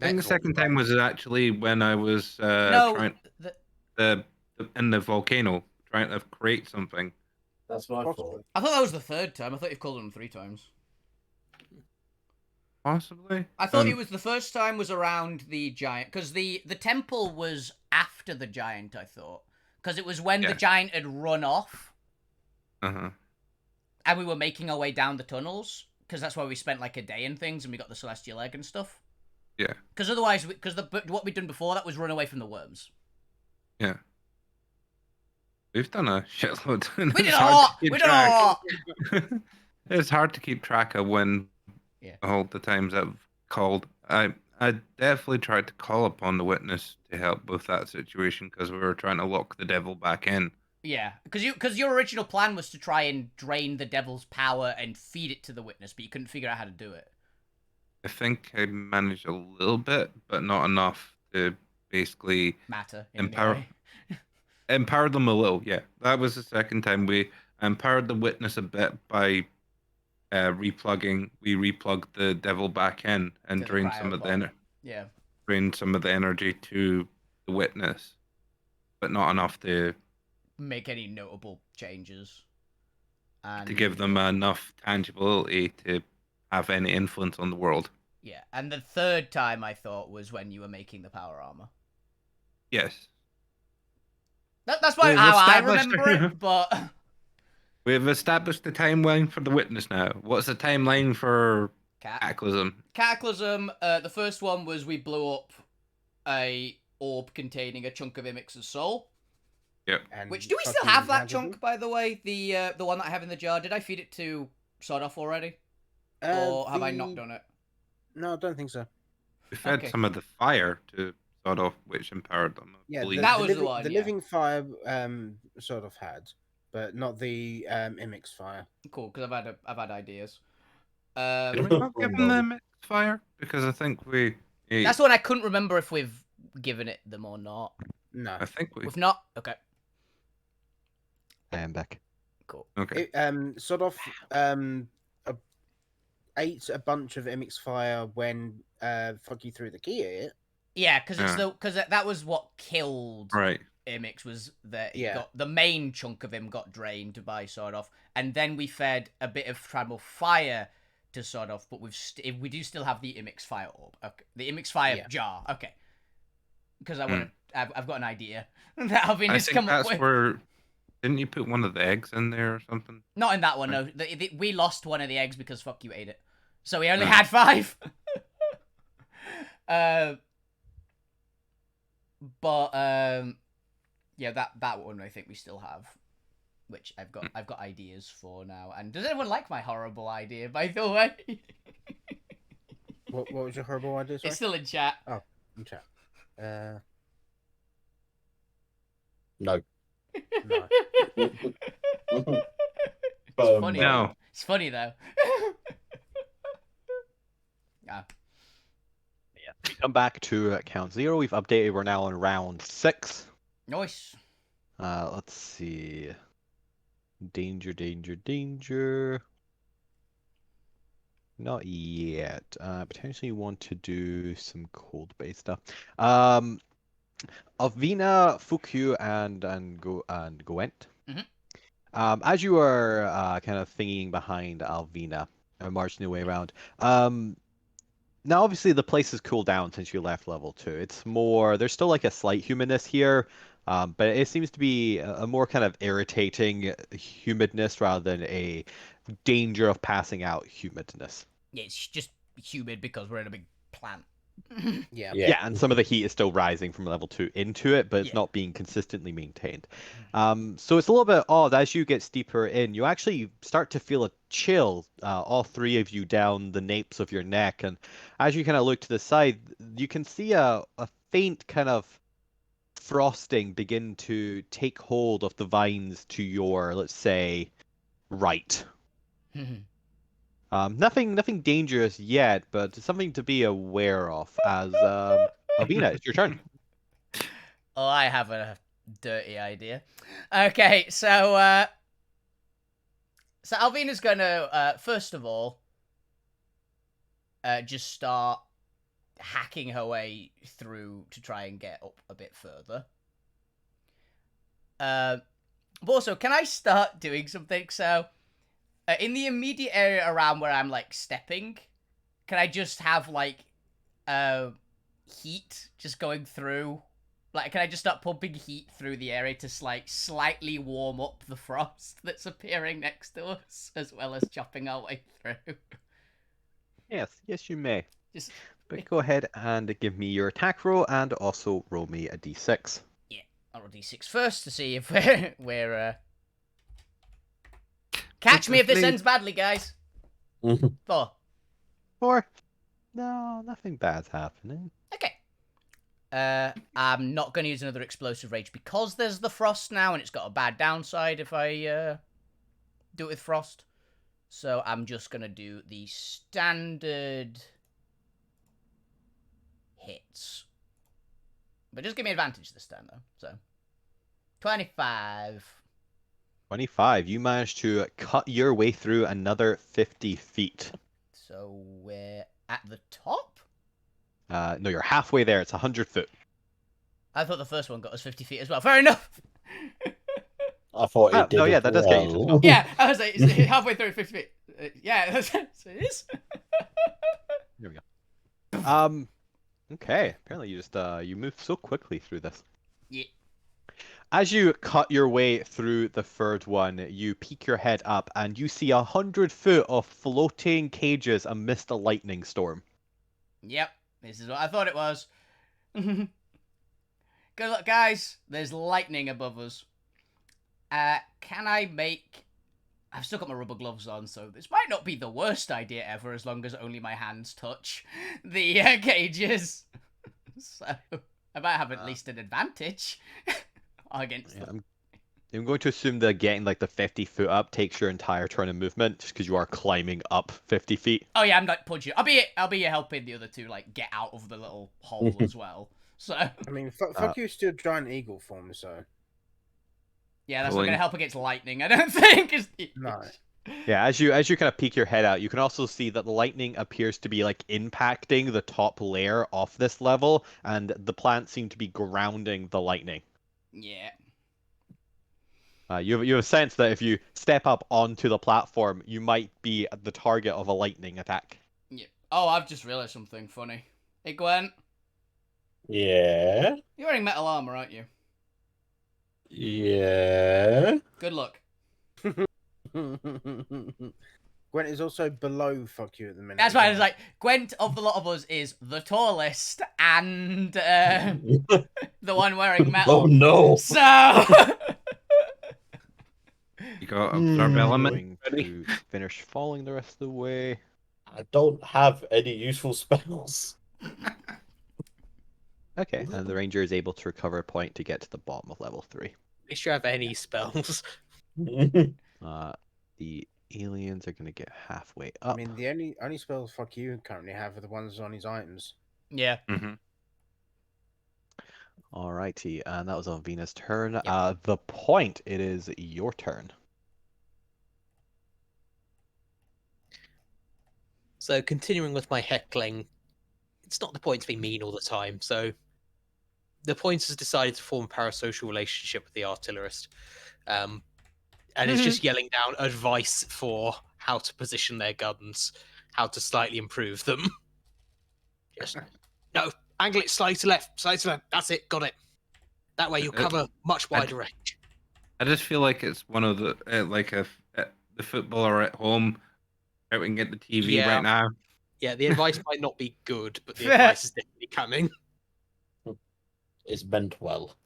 Speaker 3: I think the second time was actually when I was
Speaker 1: No,
Speaker 3: trying in the volcano trying to create something.
Speaker 6: That's what I thought.
Speaker 1: I thought that was the third time. I thought you've called on them 3 times.
Speaker 3: Possibly.
Speaker 1: I thought it was the first time was around the giant, because the temple was after the giant. I thought because it was when the giant had run off.
Speaker 3: And
Speaker 1: we were making our way down the tunnels, because that's why we spent like a day and things, and we got the celestial egg and stuff.
Speaker 3: Yeah.
Speaker 1: Because otherwise, what we'd done before that was run away from the worms.
Speaker 3: Yeah. We've done a shitload.
Speaker 1: We did a lot. We did a lot.
Speaker 3: It's hard to keep track of when
Speaker 1: Yeah.
Speaker 3: all the times I've called. I I definitely tried to call upon the witness to help with that situation because we were trying to lock the devil back in.
Speaker 1: Yeah, because your original plan was to try and drain the devil's power and feed it to the witness, but you couldn't figure out how to do it.
Speaker 3: I think I managed a little bit, but not enough to basically
Speaker 1: Matter in any
Speaker 3: empower
Speaker 1: way.
Speaker 3: empower them a little. Yeah, that was the second time we empowered the witness a bit by replugging. We replugged the devil back in and
Speaker 1: To the
Speaker 3: drained some
Speaker 1: cryo
Speaker 3: of the
Speaker 1: bomb. Yeah.
Speaker 3: drained some of the energy to the witness, but not enough to
Speaker 1: Make any notable changes. And
Speaker 3: give them enough tangibility to have any influence on the world.
Speaker 1: yeah, and the third time I thought was when you were making the power armor.
Speaker 3: Yes.
Speaker 1: That's
Speaker 3: We've
Speaker 1: how I
Speaker 3: established-
Speaker 1: remember it, but
Speaker 3: We've established the timeline for the witness now. What's the timeline for Cataclysm?
Speaker 1: Cataclysm, the first one was we blew up a orb containing a chunk of Imix's soul.
Speaker 3: Yep.
Speaker 5: And
Speaker 1: Which, do we still
Speaker 5: fucking
Speaker 1: have that
Speaker 5: handled
Speaker 1: chunk,
Speaker 5: them.
Speaker 1: by the way? The one that I have in the jar. Did I feed it to Sod Off already? Or have I not done it?
Speaker 5: No, I don't think so.
Speaker 3: We fed
Speaker 1: Okay.
Speaker 3: some of the fire to sort of which empowered them. I
Speaker 5: Yeah,
Speaker 3: believe.
Speaker 1: That was the one,
Speaker 5: The
Speaker 1: yeah.
Speaker 5: living fire sort of had, but not the Imix fire.
Speaker 1: Cool, because I've had ideas.
Speaker 3: Did we not give them the mixed fire? Because I think we.
Speaker 1: That's the one I couldn't remember if we've given it them or not.
Speaker 5: No.
Speaker 3: I think we.
Speaker 1: We've not. Okay.
Speaker 4: I am back.
Speaker 1: Cool.
Speaker 3: Okay.
Speaker 5: It, sort of ate a bunch of Imix fire when fuck you threw the key at it.
Speaker 1: Yeah, because it's
Speaker 3: Yeah.
Speaker 1: because that was what killed
Speaker 3: Right.
Speaker 1: Imix was that he
Speaker 5: Yeah.
Speaker 1: got the main chunk of him got drained by Sod Off, and then we fed a bit of tribal fire to Sod Off, but we do still have the Imix fire orb. Okay, the Imix fire jar. Okay, because I want to. I've got an idea that Alvin
Speaker 3: I
Speaker 1: has
Speaker 3: think
Speaker 1: come up
Speaker 3: that's
Speaker 1: with.
Speaker 3: where. Didn't you put one of the eggs in there or something?
Speaker 1: Not in that one. No, we lost one of the eggs because fuck you ate it, so we only
Speaker 3: Hmm.
Speaker 1: had 5. But yeah, that one I think we still have, which I've got ideas for now. And does anyone like my horrible idea? By the way,
Speaker 5: What was your horrible idea? Sorry?
Speaker 1: it's still in chat.
Speaker 5: In chat.
Speaker 6: No.
Speaker 5: No.
Speaker 1: It's funny.
Speaker 3: No.
Speaker 1: It's funny though. Yeah.
Speaker 4: Yeah. We come back to count 0. We've updated. We're now on round 6.
Speaker 1: Nice.
Speaker 4: Let's see. Danger, danger, danger. Not yet. Potentially want to do some cold-based stuff. Alvina, Fukyu, and Gwent.
Speaker 1: Mhm.
Speaker 4: As you are kind of thinking behind Alvina, marching your way around. Now, obviously, the place has cooled down since you left level 2. It's more, there's still like a slight humidness here, but it seems to be a more kind of irritating humidness rather than a danger of passing out humidness.
Speaker 1: Yeah, it's just humid because we're in a big plant.
Speaker 5: Yeah.
Speaker 4: Yeah, and some of the heat is still rising from level 2 into it, but it's
Speaker 1: Yeah.
Speaker 4: not being consistently maintained. So it's a little bit odd. As you get steeper in, you actually start to feel a chill, all 3 of you down the napes of your neck. And as you kind of look to the side, you can see a faint kind of frosting begin to take hold of the vines to your, let's say, right. Nothing dangerous yet, but something to be aware of. As Alvina, it's your turn.
Speaker 1: Oh, I have a dirty idea. Okay, so Alvina's gonna first of all just start hacking her way through to try and get up a bit further. But also, can I start doing something? So, in the immediate area around where I'm like stepping, can I just have like heat just going through? Like, can I just start pumping heat through the area to like slightly warm up the frost that's appearing next to us, as well as chopping our way through?
Speaker 4: Yes, you may.
Speaker 1: Just
Speaker 4: But go ahead and give me your attack roll, and also roll me a d6.
Speaker 1: I'll roll d6 first to see if we're catch me if this ends badly, guys. 4.
Speaker 4: 4. No, nothing bad's happening.
Speaker 1: Okay. I'm not going to use another explosive rage because there's the frost now, and it's got a bad downside if I do it with frost. So I'm just going to do the standard hits. But just give me advantage this time, though. So 25.
Speaker 4: 25. You managed to cut your way through another 50 feet.
Speaker 1: So we're at the top?
Speaker 4: No, you're halfway there. It's 100 foot.
Speaker 1: I thought the first one got us 50 feet as well. Fair enough.
Speaker 6: I thought it did.
Speaker 4: No, yeah,
Speaker 6: as
Speaker 4: that does get you to the
Speaker 6: well.
Speaker 4: top.
Speaker 1: Yeah, I was like, it's halfway through 50 feet. Yeah, so it is.
Speaker 4: Here we go. Okay. Apparently, you just you moved so quickly through this.
Speaker 1: Yeah.
Speaker 4: As you cut your way through the third one, you peek your head up and you see 100 foot of floating cages amidst a lightning storm.
Speaker 1: Yep, this is what I thought it was. Good luck, guys. There's lightning above us. Can I make... I've still got my rubber gloves on, so this might not be the worst idea ever as long as only my hands touch the cages. So, I might have at least an advantage against them.
Speaker 4: I'm going to assume that getting like the 50 foot up takes your entire turn of movement, just because you are climbing up 50 feet.
Speaker 1: Oh yeah, I'm like punching. I'll be helping the other two like get out of the little hole as well. So
Speaker 5: I mean, fuck you, still giant eagle form, so
Speaker 1: yeah, that's not gonna help against lightning. I don't think.
Speaker 5: no.
Speaker 4: Yeah, as you kind of peek your head out, you can also see that the lightning appears to be like impacting the top layer of this level, and the plants seem to be grounding the lightning.
Speaker 1: Yeah.
Speaker 4: You have a sense that if you step up onto the platform, you might be the target of a lightning attack.
Speaker 1: Yeah. Oh, I've just realized something funny. Hey, Gwen.
Speaker 6: Yeah.
Speaker 1: You're wearing metal armor, aren't you?
Speaker 6: Yeah.
Speaker 1: Good luck.
Speaker 5: Gwent is also below fuck you at the minute.
Speaker 1: That's why I was like, Gwent of the lot of us is the tallest and the one wearing metal.
Speaker 6: Oh no.
Speaker 1: So.
Speaker 3: You got absorb element.
Speaker 4: Going to finish falling the rest of the way.
Speaker 6: I don't have any useful spells.
Speaker 4: Okay, and the ranger is able to recover a point to get to the bottom of level 3.
Speaker 2: At least you have any spells.
Speaker 4: The aliens are going to get halfway up.
Speaker 5: I mean, the only spells fuck you currently have are the ones on his items.
Speaker 1: Yeah.
Speaker 3: Mm-hmm.
Speaker 4: Alrighty, and that was on Venus' turn.
Speaker 1: Yep.
Speaker 4: The point, it is your turn.
Speaker 2: So continuing with my heckling, it's not the point to be mean all the time. So the point has decided to form a parasocial relationship with the artillerist, and it's just yelling down advice for how to position their guns, how to slightly improve them. Just no, angle it slightly to left, slightly to left. That's it, got it. That way you'll cover much wider range.
Speaker 3: I just feel like it's one of the the footballer at home shouting at the TV
Speaker 2: Yeah.
Speaker 3: right now.
Speaker 2: Yeah, the advice might not be good, but the advice is definitely coming.
Speaker 6: It's meant well.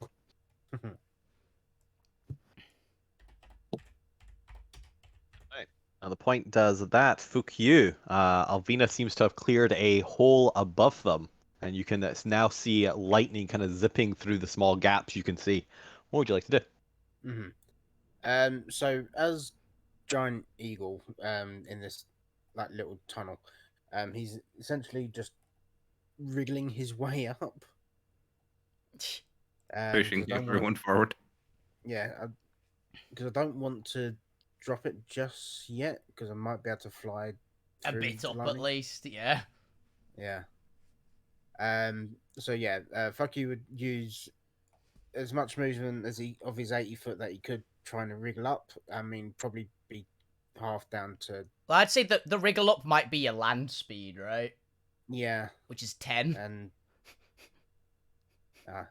Speaker 4: Now the point does that. Fuck you. Alvina seems to have cleared a hole above them, and you can now see lightning kind of zipping through the small gaps you can see. What would you like to do?
Speaker 5: So as giant eagle, in this like little tunnel, he's essentially just wriggling his way up.
Speaker 3: Pushing
Speaker 5: 'cause I don't
Speaker 3: everyone forward.
Speaker 5: Yeah, because I don't want to drop it just yet, because I might be able to fly
Speaker 1: A
Speaker 5: through
Speaker 1: bit
Speaker 5: the
Speaker 1: up at
Speaker 5: lightning.
Speaker 1: least, yeah.
Speaker 5: Yeah. So yeah, fuck you would use as much movement as of his 80 foot that he could, trying to wriggle up. I mean, probably be half down to
Speaker 1: Well, I'd say that the wriggle up might be your land speed, right?
Speaker 5: yeah,
Speaker 1: Which is 10.
Speaker 5: and yeah.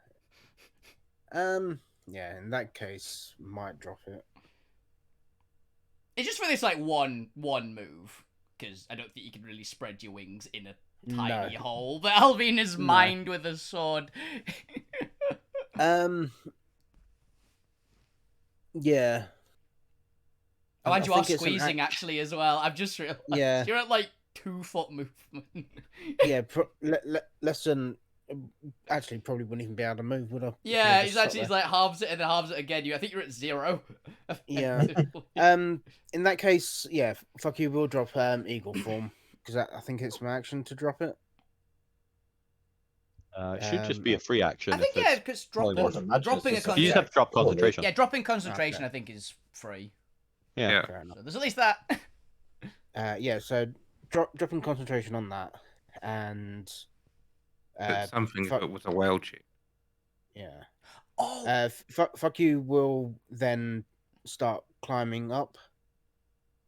Speaker 5: In that case, might drop it.
Speaker 1: It's just for this like one move, because I don't think you can really spread your wings in a tiny hole. But Alvina's mined with a sword.
Speaker 5: Yeah.
Speaker 1: Oh, and you
Speaker 5: I
Speaker 1: are
Speaker 5: think it's an
Speaker 1: squeezing actually as well. I've just realized.
Speaker 5: Yeah.
Speaker 1: You're at like 2-foot movement.
Speaker 5: Yeah, less than. Actually, probably wouldn't even be able to move, would I?
Speaker 1: Yeah,
Speaker 5: Just
Speaker 1: he's like halves it and then halves it again. I think you're at 0.
Speaker 5: Yeah. In that case, yeah, fuck you. We'll drop eagle form because I think it's my action to drop it.
Speaker 4: It should just be a free action.
Speaker 1: I think
Speaker 4: if
Speaker 1: yeah,
Speaker 4: it's
Speaker 1: because
Speaker 6: Well,
Speaker 1: dropping
Speaker 6: I imagine it's
Speaker 1: dropping a
Speaker 6: just a
Speaker 4: You just have
Speaker 1: concentration.
Speaker 4: to drop
Speaker 6: Surely.
Speaker 4: concentration.
Speaker 1: Yeah, dropping concentration
Speaker 5: Okay.
Speaker 1: I think is free.
Speaker 4: Yeah.
Speaker 3: Yeah.
Speaker 5: Fair enough.
Speaker 1: So there's at least that.
Speaker 5: Yeah, so dropping concentration on that, and
Speaker 3: It's something
Speaker 5: fuck-
Speaker 3: that was a wild shape.
Speaker 5: yeah.
Speaker 1: Oh,
Speaker 5: Fuck you will then start climbing up.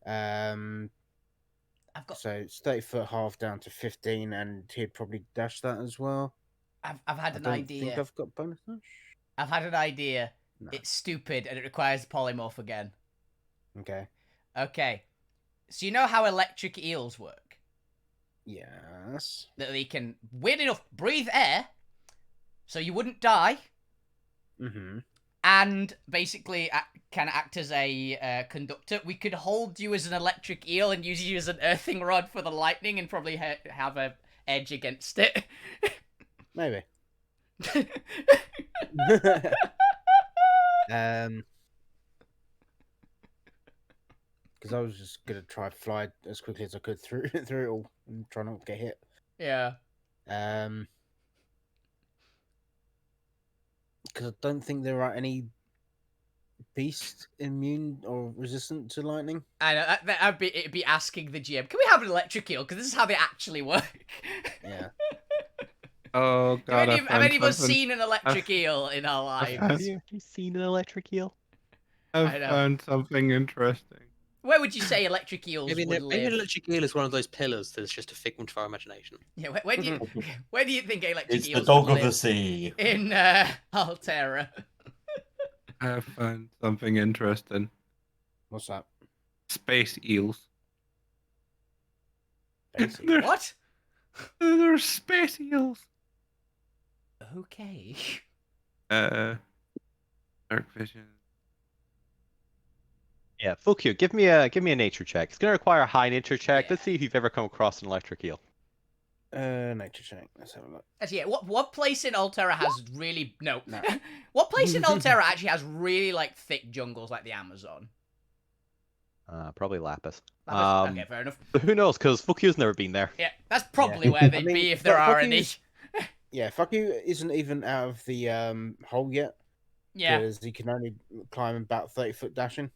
Speaker 1: I've got.
Speaker 5: So it's 30-foot half down to 15, and he'd probably dash that as well.
Speaker 1: I've had
Speaker 5: I
Speaker 1: an
Speaker 5: don't
Speaker 1: idea.
Speaker 5: think I've got bonus dash.
Speaker 1: I've had an idea.
Speaker 5: No.
Speaker 1: It's stupid and it requires polymorph again.
Speaker 5: Okay.
Speaker 1: Okay. So you know how electric eels work?
Speaker 5: Yes.
Speaker 1: That they can, weird enough, breathe air, so you wouldn't die,
Speaker 5: Mm-hmm.
Speaker 1: and basically can act as a conductor. We could hold you as an electric eel and use you as an earthing rod for the lightning and probably have a edge against it.
Speaker 5: Maybe. Because I was just gonna try fly as quickly as I could through it all and try not to get hit.
Speaker 1: Yeah.
Speaker 5: Because I don't think there are any beasts immune or resistant to lightning.
Speaker 1: I know, it'd be asking the GM, can we have an electric eel? Because this is how they actually work.
Speaker 5: Yeah.
Speaker 3: Oh god,
Speaker 1: Have any of us seen an electric eel in our lives?
Speaker 3: I've-
Speaker 4: Have you seen an electric eel?
Speaker 3: I've
Speaker 1: I know.
Speaker 3: found something interesting.
Speaker 1: Where would you say electric eels
Speaker 2: Maybe,
Speaker 1: would
Speaker 2: maybe
Speaker 1: live?
Speaker 2: an electric eel is one of those pillars that's just a figment of our imagination.
Speaker 1: Yeah, where do you think electric
Speaker 6: It's the
Speaker 1: eels
Speaker 6: dog
Speaker 1: would
Speaker 6: of the
Speaker 1: live
Speaker 6: sea.
Speaker 1: in Alterra?
Speaker 3: I found something interesting.
Speaker 5: What's that?
Speaker 3: Space eels.
Speaker 5: Basically.
Speaker 3: There's,
Speaker 1: What?
Speaker 3: there's space eels.
Speaker 1: Okay.
Speaker 3: Dark vision.
Speaker 4: Yeah, fuck you. Give me a nature check. It's gonna require a high nature check.
Speaker 1: Yeah.
Speaker 4: Let's see if you've ever come across an electric eel.
Speaker 5: Nature check. Let's have a look.
Speaker 1: Actually, yeah, what place in Alterra has really no?
Speaker 5: No.
Speaker 1: What place in Alterra actually has really like thick jungles like the Amazon?
Speaker 4: Probably Lapis.
Speaker 1: Okay, fair enough.
Speaker 4: But who knows? Because fuck you's never been there.
Speaker 1: Yeah, that's probably where they'd
Speaker 5: I mean,
Speaker 1: be if there
Speaker 5: fuck
Speaker 1: are any.
Speaker 5: yous- Yeah, fuck you isn't even out of the hole yet.
Speaker 1: Yeah.
Speaker 5: Because he can only climb about 30-foot dashing.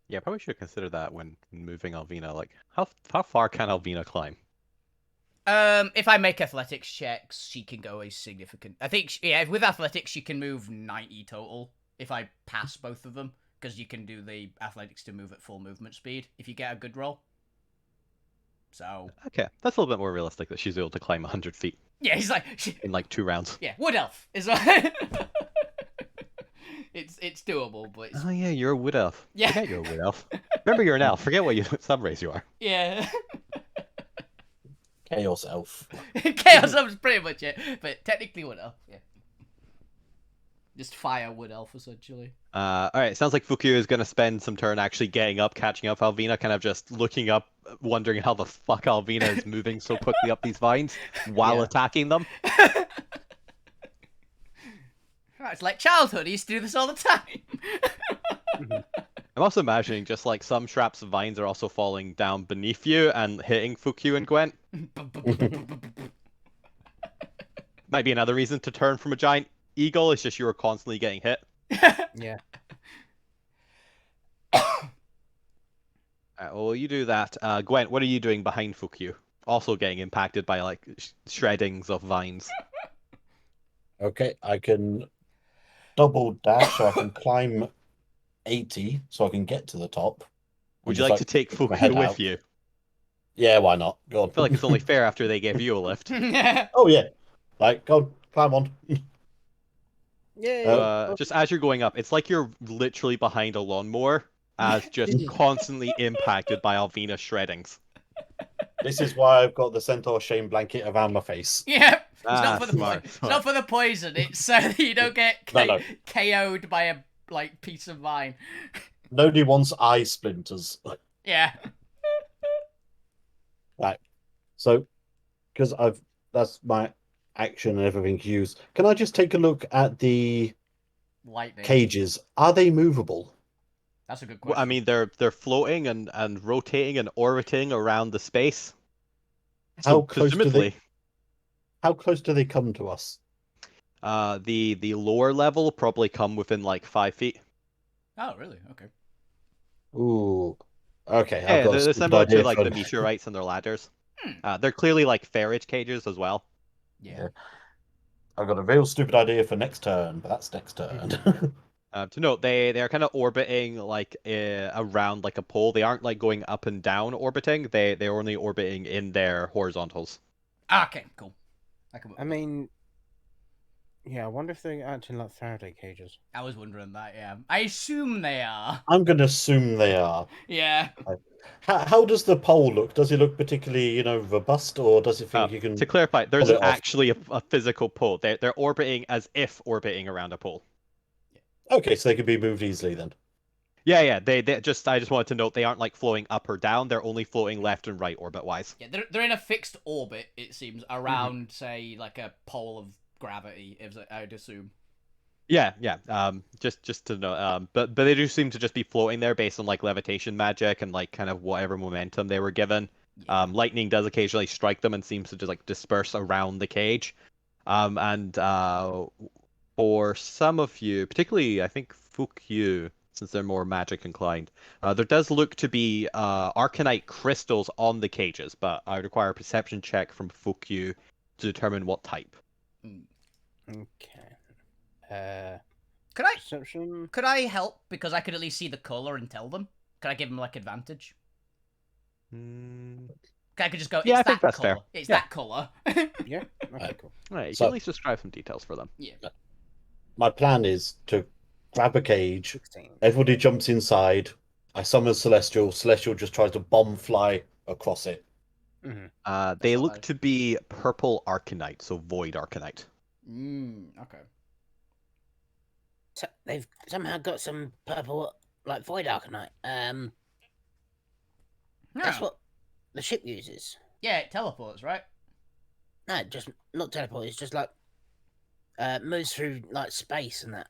Speaker 4: Yeah, probably should consider that when moving Alvina. Like, how far can Alvina climb?
Speaker 1: If I make athletics checks, she can go a significant. I think, with athletics, she can move 90 total if I pass both of them, because you can do the athletics to move at full movement speed if you get a good roll. So.
Speaker 4: Okay, that's a little bit more realistic that she's able to climb 100 feet
Speaker 1: Yeah, he's like.
Speaker 4: in like 2 rounds.
Speaker 1: Yeah, wood elf is right. It's doable, but it's...
Speaker 4: Oh yeah, you're a wood elf.
Speaker 1: Yeah.
Speaker 4: Forget you're a wood elf. Remember, you're an elf. Forget what subrace you are.
Speaker 1: yeah.
Speaker 6: Chaos elf.
Speaker 1: Chaos elf's pretty much it, but technically wood elf. Yeah. Just fire wood elf essentially.
Speaker 4: All right, sounds like Fukio is gonna spend some turn actually getting up, catching up Alvina, kind of just looking up, wondering how the fuck Alvina is moving so quickly up these vines while
Speaker 5: Yeah.
Speaker 4: attacking them.
Speaker 1: It's like childhood. I used to do this all the time.
Speaker 4: I'm also imagining just like some shrap's vines are also falling down beneath you and hitting Fukio and Gwent. Might be another reason to turn from a giant eagle. It's just you were constantly getting hit.
Speaker 5: Yeah.
Speaker 4: Well, you do that. Gwent, what are you doing behind Fukio? Also getting impacted by like shreddings of vines.
Speaker 6: Okay, I can double dash so I can climb 80 so I can get to the top.
Speaker 4: Would
Speaker 6: And
Speaker 4: you
Speaker 6: just,
Speaker 4: like to take
Speaker 6: my head
Speaker 4: Fukio with
Speaker 6: out.
Speaker 4: you?
Speaker 6: Yeah, why not? Go on.
Speaker 4: I feel like it's only fair after they gave you a lift.
Speaker 6: Oh yeah. Like, go on, climb on.
Speaker 5: Yeah.
Speaker 4: Just as you're going up, it's like you're literally behind a lawnmower, as just constantly impacted by Alvina shreddings.
Speaker 6: This is why I've got the centaur shame blanket around my face.
Speaker 1: Yeah. It's
Speaker 4: Ah,
Speaker 1: not for the
Speaker 4: smart,
Speaker 1: it's
Speaker 4: smart.
Speaker 1: not for the poison. It's so that you don't get
Speaker 6: No.
Speaker 1: KO'd by a like piece of vine.
Speaker 6: Nobody wants eye splinters.
Speaker 1: Yeah.
Speaker 6: Right. So, because that's my action and everything used. Can I just take a look at the
Speaker 1: Lightning.
Speaker 6: cages? Are they movable?
Speaker 1: That's a good
Speaker 4: Well,
Speaker 1: question.
Speaker 4: I mean, they're floating and rotating and orbiting around the space.
Speaker 6: How
Speaker 4: So
Speaker 6: close do
Speaker 4: presumably,
Speaker 6: they? How close do they come to us?
Speaker 4: the lower level probably come within like 5 feet.
Speaker 1: Oh, really? Okay.
Speaker 6: Ooh. Okay, I've
Speaker 4: Yeah,
Speaker 6: got a
Speaker 4: they're
Speaker 6: stupid
Speaker 4: similar to
Speaker 6: idea
Speaker 4: like
Speaker 6: for.
Speaker 4: the meteorites and their ladders.
Speaker 1: Hmm.
Speaker 4: They're clearly like ferrage cages as well.
Speaker 1: Yeah.
Speaker 6: I've got a real stupid idea for next turn, but that's next turn.
Speaker 4: To note, they're kind of orbiting like around like a pole. They aren't like going up and down orbiting. They're only orbiting in their horizontals.
Speaker 1: Okay, cool. I can work
Speaker 5: I
Speaker 1: with that.
Speaker 5: mean, yeah, I wonder if they're acting like Faraday cages.
Speaker 1: I was wondering that, yeah. I assume they are.
Speaker 6: I'm going to assume they are.
Speaker 1: Yeah.
Speaker 6: How does the pole look? Does it look particularly, robust, or does it think you can
Speaker 4: To clarify, there
Speaker 6: pull it
Speaker 4: isn't
Speaker 6: off?
Speaker 4: actually a physical pole. They're orbiting as if orbiting around a pole.
Speaker 6: Okay, so they can be moved easily then.
Speaker 4: Yeah. They just I just wanted to note they aren't like flowing up or down. They're only floating left and right orbit wise.
Speaker 1: Yeah, they're in a fixed orbit, it seems, around, say, like a pole of gravity, I'd assume.
Speaker 4: Yeah. Just to know, but they do seem to just be floating there based on like levitation magic and like kind of whatever momentum they were given.
Speaker 1: Yeah.
Speaker 4: Lightning does occasionally strike them and seems to just like disperse around the cage. And for some of you, particularly I think Fukyu, since they're more magic inclined, there does look to be Arcanite crystals on the cages, but I would require a perception check from Fukyu to determine what type.
Speaker 5: Okay. Perception.
Speaker 1: Could I help because I could at least see the color and tell them? Could I give them like advantage? I could just go.
Speaker 4: Yeah,
Speaker 1: It's
Speaker 4: I think
Speaker 1: that
Speaker 4: that's
Speaker 1: color.
Speaker 4: fair.
Speaker 1: It's
Speaker 4: Yeah.
Speaker 1: that color.
Speaker 5: Yeah. Okay. Cool.
Speaker 4: Right, you
Speaker 6: So-
Speaker 4: can at least describe some details for them.
Speaker 1: Yeah.
Speaker 6: My plan is to grab a cage.
Speaker 5: 16.
Speaker 6: Everybody jumps inside. I summon Celestial. Celestial just tries to bomb fly across it.
Speaker 4: They
Speaker 1: not
Speaker 4: look
Speaker 1: bad.
Speaker 4: to be purple Arcanite, so Void Arcanite.
Speaker 1: Okay.
Speaker 7: So they've somehow got some purple, like Void Arcanite. That's what the ship uses.
Speaker 1: Yeah, it teleports, right?
Speaker 7: No, just not teleport. It's just like moves through like space and that.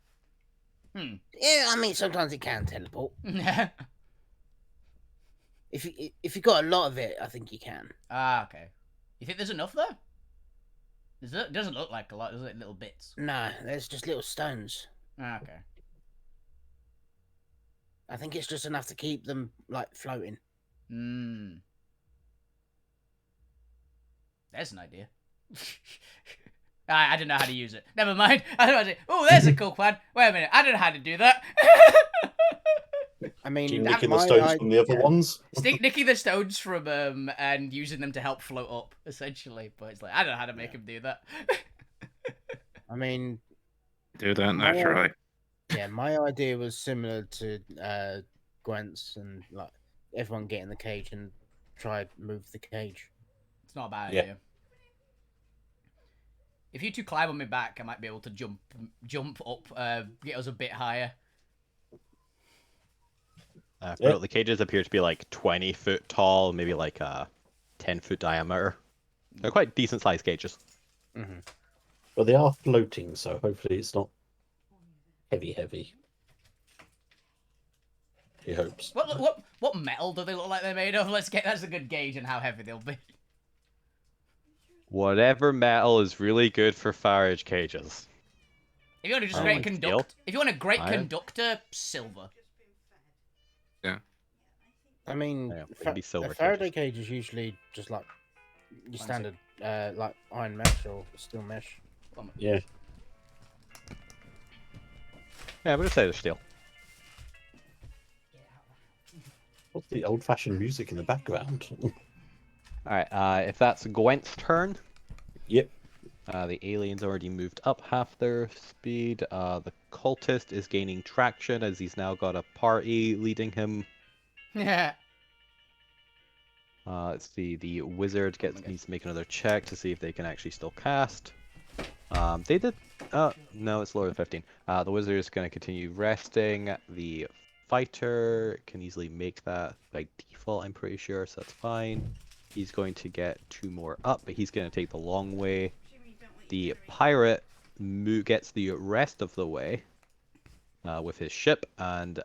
Speaker 7: Yeah, I mean sometimes it can teleport. If you got a lot of it, I think you can.
Speaker 1: Okay. You think there's enough there? It doesn't look like a lot, does it? Little bits.
Speaker 7: No, there's just little stones.
Speaker 1: Okay.
Speaker 7: I think it's just enough to keep them like floating.
Speaker 1: There's an idea. I didn't know how to use it. Never mind. I don't know. Oh, there's a cool plan. Wait a minute. I don't know how to do that.
Speaker 5: I mean,
Speaker 6: Keep
Speaker 5: that
Speaker 6: nicking the
Speaker 5: my
Speaker 6: stones from the other
Speaker 5: idea-
Speaker 6: ones.
Speaker 1: Nicking the stones from and using them to help float up, essentially. But it's like I don't know how to make him do that.
Speaker 5: I mean,
Speaker 3: Do that
Speaker 5: My-
Speaker 3: naturally.
Speaker 5: yeah, my idea was similar to Gwent's and like everyone get in the cage and try move the cage.
Speaker 1: It's not a bad
Speaker 6: Yeah.
Speaker 1: idea. If you two climb on my back, I might be able to jump up, get us a bit higher.
Speaker 4: The cages appear to be like 20 foot tall, maybe like 10-foot diameter. They're quite decent sized cages.
Speaker 5: Mm-hmm.
Speaker 6: But they are floating, so hopefully it's not heavy. He hopes.
Speaker 1: What metal do they look like they're made of? That's a good gauge on how heavy they'll be.
Speaker 4: Whatever metal is really good for Farage cages.
Speaker 1: If you want to just
Speaker 4: Oh,
Speaker 1: great
Speaker 4: like
Speaker 1: conduct,
Speaker 4: steel?
Speaker 1: if you want a great
Speaker 4: Iron?
Speaker 1: conductor, silver.
Speaker 5: I mean,
Speaker 4: Yeah, maybe silver
Speaker 5: a Faraday cage is usually just like your
Speaker 1: Fancy.
Speaker 5: standard, like iron mesh or steel mesh.
Speaker 6: Yeah.
Speaker 4: Yeah, I'm gonna say they're steel.
Speaker 6: What's the old-fashioned music in the background?
Speaker 4: Alright, if that's Gwent's turn,
Speaker 6: Yep.
Speaker 4: the alien's already moved up half their speed. The cultist is gaining traction as he's now got a party leading him.
Speaker 1: Yeah.
Speaker 4: Let's see, the wizard needs to make another check to see if they can actually still cast. They did. No, it's lower than 15. The wizard is going to continue resting. The fighter can easily make that by default, I'm pretty sure, so that's fine. he's going to get 2 more up, but he's going to take the long way. The pirate gets the rest of the way with his ship, and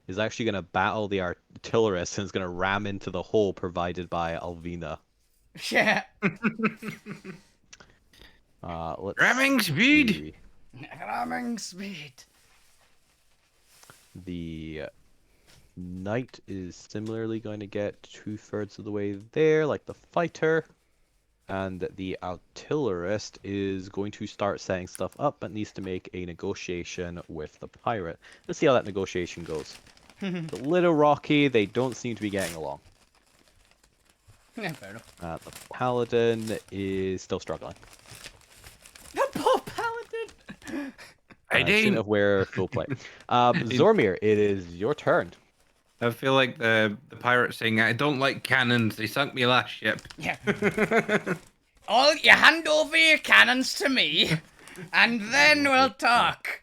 Speaker 4: is actually going to battle the artillerist and is going to ram into the hole provided by Alvina.
Speaker 1: Yeah.
Speaker 4: Let's
Speaker 3: Ramming speed.
Speaker 4: see.
Speaker 1: Ramming speed.
Speaker 4: The knight is similarly going to get 2/3 of the way there, like the fighter. And the artillerist is going to start setting stuff up, but needs to make a negotiation with the pirate. Let's see how that negotiation goes. It's a little rocky. They don't seem to be getting along.
Speaker 1: Yeah, fair enough.
Speaker 4: The paladin is still struggling.
Speaker 1: The poor paladin.
Speaker 3: I
Speaker 4: Shouldn't
Speaker 3: did.
Speaker 4: have wear full plate. Zormir, it is your turn.
Speaker 3: I feel like the pirate saying, "I don't like cannons. They sunk me last ship."
Speaker 1: Yeah. All you hand over your cannons to me, and then we'll talk.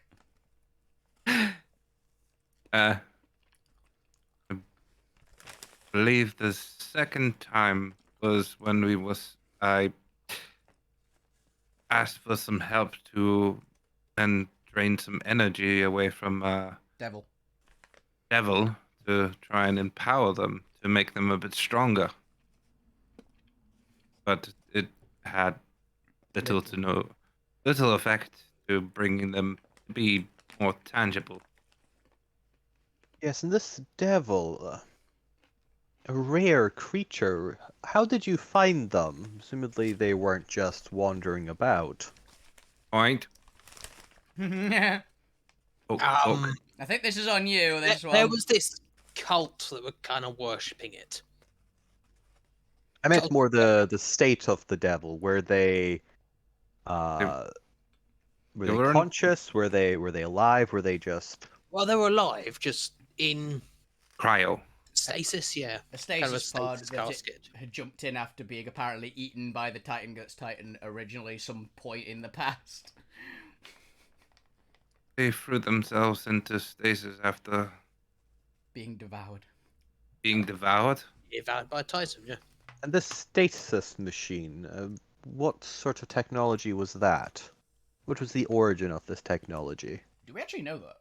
Speaker 3: I believe the second time was when I asked for some help to and drain some energy away from
Speaker 1: Devil.
Speaker 3: Devil to try and empower them to make them a bit stronger. But it had little effect to bringing them to be more tangible.
Speaker 4: Yes, and this devil, a rare creature. How did you find them? Presumably they weren't just wandering about.
Speaker 3: Point.
Speaker 1: I
Speaker 3: Poke, poke.
Speaker 1: think this is on you, this one.
Speaker 2: There was this cult that were kind of worshipping it.
Speaker 4: I meant more the state of the devil. Were they were
Speaker 3: they
Speaker 4: they
Speaker 3: weren't-
Speaker 4: conscious? Were they alive? Were they just
Speaker 2: Well, they were alive, just in
Speaker 3: Cryo.
Speaker 2: stasis, yeah.
Speaker 1: A
Speaker 2: Kind of a
Speaker 1: stasis pod
Speaker 2: stasis
Speaker 1: that
Speaker 2: casket.
Speaker 1: had jumped in after being apparently eaten by the Titan Guts Titan originally some point in the past.
Speaker 3: They threw themselves into stasis after
Speaker 1: Being devoured.
Speaker 3: being devoured.
Speaker 2: Devoured by Titan, yeah.
Speaker 4: and this stasis machine? What sort of technology was that? What was the origin of this technology?
Speaker 1: Do we actually know that?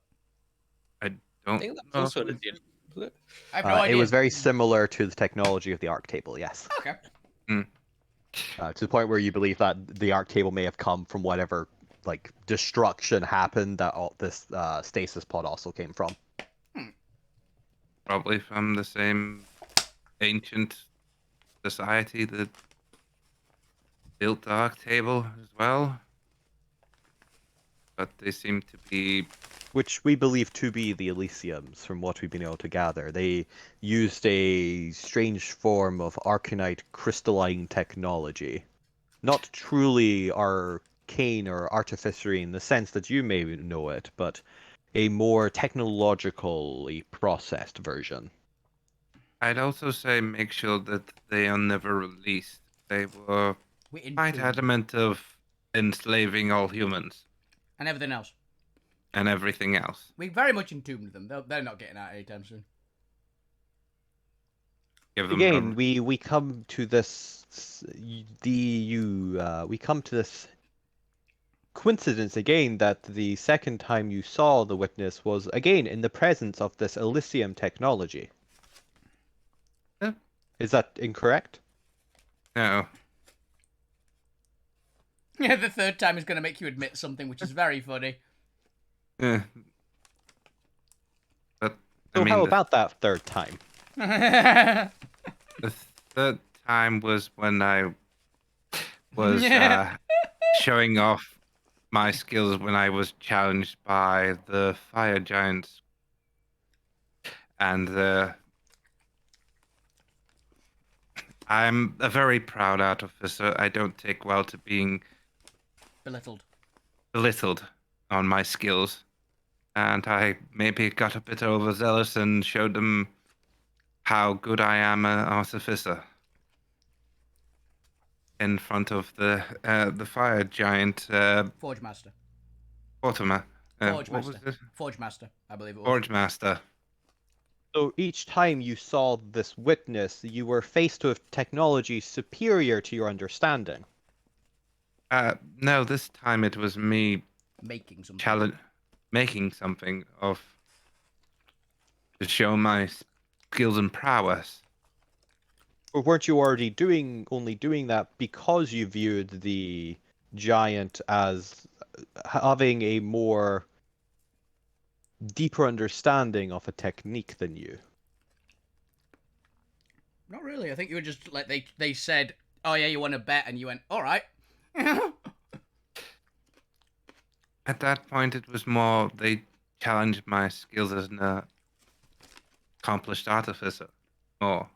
Speaker 2: I
Speaker 3: Don't
Speaker 2: think that's
Speaker 3: know.
Speaker 2: also an Indian. Was it?
Speaker 1: I have no idea.
Speaker 4: It was very similar to the technology of the Arc Table. Yes.
Speaker 1: Okay.
Speaker 4: To the point where you believe that the Arc Table may have come from whatever like destruction happened that all this stasis pod also came from.
Speaker 3: Probably from the same ancient society that built the Arc Table as well. But they seem to be
Speaker 4: Which we believe to be the Elysiums, from what we've been able to gather. They used a strange form of arcanite crystalline technology. Not truly arcane or artificery in the sense that you may know it, but a more technologically processed version.
Speaker 3: I'd also say make sure that they are never released. They were
Speaker 1: We
Speaker 3: quite
Speaker 1: entombed
Speaker 3: adamant of enslaving all humans
Speaker 1: and everything else.
Speaker 3: and everything else.
Speaker 1: We very much entombed them. They're not getting out anytime soon.
Speaker 3: Give them
Speaker 4: Again, we come to this we come to this coincidence again that the second time you saw the witness was again in the presence of this Elysium technology.
Speaker 3: Yeah.
Speaker 4: Is that incorrect?
Speaker 3: No.
Speaker 1: Yeah, the third time is going to make you admit something, which is very funny.
Speaker 3: But
Speaker 4: So
Speaker 3: I mean,
Speaker 4: how about that third time?
Speaker 3: the third time was when I was
Speaker 1: Yeah.
Speaker 3: showing off my skills when I was challenged by the fire giants. And I'm a very proud artificer. I don't take well to being
Speaker 1: Belittled.
Speaker 3: belittled on my skills. And I maybe got a bit overzealous and showed them how good I am an artificer in front of the fire giant
Speaker 1: Forge Master.
Speaker 3: Mortimer.
Speaker 1: Forge
Speaker 3: What was
Speaker 1: Master.
Speaker 3: it?
Speaker 1: Forge Master, I believe it was.
Speaker 3: Forge Master.
Speaker 4: So each time you saw this witness, you were faced with technology superior to your understanding.
Speaker 3: No, this time it was me
Speaker 1: Making something.
Speaker 3: making something of to show my skills and prowess.
Speaker 4: Or weren't you already only doing that because you viewed the giant as having a more deeper understanding of a technique than you?
Speaker 1: Not really. I think you were just like they said, "Oh yeah, you want to bet," and you went, "All right."
Speaker 3: At that point, it was more they challenged my skills as an accomplished artificer. More.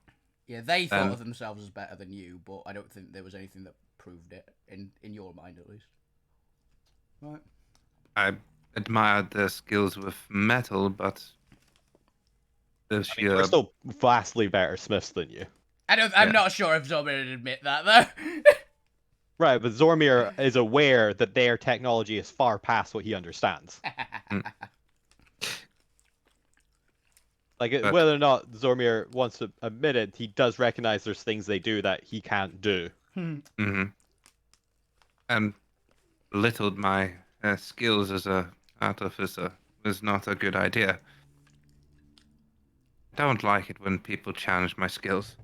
Speaker 1: Yeah, they thought
Speaker 3: Um,
Speaker 1: of themselves as better than you, but I don't think there was anything that proved it in your mind, at least. Right.
Speaker 3: I admired their skills with metal, but the
Speaker 4: I mean,
Speaker 3: sheer
Speaker 4: we're still vastly better smiths than you.
Speaker 1: I'm
Speaker 3: Yeah.
Speaker 1: not sure if Zorba would admit that though.
Speaker 4: Right, but Zormir is aware that their technology is far past what he understands. Like,
Speaker 3: But-
Speaker 4: whether or not Zormir wants to admit it, he does recognize there's things they do that he can't do.
Speaker 3: hmm and belittled my skills as a artificer was not a good idea. I don't like it when people challenge my skills.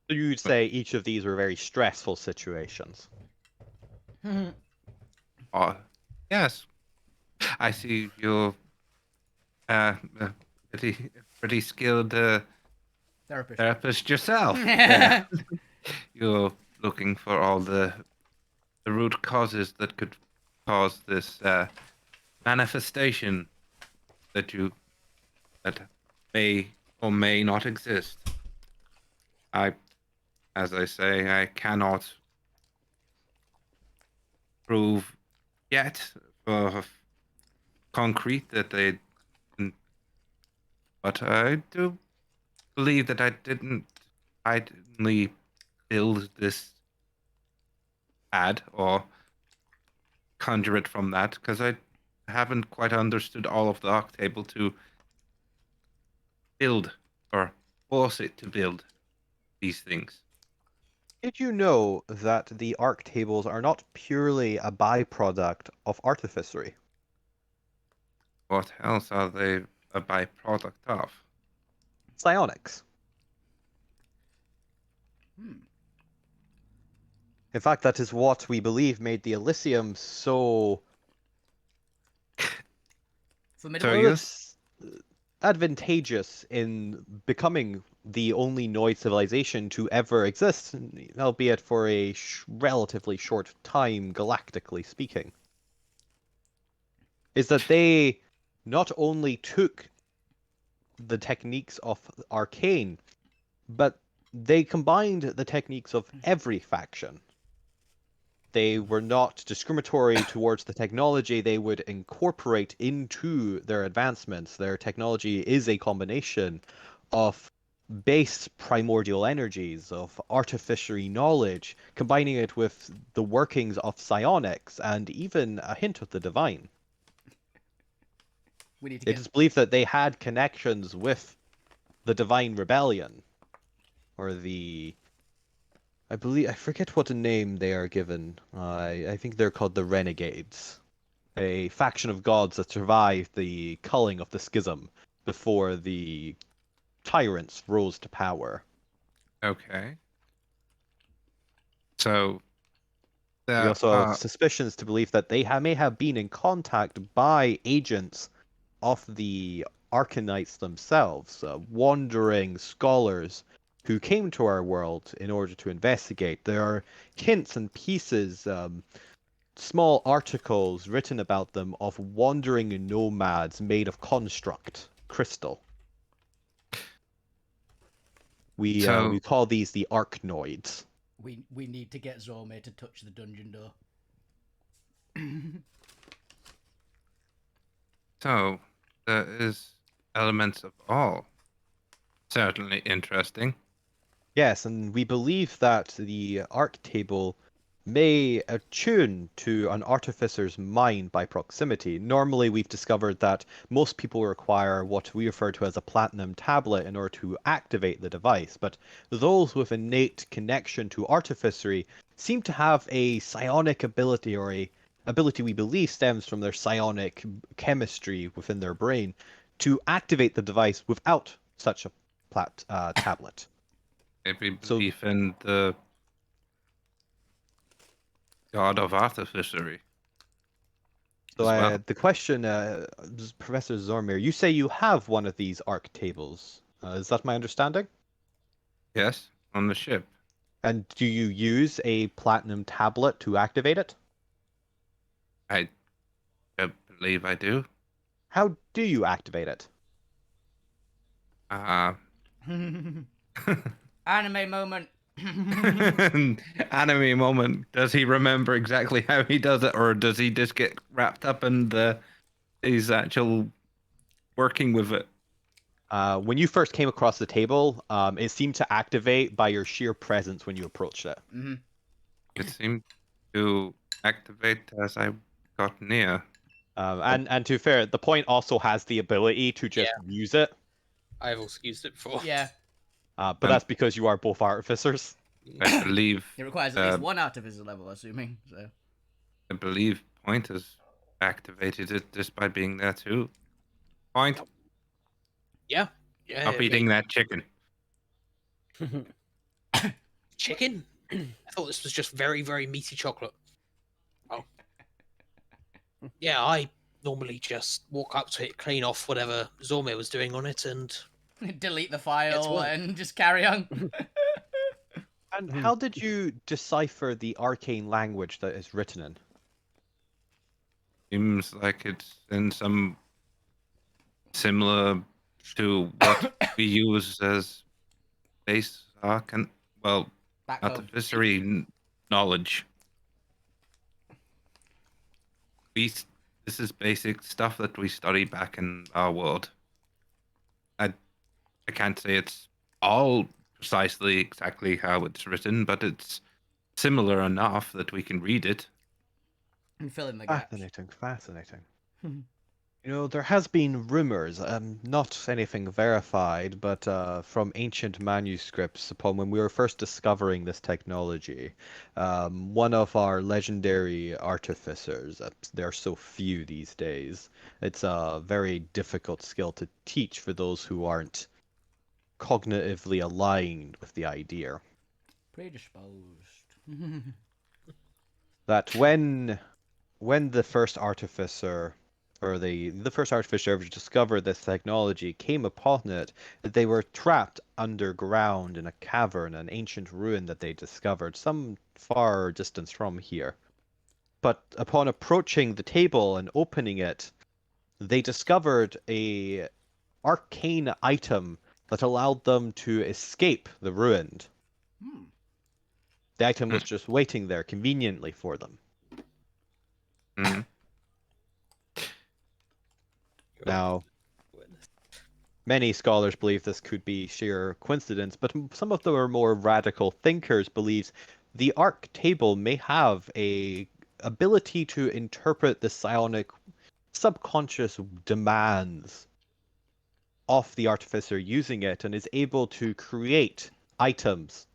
Speaker 4: So you'd say each of these were very stressful situations.
Speaker 3: Oh, yes, I see you're uh, a pretty skilled
Speaker 1: Therapist.
Speaker 3: therapist yourself. You're looking for all the root causes that could cause this manifestation that may or may not exist. As I say, I cannot prove yet for concrete that they, but I do believe that I didn't idly build this ad or conjure it from that because I haven't quite understood all of the arc table to build or force it to build these things.
Speaker 4: Did you know that the arc tables are not purely a byproduct of artificery?
Speaker 3: What else are they a byproduct of?
Speaker 4: Psionics. In fact, that is what we believe made the Elysium so
Speaker 1: Formidable.
Speaker 3: So
Speaker 4: advantageous in becoming the only Noid civilization to ever exist, albeit for a relatively short time, galactically speaking, is that they not only took the techniques of Arcane, but they combined the techniques of every faction. They were not discriminatory towards the technology they would incorporate into their advancements. Their technology is a combination of base primordial energies, of artificery knowledge, combining it with the workings of psionics and even a hint of the divine.
Speaker 1: We need to
Speaker 4: It is believed that they had connections with the divine rebellion, or the I forget what name they are given. I think they're called the Renegades, a faction of gods that survived the culling of the schism before the tyrants rose to power.
Speaker 3: okay. So
Speaker 4: We
Speaker 3: there
Speaker 4: also have
Speaker 3: are
Speaker 4: suspicions to believe that they may have been in contact by agents of the Arcanites themselves, wandering scholars who came to our world in order to investigate. There are hints and pieces, small articles written about them of wandering nomads made of construct crystal. We call these the Arcnoids.
Speaker 1: we need to get Zorme to touch the dungeon door.
Speaker 3: so there is elements of all. Certainly interesting.
Speaker 4: Yes, and we believe that the arc table may attune to an artificer's mind by proximity. Normally, we've discovered that most people require what we refer to as a platinum tablet in order to activate the device, but those with innate connection to artificery seem to have a psionic ability, or a ability we believe stems from their psionic chemistry within their brain, to activate the device without such a tablet.
Speaker 3: Maybe
Speaker 4: So-
Speaker 3: belief in the god of artificery.
Speaker 4: So
Speaker 3: as well.
Speaker 4: the question, Professor Zormir, you say you have one of these arc tables. Is that my understanding?
Speaker 3: Yes, on the ship.
Speaker 4: And do you use a platinum tablet to activate it?
Speaker 3: I don't believe I do.
Speaker 4: How do you activate it?
Speaker 1: Anime moment.
Speaker 3: Anime moment. Does he remember exactly how he does it, or does he just get wrapped up in his actual working with it?
Speaker 4: When you first came across the table, it seemed to activate by your sheer presence when you approached it.
Speaker 1: Mhm.
Speaker 3: It seemed to activate as I got near.
Speaker 4: And to be fair, the point also has the ability to just use it.
Speaker 2: I've also used it before.
Speaker 1: Yeah,
Speaker 4: But that's because you are both artificers.
Speaker 3: I believe
Speaker 1: it requires at least one artificer level, assuming. So.
Speaker 3: I believe Point has activated it just by being there too. Point,
Speaker 2: Yeah.
Speaker 3: stop eating that chicken.
Speaker 2: Chicken? I thought this was just very, very meaty chocolate. Oh. Yeah, I normally just walk up to it, clean off whatever Zormir was doing on it, and
Speaker 1: Delete the file
Speaker 2: work.
Speaker 1: and just carry on.
Speaker 4: And how did you decipher the arcane language that is written in?
Speaker 3: Seems like it's in some similar to what we use as base arcane, well,
Speaker 1: Back home.
Speaker 3: artificery knowledge. This is basic stuff that we study back in our world. I can't say it's all precisely exactly how it's written, but it's similar enough that we can read it.
Speaker 1: And fill in the gaps.
Speaker 4: Fascinating. You know, there has been rumors, not anything verified, but from ancient manuscripts upon when we were first discovering this technology. One of our legendary artificers, there are so few these days, it's a very difficult skill to teach for those who aren't cognitively aligned with the idea.
Speaker 1: Predisposed.
Speaker 4: That when the first artificer, or the first artificer ever discovered this technology, came upon it, that they were trapped underground in a cavern, an ancient ruin that they discovered some far distance from here. But upon approaching the table and opening it, they discovered a arcane item that allowed them to escape the ruin. The item was just waiting there conveniently for them.
Speaker 3: Mhm.
Speaker 4: Now, many scholars believe this could be sheer coincidence, but some of the more radical thinkers believe the arc table may have a ability to interpret the psionic subconscious demands of the artificer using it, and is able to create items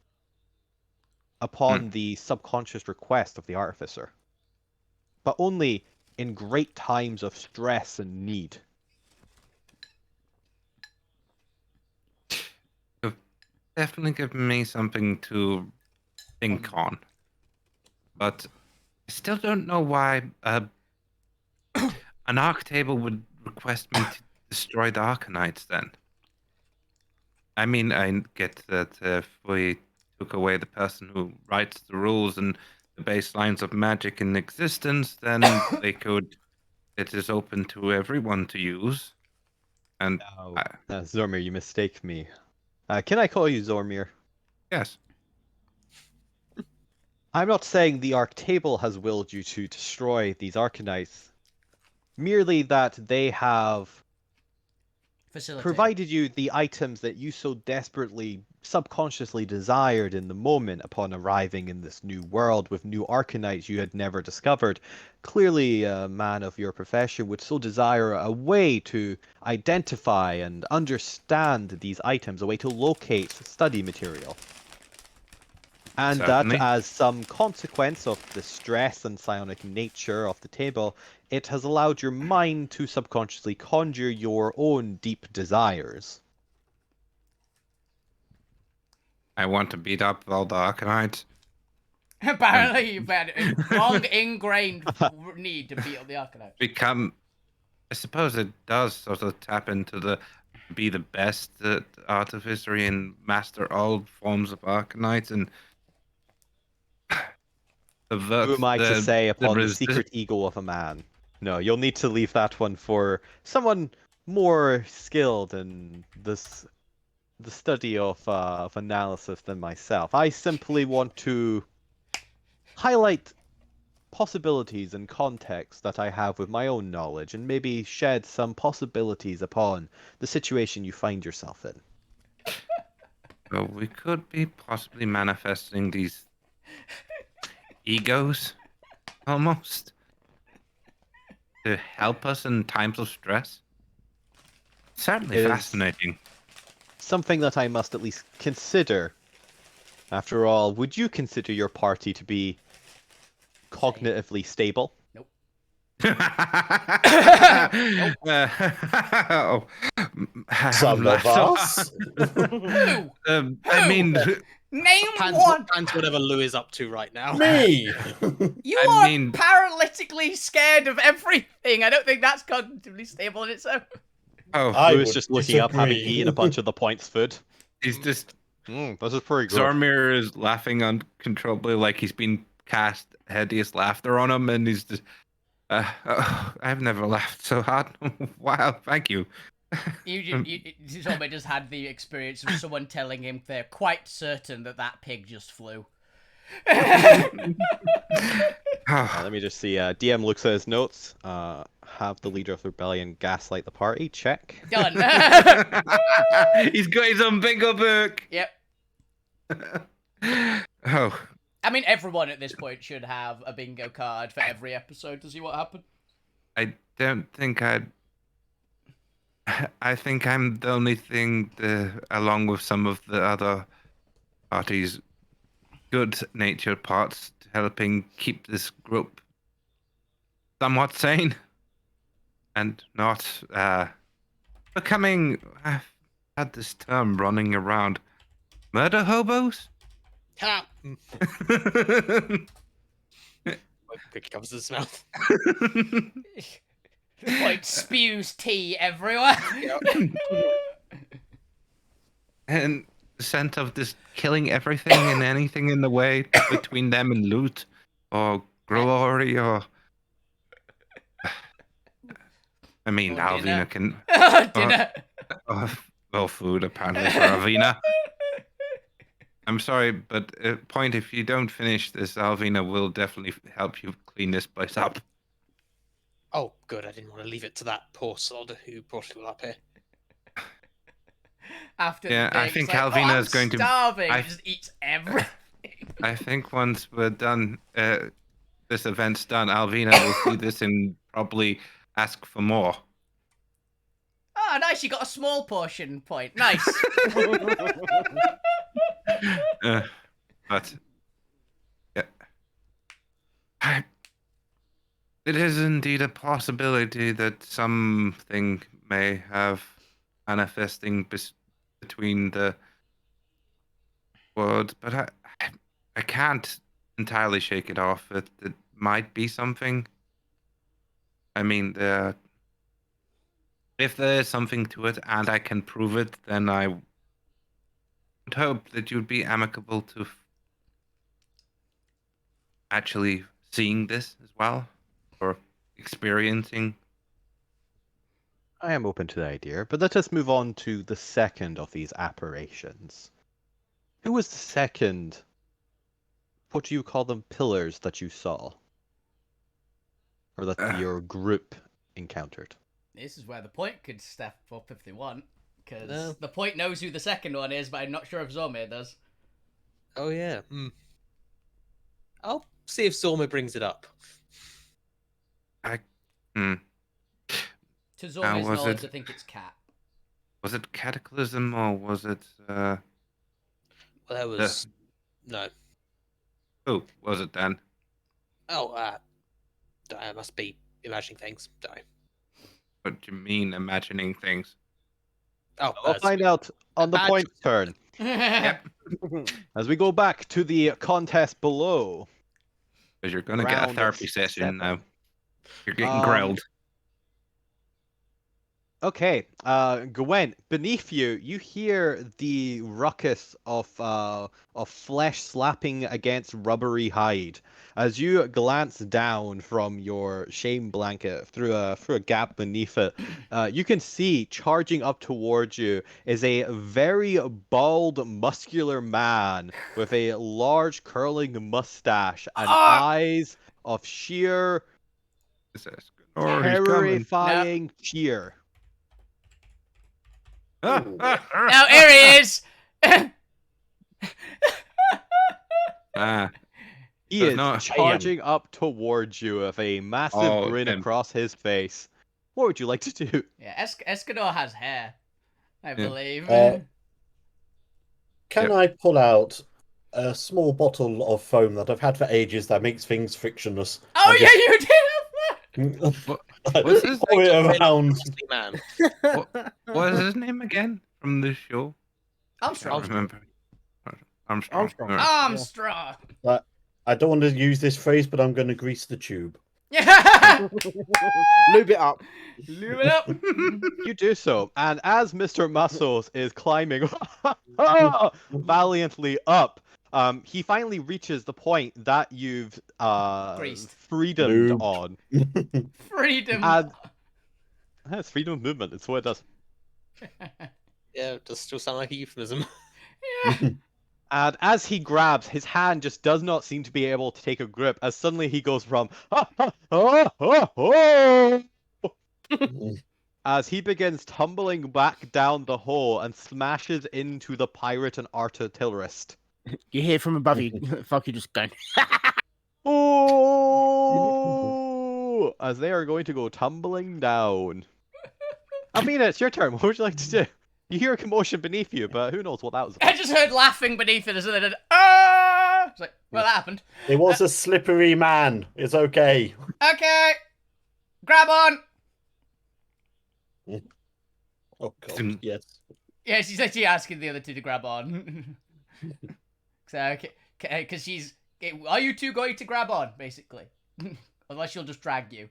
Speaker 4: upon the subconscious request of the artificer, but only in great times of stress and need.
Speaker 3: Definitely given me something to think on. But I still don't know why an arc table would request me to destroy the Arcanites then. I mean, I get that if we took away the person who writes the rules and the baselines of magic in existence, then it is open to everyone to use. And
Speaker 4: Zormir, you mistake me. Can I call you Zormir?
Speaker 3: yes.
Speaker 4: I'm not saying the Arc Table has willed you to destroy these Arcanites. Merely that they have
Speaker 1: Facilitate.
Speaker 4: provided you the items that you so desperately subconsciously desired in the moment upon arriving in this new world with new arcanites you had never discovered. Clearly, a man of your profession would so desire a way to identify and understand these items, a way to locate study material. And
Speaker 3: Certainly.
Speaker 4: that, as some consequence of the stress and psionic nature of the table, it has allowed your mind to subconsciously conjure your own deep desires.
Speaker 3: I want to beat up all the Arcanites.
Speaker 1: Apparently, you've had a long ingrained need to beat up the Arcanauts.
Speaker 3: Become, I suppose it does sort of tap into be the best at artificery and master all forms of Arcanites and avert
Speaker 4: Who am I to say upon the
Speaker 3: resist-
Speaker 4: secret ego of a man? No, you'll need to leave that one for someone more skilled in this the study of analysis than myself. I simply want to highlight possibilities and context that I have with my own knowledge and maybe shed some possibilities upon the situation you find yourself in.
Speaker 3: Well, we could be possibly manifesting these egos, almost, to help us in times of stress. Certainly
Speaker 4: It is
Speaker 3: fascinating.
Speaker 4: something that I must at least consider. After all, would you consider your party to be cognitively stable?
Speaker 3: Oh,
Speaker 6: Some of us.
Speaker 3: I mean,
Speaker 1: Name
Speaker 2: Pans,
Speaker 1: one!
Speaker 2: Pans whatever Lou is up to right now.
Speaker 6: Me.
Speaker 1: You
Speaker 3: I
Speaker 1: are
Speaker 3: mean-
Speaker 1: paralytically scared of everything. I don't think that's cognitively stable in itself.
Speaker 3: oh,
Speaker 6: I
Speaker 4: Louis
Speaker 6: would
Speaker 4: just looking up, having
Speaker 6: disagree.
Speaker 4: eaten a bunch of the points food.
Speaker 3: he's just
Speaker 4: This is pretty good.
Speaker 3: Zormir is laughing uncontrollably, like he's been cast hideous laughter on him, and he's just. I've never laughed so hard. Wow, thank you.
Speaker 1: Zombie just had the experience of someone telling him they're quite certain that that pig just flew.
Speaker 4: Let me just see. DM looks at his notes. Have the leader of the rebellion gaslight the party. Check.
Speaker 1: Done.
Speaker 3: He's got his own bingo book.
Speaker 1: Yep.
Speaker 3: Oh,
Speaker 1: I mean, everyone at this point should have a bingo card for every episode to see what happened.
Speaker 3: I don't think I think I'm the only thing, along with some of the other parties' good-natured parts, helping keep this group somewhat sane and not becoming. I've had this term running around. Murder hobos?
Speaker 2: Ha! Quick covers his mouth.
Speaker 1: Like spews tea everywhere.
Speaker 3: And the scent of just killing everything and anything in the way between them and loot or glory or. I mean,
Speaker 1: Or dinner.
Speaker 3: Alvina can.
Speaker 1: Dinner.
Speaker 3: Well, food apparently for Alvina. I'm sorry, but point, if you don't finish this, Alvina will definitely help you clean this place up.
Speaker 2: Oh, good. I didn't want to leave it to that poor sod who brought it all up here.
Speaker 1: After
Speaker 3: Yeah,
Speaker 1: the
Speaker 3: I
Speaker 1: thing,
Speaker 3: think
Speaker 1: it's like,
Speaker 3: Alvina
Speaker 1: I'm
Speaker 3: is going to-
Speaker 1: starving.
Speaker 3: I-
Speaker 1: He just eats everything.
Speaker 3: I think once we're done, this event's done, Alvina will see this and probably ask for more.
Speaker 1: Oh, nice. You got a small portion point. Nice.
Speaker 3: But yeah, it is indeed a possibility that something may have manifesting between the worlds, but I can't entirely shake it off. It might be something. I mean, if there is something to it and I can prove it, then I would hope that you'd be amicable to actually seeing this as well, or experiencing.
Speaker 4: I am open to the idea, but let us move on to the second of these apparitions. Who was the second? What do you call them? Pillars that you saw, or that your group encountered?
Speaker 1: This is where the point could step up if they want. Because
Speaker 2: No.
Speaker 1: the point knows who the second one is, but I'm not sure if Zormir does.
Speaker 2: Oh yeah. I'll see if Zorma brings it up.
Speaker 3: Hmm.
Speaker 1: To Zormir's
Speaker 3: was
Speaker 1: knowledge,
Speaker 3: it?
Speaker 1: I think it's Cat.
Speaker 3: Was it Cataclysm or was it?
Speaker 2: Well, that was no.
Speaker 3: Who was it then?
Speaker 2: Oh, I must be imagining things. Sorry.
Speaker 3: What do you mean, imagining things?
Speaker 2: Oh,
Speaker 4: We'll find out on the
Speaker 2: bad
Speaker 4: point
Speaker 2: choice.
Speaker 4: turn.
Speaker 3: Yep.
Speaker 4: As we go back to the contest below.
Speaker 3: Because you're gonna get a
Speaker 4: Round
Speaker 3: therapy
Speaker 4: 7.
Speaker 3: session now. You're getting
Speaker 4: Um,
Speaker 3: grilled.
Speaker 4: Okay, Gwen, beneath you, you hear the ruckus of flesh slapping against rubbery hide. As you glance down from your shame blanket through a gap beneath it, you can see charging up towards you is a very bald, muscular man with a large curling mustache and eyes of sheer
Speaker 3: Is this or he's coming?
Speaker 4: terrifying cheer.
Speaker 1: Now here he is.
Speaker 3: Ah,
Speaker 4: He
Speaker 3: There's
Speaker 4: is
Speaker 3: no-
Speaker 4: charging up towards you with a massive
Speaker 3: Oh,
Speaker 4: grin
Speaker 3: him.
Speaker 4: across his face. What would you like to do?
Speaker 1: Yeah, Escanor has hair, I believe.
Speaker 6: Can I pull out a small bottle of foam that I've had for ages that makes things frictionless?
Speaker 1: Oh
Speaker 6: I
Speaker 1: yeah,
Speaker 6: just-
Speaker 1: you did have
Speaker 3: What- what's his
Speaker 6: pour it around.
Speaker 2: Man.
Speaker 3: what is his name again from the show?
Speaker 1: that.
Speaker 3: I
Speaker 1: Armstrong.
Speaker 3: can't remember. Armstrong.
Speaker 5: Armstrong.
Speaker 3: Alright.
Speaker 1: Armstrong.
Speaker 6: I don't want to use this phrase, but I'm going to grease the tube.
Speaker 1: Yeah.
Speaker 5: Lube it up.
Speaker 1: Lube it up.
Speaker 4: You do so, and as Mr. Muscles is climbing valiantly up, he finally reaches the point that you've
Speaker 1: Greased.
Speaker 4: freedomed
Speaker 6: Lubed.
Speaker 4: on.
Speaker 1: Freedom.
Speaker 4: And it's freedom of movement. It's what it does.
Speaker 2: Yeah, it does still sound like a euphemism.
Speaker 1: Yeah.
Speaker 4: And as he grabs, his hand just does not seem to be able to take a grip. As suddenly he goes from as he begins tumbling back down the hole and smashes into the pirate and artillerist.
Speaker 5: You hear from above you, fuck you just going.
Speaker 4: Oh! As they are going to go tumbling down. Alvina, it's your turn. What would you like to do? You hear a commotion beneath you, but who knows what that was about.
Speaker 1: I just heard laughing beneath it as they did. Ah! It's like, well, that happened.
Speaker 6: It was a slippery man. It's okay.
Speaker 1: Okay. Grab on.
Speaker 6: Oh god, yes.
Speaker 1: Yeah, she's actually asking the other two to grab on. So, because she's, are you two going to grab on, basically? Unless she'll just drag you.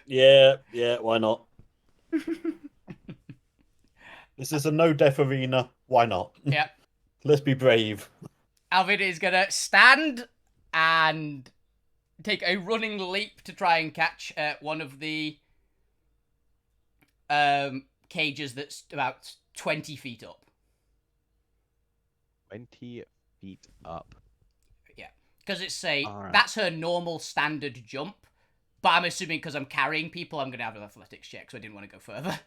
Speaker 6: Yeah, why not? This is a no-death arena. Why not?
Speaker 1: Yeah.
Speaker 6: Let's be brave.
Speaker 1: Alvin is gonna stand and take a running leap to try and catch one of the cages that's about 20 feet up.
Speaker 4: 20 feet up.
Speaker 1: Yeah, because it's
Speaker 4: Alright.
Speaker 1: that's her normal standard jump. But I'm assuming because I'm carrying people, I'm gonna have an athletics check, so I didn't want to go further.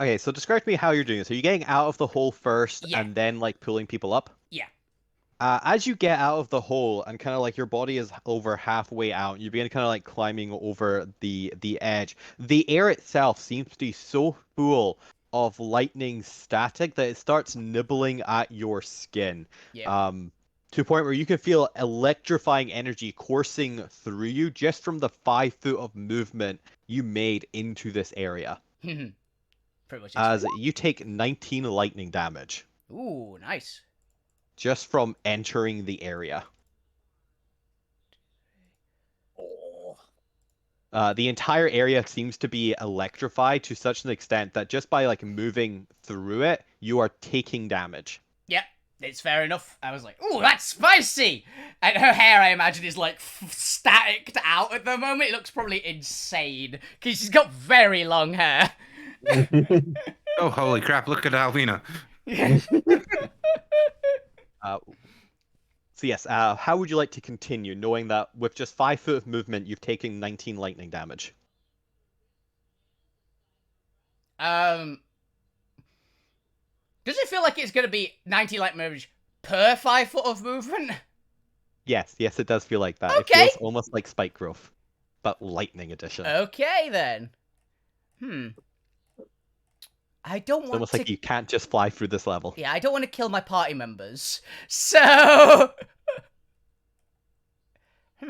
Speaker 4: Okay, so describe to me how you're doing this. Are you getting out of the hole first
Speaker 1: Yeah.
Speaker 4: and then like pulling people up?
Speaker 1: Yeah.
Speaker 4: As you get out of the hole and kind of like your body is over halfway out, you begin kind of like climbing over the edge. The air itself seems to be so full of lightning static that it starts nibbling at your skin.
Speaker 1: Yeah.
Speaker 4: To a point where you can feel electrifying energy coursing through you just from the 5 foot of movement you made into this area.
Speaker 1: Pretty much.
Speaker 4: As you take 19 lightning damage
Speaker 1: Ooh, nice.
Speaker 4: just from entering the area. The entire area seems to be electrified to such an extent that just by like moving through it, you are taking damage.
Speaker 1: Yep, it's fair enough. I was like, ooh, that's spicy! And her hair, I imagine, is like staticked out at the moment. It looks probably insane, because she's got very long hair.
Speaker 3: Oh, holy crap, look at Alvina.
Speaker 4: So yes, how would you like to continue, knowing that with just 5 foot of movement, you've taken 19 lightning damage?
Speaker 1: Does it feel like it's going to be 90 light damage per 5 foot of movement?
Speaker 4: Yes, it does feel like that.
Speaker 1: Okay.
Speaker 4: It feels almost like Spike Growth, but Lightning Edition.
Speaker 1: Okay, then. I don't
Speaker 4: It's
Speaker 1: want
Speaker 4: almost
Speaker 1: to...
Speaker 4: like you can't just fly through this level.
Speaker 1: Yeah, I don't want to kill my party members. So... Give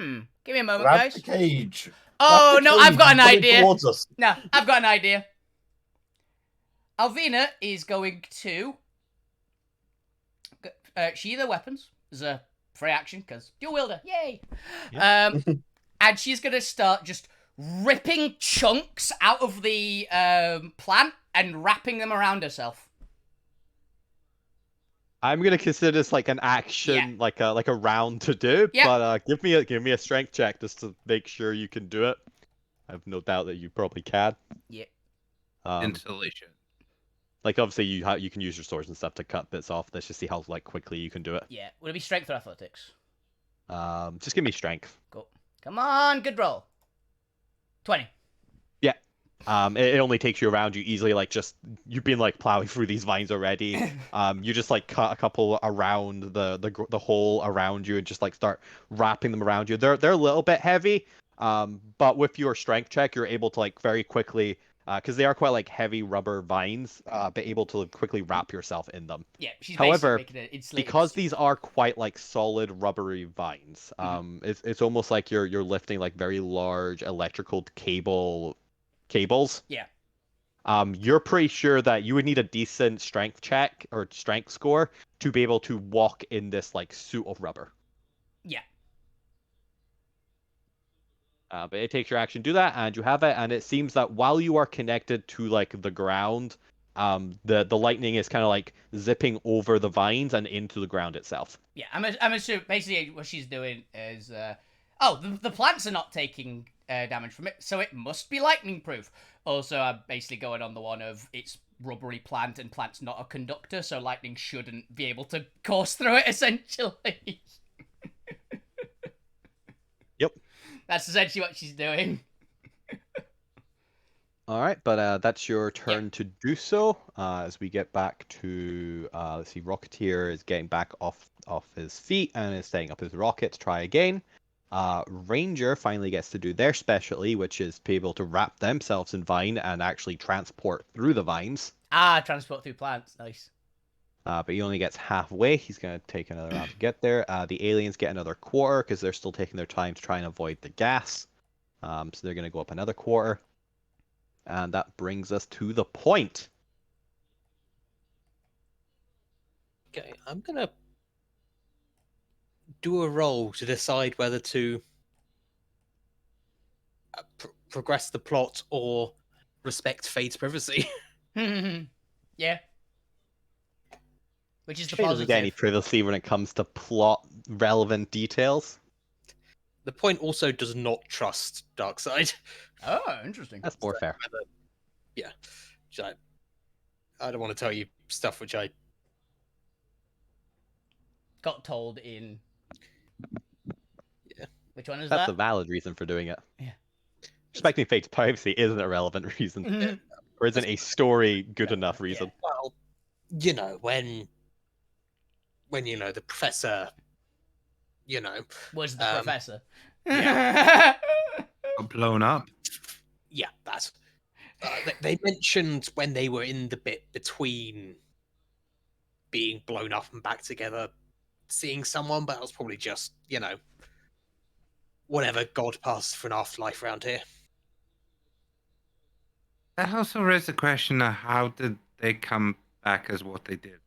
Speaker 1: me a moment,
Speaker 6: Grab
Speaker 1: guys.
Speaker 6: the cage.
Speaker 1: Oh,
Speaker 6: Grab the
Speaker 1: no,
Speaker 6: cage
Speaker 1: I've got an
Speaker 6: and pull it
Speaker 1: idea.
Speaker 6: towards us.
Speaker 1: No, I've got an idea. Alvina is going to sheathe her weapons as a free action, because dual wielder, yay! And she's going to start just ripping chunks out of the plant and wrapping them around herself.
Speaker 4: I'm gonna consider this like an action, like a round to do.
Speaker 1: Yeah.
Speaker 4: But give me a strength check just to make sure you can do it. I have no doubt that you probably can.
Speaker 1: Yeah.
Speaker 3: Installation.
Speaker 4: Like obviously you can use your swords and stuff to cut bits off. Let's just see how like quickly you can do it.
Speaker 1: Yeah. Would it be strength or athletics?
Speaker 4: Just give me strength.
Speaker 1: Cool. Come on, good roll. 20.
Speaker 4: Yeah. It only takes you around. You easily like just you've been like plowing through these vines already. You just like cut a couple around the hole around you and just like start wrapping them around you. They're a little bit heavy. But with your strength check, you're able to like very quickly, because they are quite like heavy rubber vines, be able to quickly wrap yourself in them.
Speaker 1: Yeah, she's
Speaker 4: However,
Speaker 1: basically making it insulated
Speaker 4: because
Speaker 1: suit.
Speaker 4: these are quite like solid rubbery vines, it's almost like you're lifting like very large electrical cables.
Speaker 1: Yeah.
Speaker 4: You're pretty sure that you would need a decent strength check or strength score to be able to walk in this like suit of rubber.
Speaker 1: Yeah.
Speaker 4: But it takes your action to do that, and you have it. And it seems that while you are connected to like the ground, the lightning is kind of like zipping over the vines and into the ground itself.
Speaker 1: Yeah, I'm assuming basically what she's doing is, the plants are not taking damage from it, so it must be lightning proof. Also, I'm basically going on the one of it's rubbery plant and plant's not a conductor, so lightning shouldn't be able to course through it, essentially.
Speaker 4: Yep.
Speaker 1: That's essentially what she's doing.
Speaker 4: All right, but that's your turn to do so. As we get back to, let's see, Rocketeer is getting back off his feet and is setting up his rocket to try again. Ranger finally gets to do their specialty, which is be able to wrap themselves in vine and actually transport through the vines.
Speaker 1: Transport through plants, nice.
Speaker 4: But he only gets halfway. He's going to take another round to get there. The aliens get another quarter because they're still taking their time to try and avoid the gas. So they're going to go up another quarter. And that brings us to the point.
Speaker 2: Okay, I'm going to do a roll to decide whether to progress the plot or respect Fade's privacy.
Speaker 1: Yeah. Which is the
Speaker 4: She doesn't get any
Speaker 1: positive.
Speaker 4: privacy when it comes to plot relevant details.
Speaker 2: The point also does not trust Darkseid.
Speaker 1: Oh, interesting.
Speaker 4: That's more fair.
Speaker 2: Yeah. I don't want to tell you stuff which I
Speaker 1: Got told in...
Speaker 2: Yeah.
Speaker 1: Which one is
Speaker 4: That's
Speaker 1: that?
Speaker 4: a valid reason for doing it.
Speaker 1: Yeah.
Speaker 4: Respecting Fate's privacy isn't a relevant reason.
Speaker 1: Mhm.
Speaker 4: Or isn't a story good enough reason.
Speaker 2: well, you know, when you know the professor, you know,
Speaker 1: Was the professor.
Speaker 2: yeah.
Speaker 3: Got blown up.
Speaker 2: Yeah, that's. They mentioned when they were in the bit between being blown up and back together, seeing someone, but that was probably just, you know, whatever God passed for an afterlife around here.
Speaker 3: That also raises the question of how did they come back as what they did?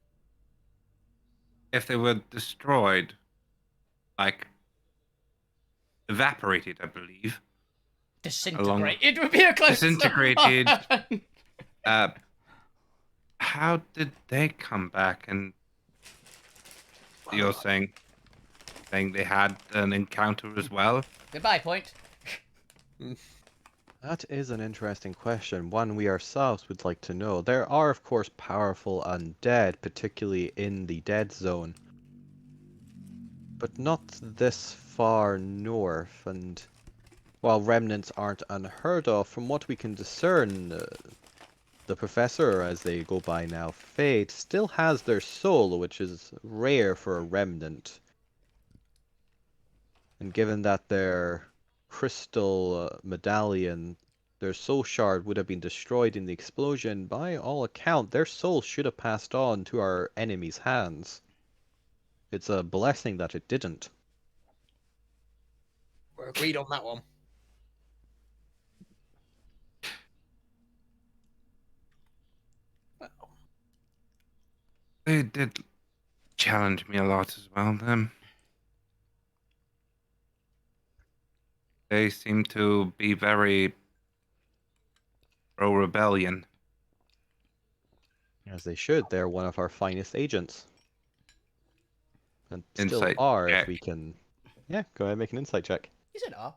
Speaker 3: If they were destroyed, like evaporated, I believe.
Speaker 1: Disintegrated would be a close
Speaker 3: Disintegrated.
Speaker 1: one.
Speaker 3: How did they come back? And you're saying they had an encounter as well?
Speaker 1: Goodbye, point.
Speaker 4: That is an interesting question, one we ourselves would like to know. There are, of course, powerful undead, particularly in the dead zone. But not this far north, and while remnants aren't unheard of, from what we can discern, the Professor, or as they go by now, Fate, still has their soul, which is rare for a remnant. And given that their crystal medallion, their soul shard would have been destroyed in the explosion, by all account, their soul should have passed on to our enemy's hands. It's a blessing that it didn't.
Speaker 2: We're agreed on that one.
Speaker 3: They did challenge me a lot as well, them. They seem to be very pro-rebellion.
Speaker 4: As they should. They're one of our finest agents. And still
Speaker 3: Insight
Speaker 4: are, if
Speaker 3: check.
Speaker 4: we can... Yeah, go ahead and make an insight check.
Speaker 1: Is it R?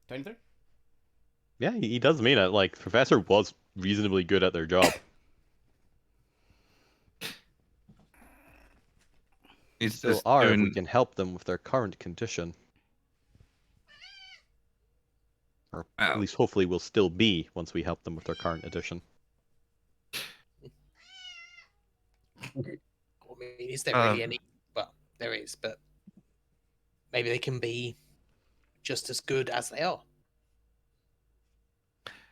Speaker 1: 23?
Speaker 4: Yeah, he does mean it. Like, Professor was reasonably good at their job.
Speaker 3: He's
Speaker 4: Still
Speaker 3: just
Speaker 4: are, if we
Speaker 3: doing...
Speaker 4: can help them with their current condition. Or at
Speaker 3: Well,
Speaker 4: least hopefully will still be once we help them with their current edition.
Speaker 2: I mean, is there really any? Well, there is, but maybe they can be just as good as they are.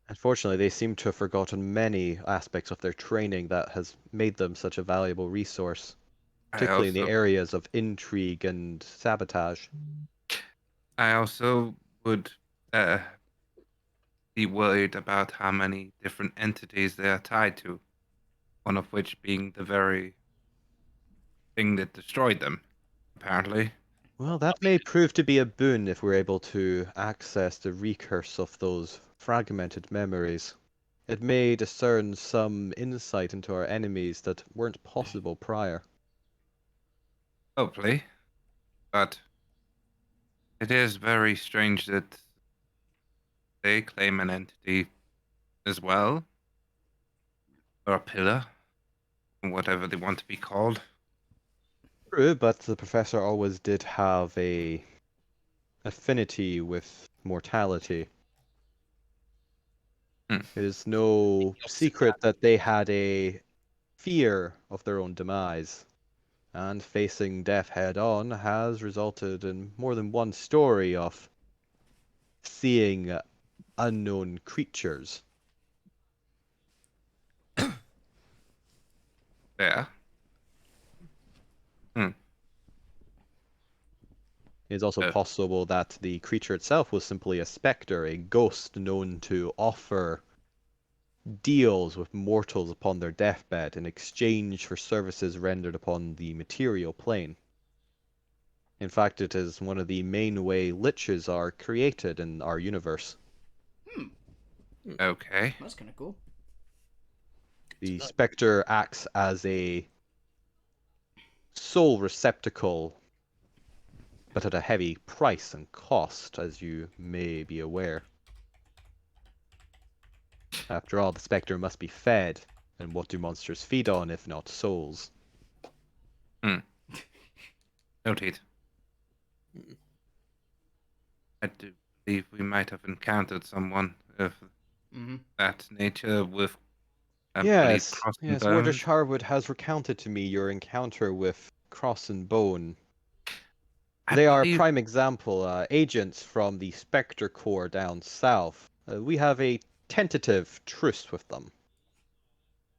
Speaker 4: Unfortunately, they seem to have forgotten many aspects of their training that has made them such a valuable resource, particularly in the areas of intrigue and sabotage.
Speaker 3: I also would be worried about how many different entities they are tied to, one of which being the very thing that destroyed them, apparently.
Speaker 4: Well, that may prove to be a boon if we're able to access the recurse of those fragmented memories. It may discern some insight into our enemies that weren't possible prior.
Speaker 3: Hopefully. But it is very strange that they claim an entity as well, or a pillar, or whatever they want to be called.
Speaker 4: True, but the Professor always did have a affinity with mortality.
Speaker 3: Hmm.
Speaker 4: It is no secret that they had a fear of their own demise, and facing death head on has resulted in more than one story of seeing unknown creatures.
Speaker 3: Yeah.
Speaker 4: It is also possible that the creature itself was simply a specter, a ghost known to offer deals with mortals upon their deathbed in exchange for services rendered upon the material plane. In fact, it is one of the main way liches are created in our universe.
Speaker 3: Okay.
Speaker 1: That's kind of cool.
Speaker 4: The specter acts as a soul receptacle, but at a heavy price and cost, as you may be aware. After all, the spectre must be fed, and what do monsters feed on if not souls?
Speaker 3: Noted. I do believe we might have encountered someone of that nature with, I believe, Cross and Bone.
Speaker 4: Warder Charwood has recounted to me your encounter with Cross and Bone. They are a prime example, agents from the Spectre Corps down south. We have a tentative truce with them.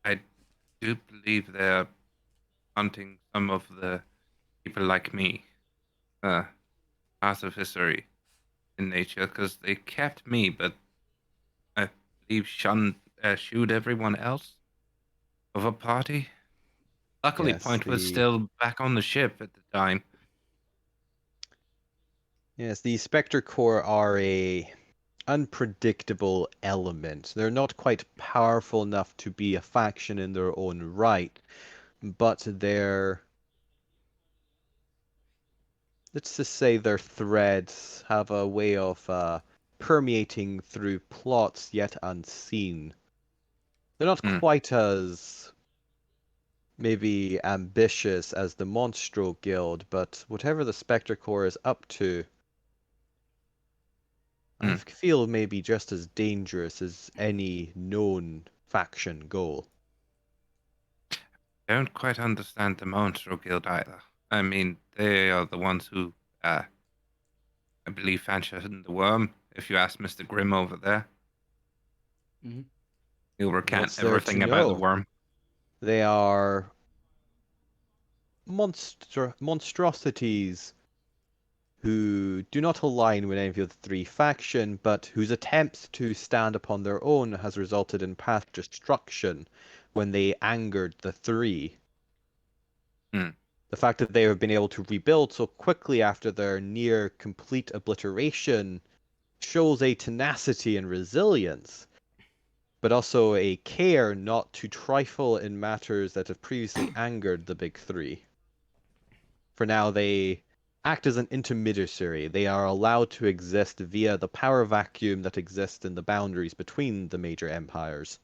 Speaker 3: I do believe they're hunting some of the people like me, artificery in nature, because they kept me, but I believe shooed everyone else of a party. Luckily,
Speaker 4: Yes,
Speaker 3: Point was still back on the ship at the time.
Speaker 4: Yes, the Spectre Corps are a unpredictable element. They're not quite powerful enough to be a faction in their own right, but let's just say their threads have a way of permeating through plots yet unseen. They're not quite as maybe ambitious as the Monstro Guild, but whatever the Spectre Corps is up to, I
Speaker 3: Hmm.
Speaker 4: feel maybe just as dangerous as any known faction goal.
Speaker 3: Don't quite understand the Monstro Guild either. I mean, they are the ones who, I believe, fashioned the worm. If you ask Mr. Grimm over there,
Speaker 1: Mhm.
Speaker 3: he'll recant
Speaker 4: What's there to
Speaker 3: everything about the
Speaker 4: know?
Speaker 3: worm.
Speaker 4: They are monstrosities who do not align with any of the three faction, but whose attempts to stand upon their own has resulted in past destruction when they angered the three.
Speaker 3: Hmm.
Speaker 4: The fact that they have been able to rebuild so quickly after their near complete obliteration shows a tenacity and resilience, but also a care not to trifle in matters that have previously angered the big three. For now, they act as an intermediary. They are allowed to exist via the power vacuum that exists in the boundaries between the major empires.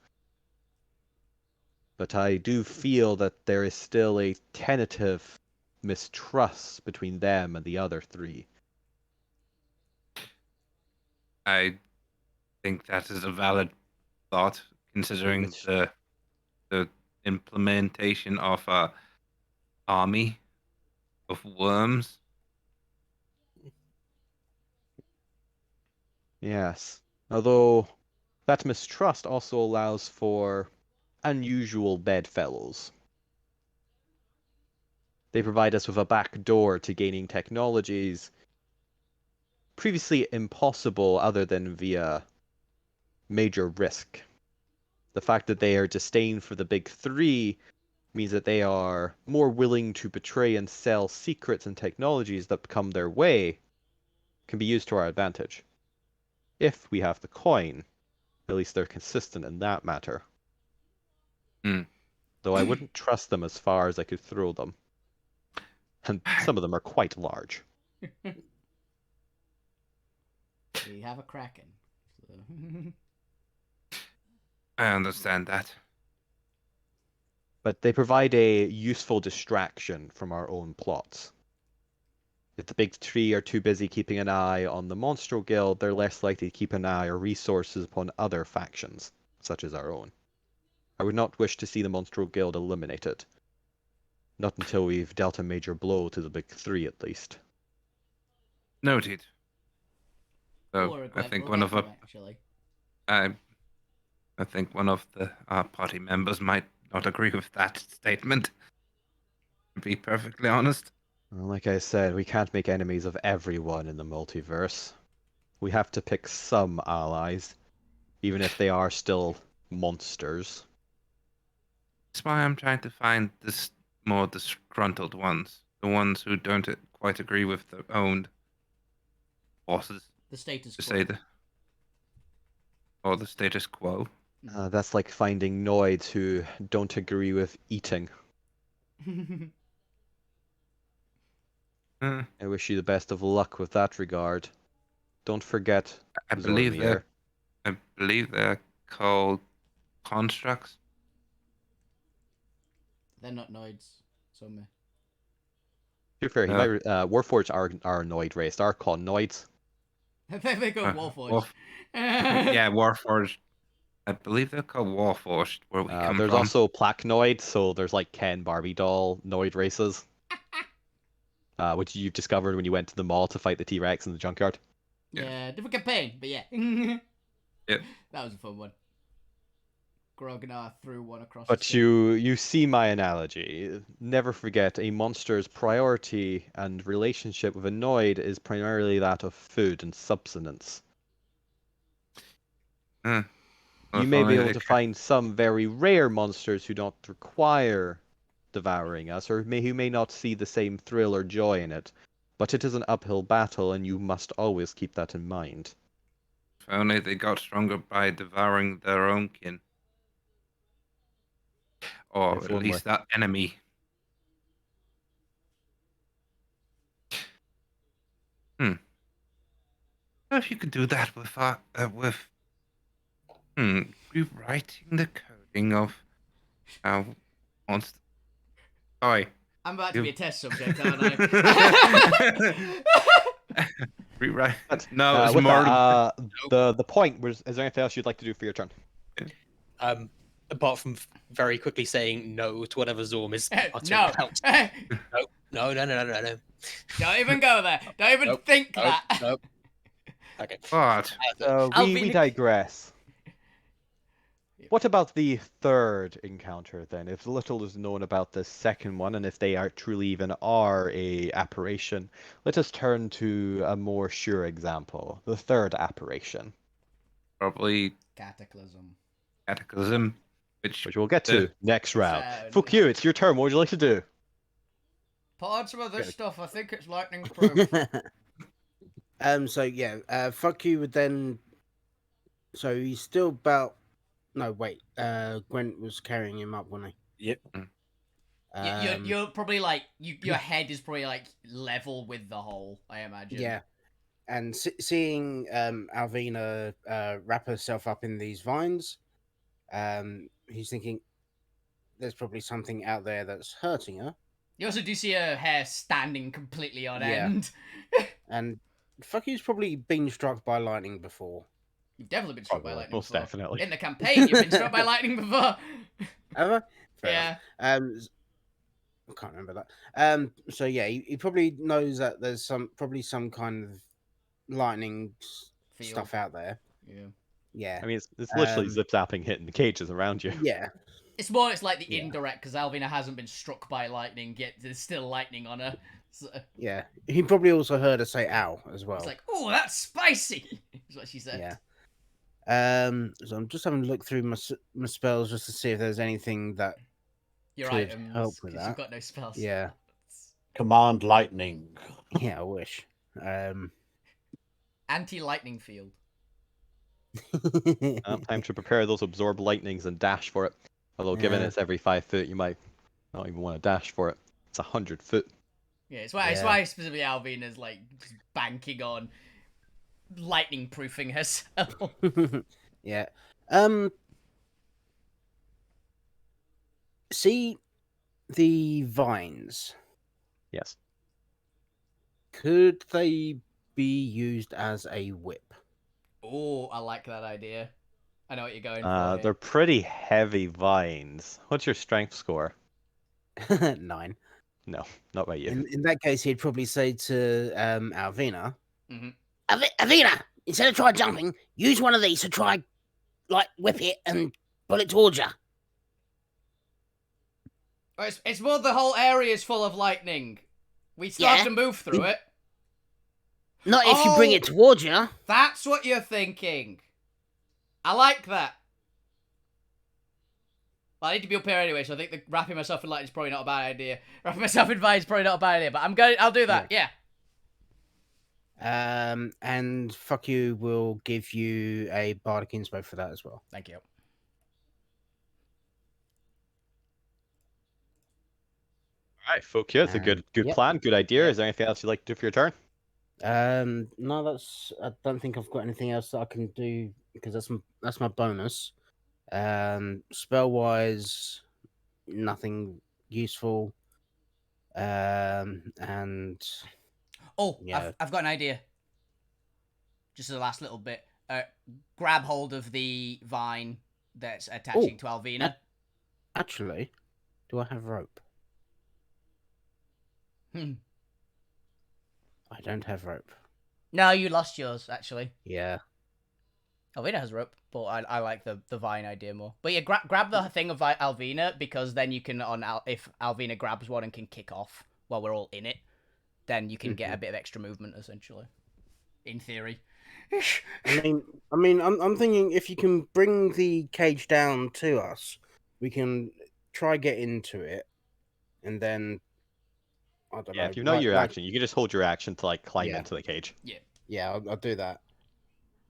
Speaker 4: But I do feel that there is still a tentative mistrust between them and the other three.
Speaker 3: I think that is a valid thought, considering
Speaker 4: Mis-
Speaker 3: the implementation of a army of worms.
Speaker 4: Yes. Although that mistrust also allows for unusual bedfellows. They provide us with a back door to gaining technologies previously impossible other than via major risk. The fact that they are disdain for the big three means that they are more willing to betray and sell secrets and technologies that come their way can be used to our advantage. If we have the coin, at least they're consistent in that matter.
Speaker 3: Hmm.
Speaker 4: Though I wouldn't trust them as far as I could throw them. And some of them are quite large.
Speaker 1: We have a kraken. So.
Speaker 3: I understand that.
Speaker 4: But they provide a useful distraction from our own plots. If the big three are too busy keeping an eye on the Monstro Guild, they're less likely to keep an eye or resources upon other factions, such as our own. I would not wish to see the Monstro Guild eliminated. Not until we've dealt a major blow to the big three, at least.
Speaker 3: Noted.
Speaker 1: Don't
Speaker 3: So
Speaker 1: worry,
Speaker 3: I
Speaker 1: Greg,
Speaker 3: think
Speaker 1: we'll
Speaker 3: one
Speaker 1: get
Speaker 3: of
Speaker 1: you,
Speaker 3: a,
Speaker 1: actually.
Speaker 3: I think one of the party members might not agree with that statement. To be perfectly honest.
Speaker 4: Well, like I said, we can't make enemies of everyone in the multiverse. We have to pick some allies, even if they are still monsters.
Speaker 3: That's why I'm trying to find this more disgruntled ones, the ones who don't quite agree with their own bosses,
Speaker 1: The status
Speaker 3: to
Speaker 1: quo.
Speaker 3: say or the status quo.
Speaker 4: That's like finding noids who don't agree with eating.
Speaker 3: Uh,
Speaker 4: I wish you the best of luck with that regard. Don't forget
Speaker 3: I believe
Speaker 4: Zormir.
Speaker 3: they're called constructs.
Speaker 1: They're not noids. So me.
Speaker 4: To be fair, he
Speaker 3: Uh,
Speaker 4: might. Warforged are noid race. Are called noids.
Speaker 1: they go Warforged.
Speaker 3: Yeah, Warforged. I believe they're called Warforged, where we come
Speaker 4: There's
Speaker 3: from.
Speaker 4: also Placnoid, so there's like Ken Barbie doll noid races. Which you've discovered when you went to the mall to fight the T-Rex in the junkyard.
Speaker 1: Yeah, different campaign, but yeah.
Speaker 3: Yep.
Speaker 1: That was a fun one. Grognard threw one across the
Speaker 4: But
Speaker 1: sea.
Speaker 4: you see my analogy. Never forget, a monster's priority and relationship with a noid is primarily that of food and subsistence.
Speaker 3: Well,
Speaker 4: You
Speaker 3: if
Speaker 4: may be
Speaker 3: only
Speaker 4: able
Speaker 3: they
Speaker 4: to
Speaker 3: ca-
Speaker 4: find some very rare monsters who don't require devouring us, or who may not see the same thrill or joy in it. But it is an uphill battle, and you must always keep that in mind.
Speaker 3: If only they got stronger by devouring their own kin. Or
Speaker 4: If
Speaker 3: at
Speaker 4: only.
Speaker 3: least that enemy. If you could do that with rewriting the coding of how monster. Sorry.
Speaker 1: I'm about to be a test subject, aren't I?
Speaker 3: Rewrite. No, it's
Speaker 4: with
Speaker 3: more.
Speaker 4: that, the point was. Is there anything else you'd like to do for your turn?
Speaker 2: Apart from very quickly saying no to whatever Zorm is uttering
Speaker 1: No.
Speaker 2: out. No.
Speaker 1: Don't even go there. Don't even
Speaker 2: Nope.
Speaker 1: think
Speaker 2: Nope.
Speaker 1: that.
Speaker 2: Nope. Okay.
Speaker 3: What?
Speaker 4: We
Speaker 1: Alvina-
Speaker 4: digress. What about the third encounter then? If little is known about the second one, and if they are truly even are a apparition, let us turn to a more sure example. The third apparition,
Speaker 3: Probably
Speaker 1: Cataclysm.
Speaker 3: Cataclysm, which
Speaker 4: which we'll get to next round.
Speaker 1: Sound.
Speaker 4: Fuck you, it's your turn. What would you like to do?
Speaker 1: Put on some of this stuff. I think it's lightning proof.
Speaker 5: So yeah, fuck you would then. So he's still about. No, wait. Gwent was carrying him up, wasn't
Speaker 6: Yep.
Speaker 1: You're probably like your head is probably like level with the hole. I imagine.
Speaker 5: Yeah, and seeing Alvina wrap herself up in these vines, he's thinking there's probably something out there that's hurting her.
Speaker 1: You also do see her hair standing completely on
Speaker 5: Yeah.
Speaker 1: end.
Speaker 5: And fuck you's probably been struck by lightning before.
Speaker 1: You've definitely been struck by lightning
Speaker 4: Most
Speaker 1: before.
Speaker 4: definitely.
Speaker 1: In the campaign, you've been struck by lightning before.
Speaker 5: Ever? Fair
Speaker 1: Yeah.
Speaker 5: enough. I can't remember that. So yeah, he probably knows that there's probably some kind of lightning
Speaker 1: Feel.
Speaker 5: stuff out there.
Speaker 1: Yeah.
Speaker 5: Yeah.
Speaker 4: I mean, it's literally
Speaker 5: Um,
Speaker 4: zip-zapping hitting the cages around you.
Speaker 5: Yeah.
Speaker 1: It's like the
Speaker 5: Yeah.
Speaker 1: indirect because Alvina hasn't been struck by lightning yet. There's still lightning on her. So
Speaker 5: Yeah. He probably also heard her say "ow" as well.
Speaker 1: it's like, oh, that's spicy. Is what she said.
Speaker 5: Yeah. So I'm just having a look through my spells just to see if there's anything that.
Speaker 1: Your
Speaker 5: could
Speaker 1: items,
Speaker 5: help with
Speaker 1: because you've
Speaker 5: that.
Speaker 1: got no spells.
Speaker 5: Yeah.
Speaker 6: Command lightning.
Speaker 5: Yeah, I wish.
Speaker 1: Anti-lightning field.
Speaker 4: Time to prepare those absorb lightnings and dash for it. Although, given
Speaker 5: Yeah.
Speaker 4: it's every 5 foot, you might not even want to dash for it. It's 100 foot.
Speaker 1: Yeah, it's why specifically Alvina's like just banking on lightning proofing herself.
Speaker 5: Yeah. See the vines.
Speaker 4: Yes.
Speaker 5: Could they be used as a whip?
Speaker 1: Oh, I like that idea. I know what you're going for.
Speaker 4: They're pretty heavy vines. What's your strength score?
Speaker 5: 9.
Speaker 4: No, not by you.
Speaker 5: In that case, he'd probably say to Alvina,
Speaker 7: Avina, instead of try jumping, use one of these to try, like, whip it and pull it towards you.
Speaker 1: It's more the whole area is full of lightning. We still have
Speaker 7: Yeah.
Speaker 1: to move through it.
Speaker 7: Not if you bring
Speaker 1: Oh.
Speaker 7: it towards you.
Speaker 1: That's what you're thinking. I like that. Well, I need to be up here anyway, so I think the wrapping myself in light is probably not a bad idea. Wrapping myself in vine is probably not a bad idea, but I'll do that. Yeah.
Speaker 5: and fuck you will give you a bardic inspo for that as well.
Speaker 1: Thank you.
Speaker 4: All right, folk. Yeah, it's a good
Speaker 5: yep.
Speaker 4: plan, good idea.
Speaker 5: Yep.
Speaker 4: Is there anything else you'd like to do for your turn?
Speaker 5: No, I don't think I've got anything else that I can do because that's my bonus. Spell wise, nothing useful. And
Speaker 1: Oh,
Speaker 5: yeah.
Speaker 1: I've got an idea. Just as a last little bit. Grab hold of the vine that's attaching to Alvina.
Speaker 5: Actually, do I have rope? I don't have rope.
Speaker 1: No, you lost yours, actually.
Speaker 5: Yeah.
Speaker 1: Alvina has rope, but I like the vine idea more. But yeah, grab the thing of Alvina, because then you can, if Alvina grabs one and can kick off while we're all in it, then you can get a bit of extra movement, essentially. In theory.
Speaker 5: I mean, I'm thinking if you can bring the cage down to us, we can try get into it, and then I don't know.
Speaker 4: Yeah, if you know your action, you can just hold your action to like climb into the cage.
Speaker 5: Yeah, I'll do that.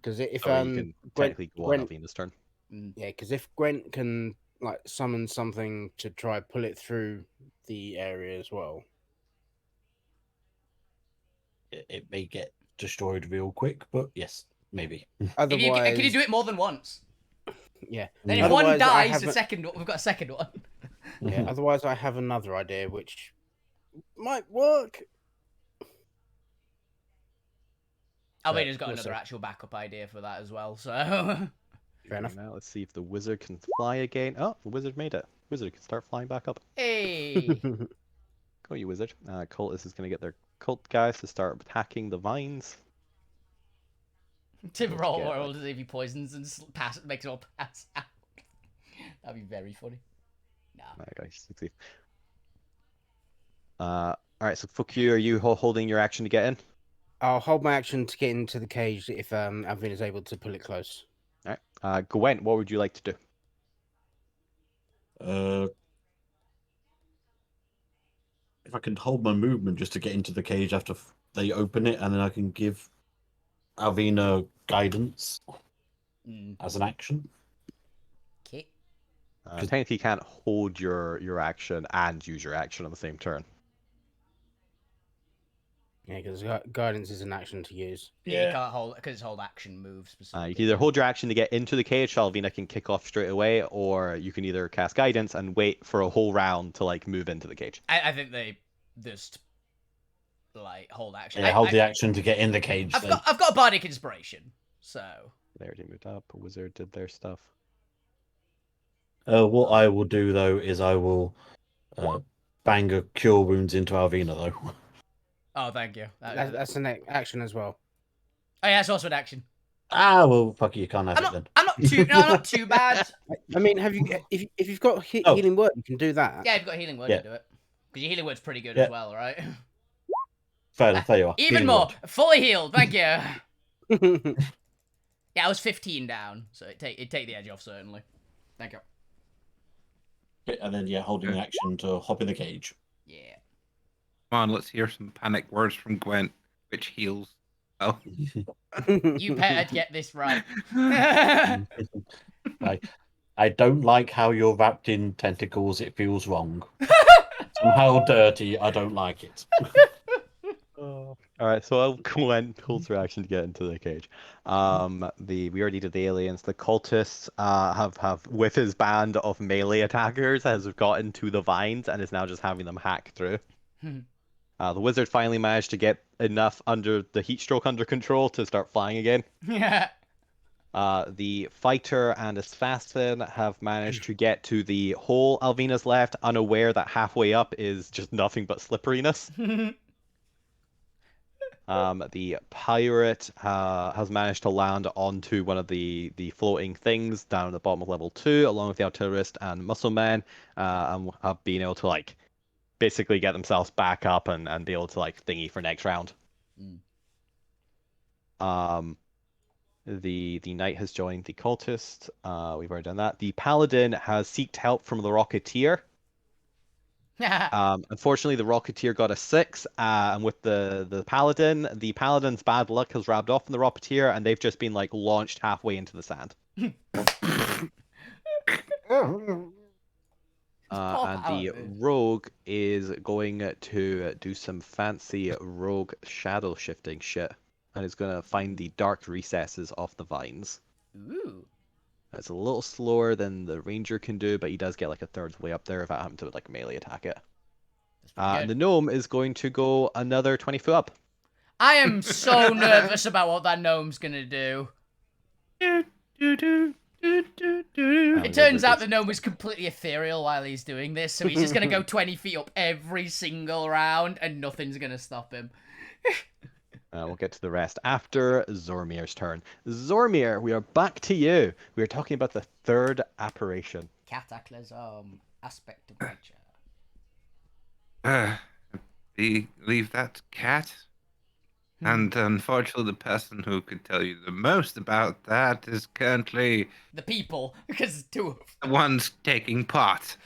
Speaker 5: Because if
Speaker 4: you can technically go on Alvina's turn.
Speaker 5: Yeah, because if Gwent can like summon something to try pull it through the area as well,
Speaker 6: It may get destroyed real quick, but yes, maybe.
Speaker 5: otherwise,
Speaker 1: Can you do it more than once?
Speaker 5: Yeah.
Speaker 1: Then if one
Speaker 5: Otherwise, I
Speaker 1: dies,
Speaker 5: have
Speaker 1: the second we've got a second one.
Speaker 5: Yeah. Otherwise, I have another idea which might work.
Speaker 1: Alvina's got
Speaker 5: we'll
Speaker 1: another
Speaker 5: see.
Speaker 1: actual backup idea for that as well, so.
Speaker 5: Fair enough.
Speaker 4: Now let's see if the wizard can fly again. Oh, the wizard made it. Wizard can start flying back up.
Speaker 1: Hey!
Speaker 4: Go, you wizard. Cultist is going to get their cult guys to start attacking the vines.
Speaker 1: Tim
Speaker 4: Let's
Speaker 1: roll
Speaker 4: get,
Speaker 1: world as if he poisons and makes it all pass out. That'd be very funny. Nah.
Speaker 4: Okay, 60. Alright, so fuck you. Are you holding your action to get in?
Speaker 5: I'll hold my action to get into the cage if Alvin is able to pull it close.
Speaker 4: Alright. Gwent, what would you like to do?
Speaker 6: If I can hold my movement just to get into the cage after they open it, and then I can give Alvina guidance as an action.
Speaker 1: Okay.
Speaker 4: Technically, you can't hold your action and use your action on the same turn.
Speaker 5: Yeah, because guidance is an action to use.
Speaker 1: Yeah, you can't hold because it's hold action moves specifically.
Speaker 4: You can either hold your action to get into the cage, so Alvina can kick off straight away, or you can either cast guidance and wait for a whole round to like move into the cage.
Speaker 1: I think they just like hold action.
Speaker 6: Yeah, hold the action to get in the cage.
Speaker 1: I've got a bardic inspiration, so
Speaker 4: They already moved up. A wizard did their stuff.
Speaker 6: What I will do though is I will bang a cure wounds into Alvina though.
Speaker 1: Oh, thank you.
Speaker 5: That's an action as well.
Speaker 1: Oh yeah, it's also an action.
Speaker 6: Ah, well, fuck you, can't have it then.
Speaker 1: I'm not too bad.
Speaker 5: I mean, have you if you've got healing word, you can do that.
Speaker 1: Yeah, you've got healing word
Speaker 6: Yeah.
Speaker 1: to do it. Because your healing word's pretty good
Speaker 6: Yeah.
Speaker 1: as well, right?
Speaker 6: Fair enough, there you are.
Speaker 1: Even
Speaker 6: Healing
Speaker 1: more,
Speaker 6: word.
Speaker 1: fully healed. Thank you. Yeah, I was 15 down, so it'd take the edge off certainly. Thank you.
Speaker 6: Okay, and then holding the action to hop in the cage.
Speaker 1: Yeah.
Speaker 3: Come on, let's hear some panic words from Gwent, which heals. Oh.
Speaker 1: You better get this right.
Speaker 6: I don't like how you're wrapped in tentacles. It feels wrong. Somehow dirty. I don't like it.
Speaker 4: Alright, so Gwen pulls her action to get into the cage. We already did the aliens. The cultists have with his band of melee attackers has gotten to the vines and is now just having them hack through. The wizard finally managed to get enough under the heat stroke under control to start flying again.
Speaker 1: Yeah.
Speaker 4: The fighter and assassin have managed to get to the hole Alvina's left, unaware that halfway up is just nothing but slipperiness. The pirate has managed to land onto one of the floating things down at the bottom of level 2, along with the artillerist and muscleman, and have been able to like basically get themselves back up and be able to like thingy for next round. The knight has joined the cultist. We've already done that. The paladin has sought help from the rocketeer. Unfortunately, the rocketeer got a 6, and with the paladin's bad luck has rubbed off on the rocketeer, and they've just been like launched halfway into the sand. And the rogue is going to do some fancy rogue shadow shifting shit, and is going to find the dark recesses of the vines.
Speaker 1: Ooh.
Speaker 4: It's a little slower than the ranger can do, but he does get like a third way up there if I happen to like melee attack it. And the gnome is going to go another 20 foot up.
Speaker 1: I am so nervous about what that gnome's gonna do. It turns out the gnome is completely ethereal while he's doing this, so he's just gonna go 20 feet up every single round, and nothing's gonna stop him.
Speaker 4: We'll get to the rest after Zormir's turn. Zormir, we are back to you. We are talking about the third apparition.
Speaker 1: Cataclysm, aspect of nature.
Speaker 3: Leave that cat. And unfortunately, the person who could tell you the most about that is currently
Speaker 1: the people, because two of
Speaker 3: the ones taking part.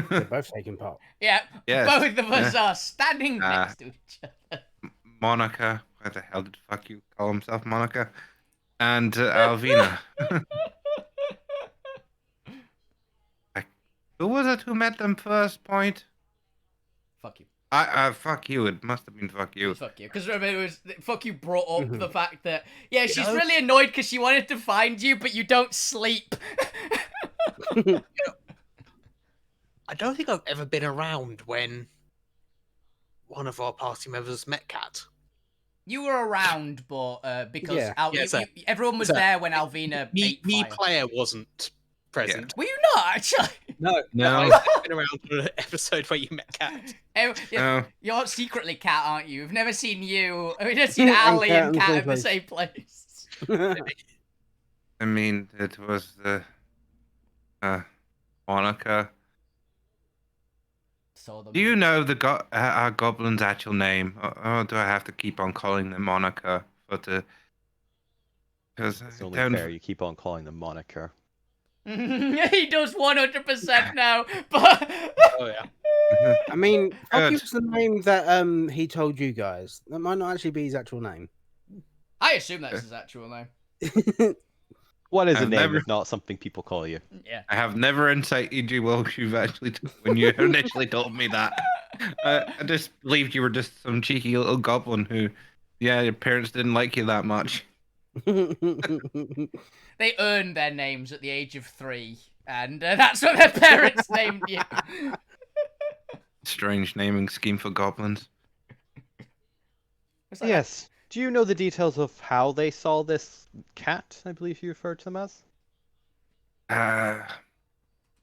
Speaker 5: They're both taking part.
Speaker 1: Yeah,
Speaker 3: yes,
Speaker 1: both of us are standing next to each other.
Speaker 3: Monica, where the hell did fuck you call himself Monica? And Alvina. Who was it who met them first? Point.
Speaker 1: Fuck you.
Speaker 3: Fuck you. It must have been fuck you.
Speaker 1: Fuck you. Because remember, it was fuck you brought up the fact that she's really annoyed because she wanted to find you, but you don't sleep.
Speaker 2: I don't think I've ever been around when one of our party members met Cat.
Speaker 1: You were around, but because
Speaker 5: Yeah.
Speaker 1: everyone was
Speaker 2: so-
Speaker 1: there when Alvina
Speaker 2: Me
Speaker 1: ate fire.
Speaker 2: player wasn't present.
Speaker 1: Were you not actually?
Speaker 2: No,
Speaker 3: No.
Speaker 2: I've been around for an episode where you met Cat.
Speaker 3: No.
Speaker 1: You're secretly Cat, aren't you? We've never seen you. We've never seen
Speaker 5: And
Speaker 1: Ali
Speaker 5: Cat
Speaker 1: and
Speaker 5: in the
Speaker 1: Cat
Speaker 5: same
Speaker 1: in the same place.
Speaker 3: I mean, it was the Monica.
Speaker 1: Saw them.
Speaker 3: Do you know the our goblin's actual name, or do I have to keep on calling them Monica? Because
Speaker 4: It's only fair you keep on calling them moniker.
Speaker 1: He does 100% now, but
Speaker 2: Oh yeah.
Speaker 5: I mean, fuck
Speaker 3: Good.
Speaker 5: you was the name that he told you guys. That might not actually be his actual name.
Speaker 1: I assume that's his actual name.
Speaker 4: What is a
Speaker 3: I've
Speaker 4: name
Speaker 3: never-
Speaker 4: if not something people call you?
Speaker 1: Yeah.
Speaker 3: I have never incited you while you've actually when you initially told me that. I just believed you were just some cheeky little goblin who, yeah, your parents didn't like you that much.
Speaker 1: They earned their names at the age of 3, and that's what their parents named you.
Speaker 3: Strange naming scheme for goblins.
Speaker 1: It's like,
Speaker 4: Yes. Do you know the details of how they saw this cat? I believe you referred to them as.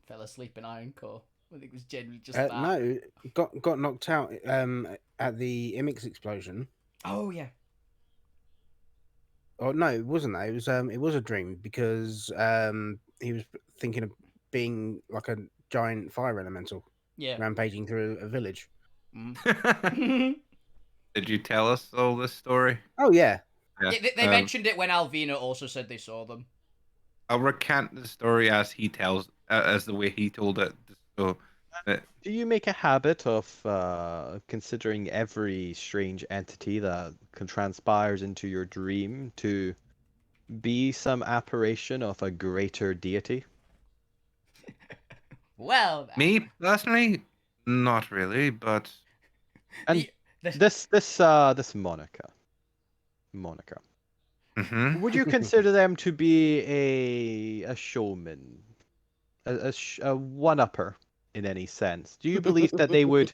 Speaker 1: Fell asleep in Iron Core. I think it was generally just that.
Speaker 5: no, got knocked out at the Imix explosion.
Speaker 1: Oh yeah.
Speaker 5: Oh no, it wasn't that. It was a dream because he was thinking of being like a giant fire elemental
Speaker 1: Yeah.
Speaker 5: rampaging through a village.
Speaker 3: Did you tell us all this story?
Speaker 5: Oh yeah.
Speaker 3: Yeah.
Speaker 1: They mentioned it when Alvina also said they saw them.
Speaker 3: I'll recant the story as he tells, as the way he told it. So,
Speaker 4: Do you make a habit of considering every strange entity that transpires into your dream to be some apparition of a greater deity?
Speaker 1: Well,
Speaker 3: me personally, not really, but
Speaker 4: And
Speaker 1: the-
Speaker 4: this Monica.
Speaker 3: mhm.
Speaker 4: Would you consider them to be a showman, a one-upper in any sense? Do you believe that they would,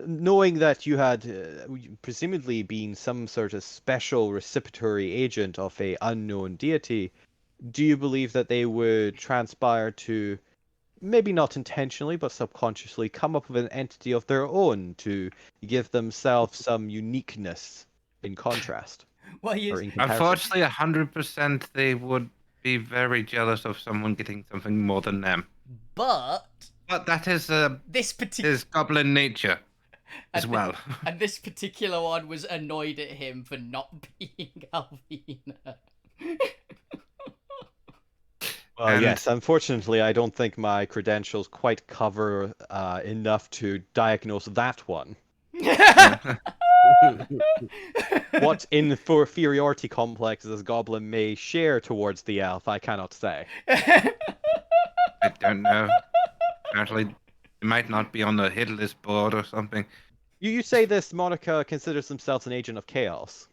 Speaker 4: knowing that you had presumably been some sort of special reciprocatory agent of a unknown deity, do you believe that they would transpire to, maybe not intentionally but subconsciously, come up with an entity of their own to give themselves some uniqueness in contrast?
Speaker 1: well,
Speaker 4: Or in comparison?
Speaker 3: Unfortunately, 100% they would be very jealous of someone getting something more than them.
Speaker 1: but
Speaker 3: But that is
Speaker 1: this particular
Speaker 3: his goblin nature as well.
Speaker 1: and this particular one was annoyed at him for not being Alvina.
Speaker 4: Well,
Speaker 3: And-
Speaker 4: yes, unfortunately, I don't think my credentials quite cover enough to diagnose that one. What inferiority complexes this goblin may share towards the elf, I cannot say.
Speaker 3: I don't know. Apparently, it might not be on the hit list board or something.
Speaker 4: You say this Monica considers themselves an agent of chaos.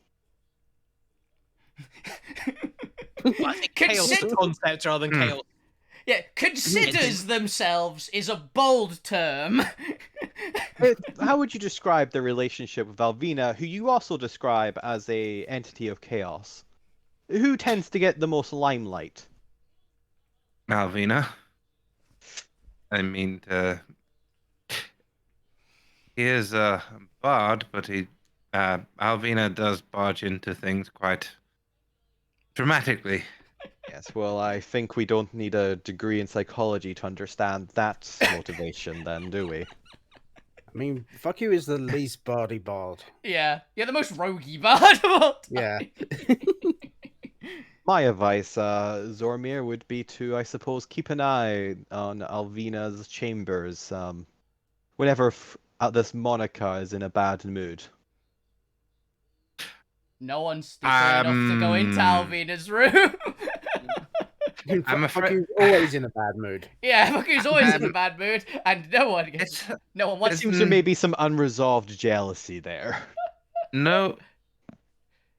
Speaker 2: I think chaos is a concept rather than chaos.
Speaker 1: Yeah, considers themselves is a bold term.
Speaker 4: How would you describe the relationship with Alvina, who you also describe as a entity of chaos? Who tends to get the most limelight?
Speaker 3: Malvina. I mean, he is a bard, but Alvina does barge into things quite dramatically.
Speaker 4: Yes, well, I think we don't need a degree in psychology to understand that motivation, then, do we?
Speaker 5: I mean, fuck you is the least bardy bard.
Speaker 1: Yeah, you're the most roguey bard of all time.
Speaker 5: Yeah.
Speaker 4: My advice, Zormir, would be to, I suppose, keep an eye on Alvina's chambers, whenever this Monica is in a bad mood.
Speaker 1: No one's stupid enough to go into Alvina's room.
Speaker 3: I'm
Speaker 5: Fuck
Speaker 3: afraid-
Speaker 5: you's always in a bad mood.
Speaker 1: Yeah, Fuku's always in a bad mood, and no one gets. No one
Speaker 4: It
Speaker 1: wants.
Speaker 4: seems there may be some unresolved jealousy there.
Speaker 3: No,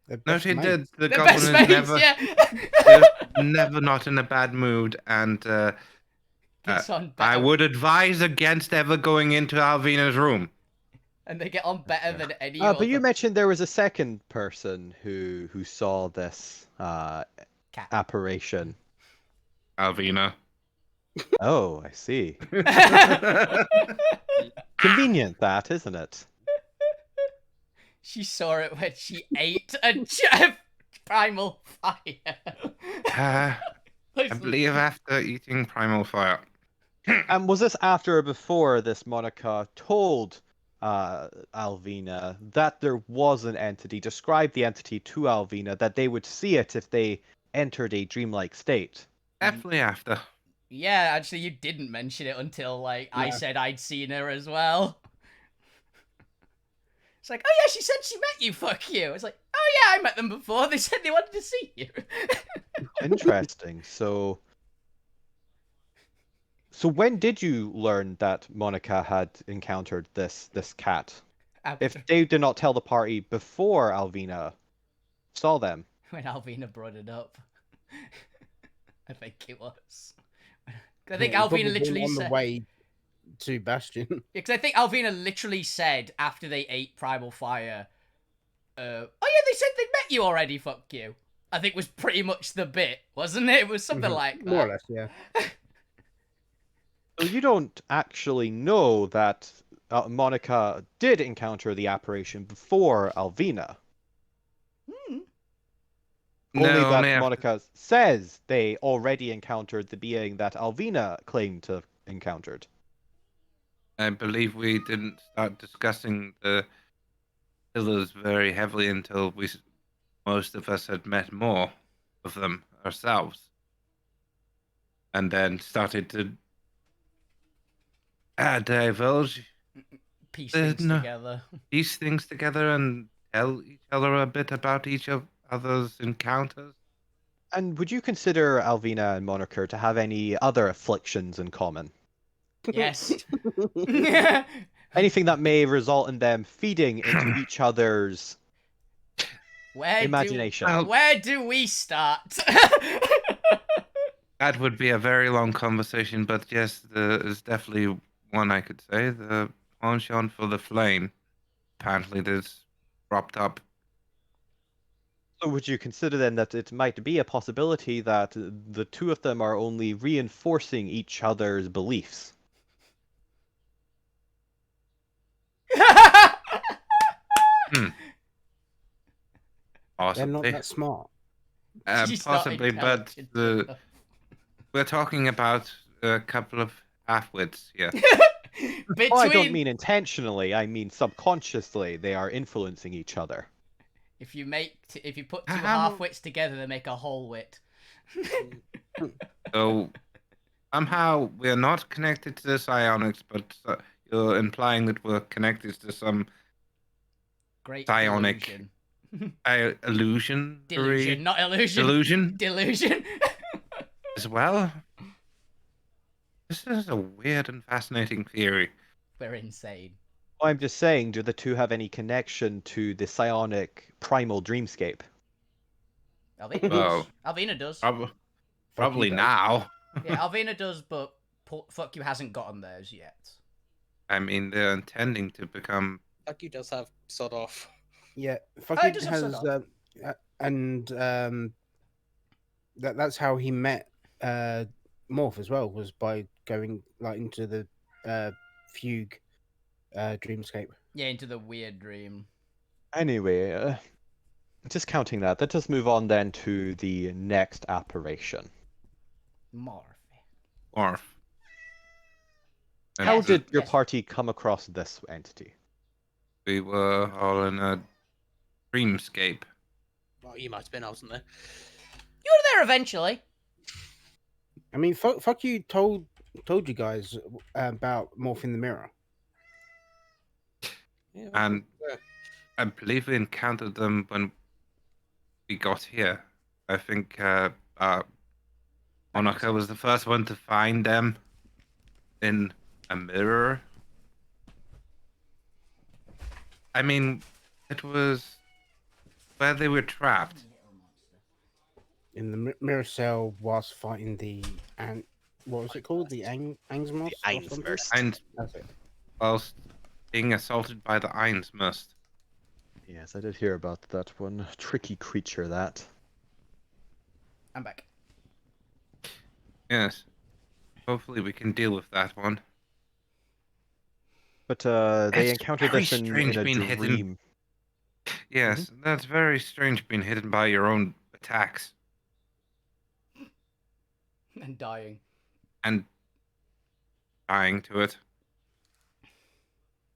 Speaker 5: They're
Speaker 3: no,
Speaker 5: best
Speaker 3: she
Speaker 5: mates.
Speaker 3: did. The
Speaker 1: They're
Speaker 3: goblin
Speaker 1: best
Speaker 3: is
Speaker 1: mates,
Speaker 3: never,
Speaker 1: yeah.
Speaker 3: never not in a bad mood, and
Speaker 1: Gets on
Speaker 3: I
Speaker 1: better.
Speaker 3: would advise against ever going into Alvina's room.
Speaker 1: And they get on better than any
Speaker 4: But you
Speaker 1: other
Speaker 4: mentioned there was a second person who saw this
Speaker 1: cat.
Speaker 4: apparition.
Speaker 3: Alvina.
Speaker 4: Oh, I see. Convenient, that isn't it?
Speaker 1: She saw it when she ate a primal fire.
Speaker 3: I believe after eating Primal Fire.
Speaker 4: And was this after or before this Monica told Alvina that there was an entity, described the entity to Alvina, that they would see it if they entered a dreamlike state?
Speaker 3: Definitely after.
Speaker 1: Yeah, actually, you didn't mention it until, like, I said I'd seen her as well. It's like, oh yeah, she said she met you, fuck you. It's like, oh yeah, I met them before. They said they wanted to see you.
Speaker 4: Interesting. So when did you learn that Monica had encountered this cat? If they did not tell the party before Alvina saw them.
Speaker 1: When Alvina brought it up. I think it was. I think Alvina literally
Speaker 5: on
Speaker 1: said...
Speaker 5: the way to Bastion.
Speaker 1: Because I think Alvina literally said after they ate Primal Fire, oh yeah, they said they'd met you already, fuck you. I think was pretty much the bit, wasn't it? It was something like that.
Speaker 5: More or less, yeah.
Speaker 4: So you don't actually know that Monica did encounter the apparition before Alvina. Only that Monica says they already encountered the being that Alvina claimed to have encountered.
Speaker 3: I believe we didn't start discussing the pillars very heavily until most of us had met more of them ourselves. And then started to divulge
Speaker 1: Piece things
Speaker 3: together and tell each other a bit about each other's encounters.
Speaker 4: And would you consider Alvina and Monica to have any other afflictions in common?
Speaker 1: Yes.
Speaker 4: Anything that may result in them feeding into each other's imagination.
Speaker 1: Where do we start?
Speaker 3: That would be a very long conversation, but yes, there is definitely one I could say. The penchant for the flame. Apparently this propped up.
Speaker 4: So would you consider then that it might be a possibility that the two of them are only reinforcing each other's beliefs?
Speaker 3: Possibly.
Speaker 5: They're not that smart.
Speaker 3: Possibly, but we're talking about a couple of half-wits here.
Speaker 4: Oh, I don't mean intentionally. I mean subconsciously. They are influencing each other.
Speaker 1: If you put two half-wits together, they make a whole wit.
Speaker 3: So somehow we're not connected to the psionics, but you're implying that we're connected to some
Speaker 1: great
Speaker 3: psionic illusion.
Speaker 1: Delusion, not illusion.
Speaker 3: Delusion.
Speaker 1: Delusion.
Speaker 3: As well. This is a weird and fascinating theory.
Speaker 1: We're insane.
Speaker 4: I'm just saying, do the two have any connection to the psionic primal dreamscape?
Speaker 1: Alvina does. Alvina does.
Speaker 3: Probably now.
Speaker 1: Yeah, Alvina does, but Fuck You hasn't gotten theirs yet.
Speaker 3: I mean, they're intending to become...
Speaker 2: Fuck You does have Sod Off.
Speaker 5: Yeah, Fuck You has... and that's how he met Morph as well, was by going like into the fugue dreamscape.
Speaker 1: Yeah, into the weird dream.
Speaker 4: Anyway, discounting that, let us move on then to the next apparition.
Speaker 1: Morph.
Speaker 4: How did your party come across this entity?
Speaker 3: We were all in a dreamscape.
Speaker 2: Well, you might have been, I wasn't there.
Speaker 1: You were there eventually.
Speaker 5: I mean, Fuck You told you guys about Morph in the Mirror.
Speaker 2: Yeah,
Speaker 3: And I believe we encountered them when we got here. I think Monica was the first one to find them in a mirror. I mean, it was where they were trapped.
Speaker 5: In the mirror cell whilst fighting the... what was it called? The Angsmos?
Speaker 4: The Ainsverse.
Speaker 3: And
Speaker 5: That's it.
Speaker 3: whilst being assaulted by the Einsmust.
Speaker 4: Yes, I did hear about that one. Tricky creature, that.
Speaker 1: I'm back.
Speaker 3: Yes. Hopefully we can deal with that one.
Speaker 4: But they
Speaker 3: It's
Speaker 4: encountered
Speaker 3: very
Speaker 4: this in
Speaker 3: strange
Speaker 4: a
Speaker 3: being hidden.
Speaker 4: dream.
Speaker 3: Yes, that's very strange being hidden by your own attacks.
Speaker 1: And dying.
Speaker 3: And dying to it.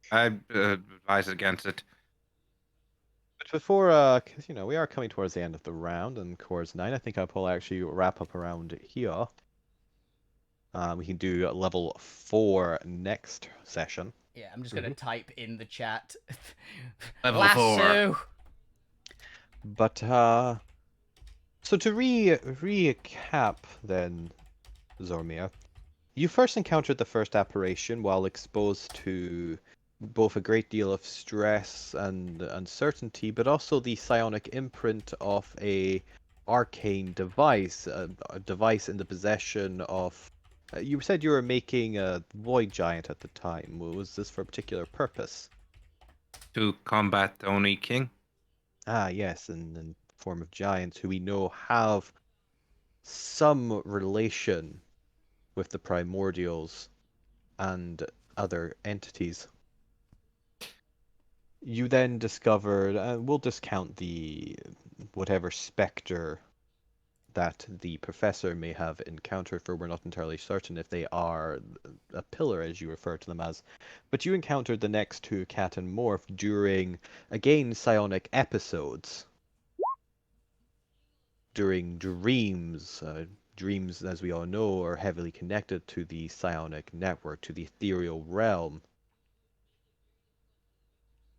Speaker 3: I advise against it.
Speaker 4: But before, because, we are coming towards the end of the round, and Core's 9, I think I'll actually wrap up around here. We can do level 4 next session.
Speaker 1: Yeah, I'm just gonna type in the chat.
Speaker 3: Level
Speaker 1: Lasso.
Speaker 3: 4.
Speaker 4: But, so to recap then, Zormir, you first encountered the first apparition while exposed to both a great deal of stress and uncertainty, but also the psionic imprint of a arcane device, a device in the possession of. You said you were making a void giant at the time. Was this for a particular purpose?
Speaker 3: To combat the Oni King.
Speaker 4: Ah, yes, in form of giants who we know have some relation with the primordials and other entities. You then discovered, we'll discount the whatever specter that the professor may have encountered, for we're not entirely certain if they are a pillar, as you refer to them as. But you encountered the next two cat and morph during, again, psionic episodes. During dreams. Dreams, as we all know, are heavily connected to the psionic network, to the ethereal realm.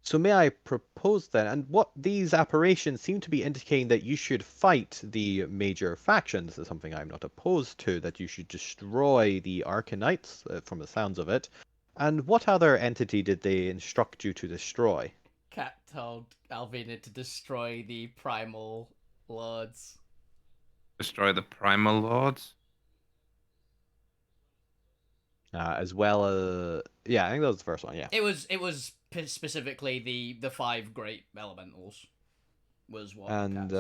Speaker 4: So may I propose then, and what these apparitions seem to be indicating that you should fight the major factions, is something I'm not opposed to, that you should destroy the Arcanites, from the sounds of it. And what other entity did they instruct you to destroy?
Speaker 1: Cat told Alvina to destroy the primal lords.
Speaker 3: Destroy the Primal Lords.
Speaker 4: As well as... Yeah, I think that was the first one, yeah.
Speaker 1: It was specifically the 5 great elementals. Was what.
Speaker 4: And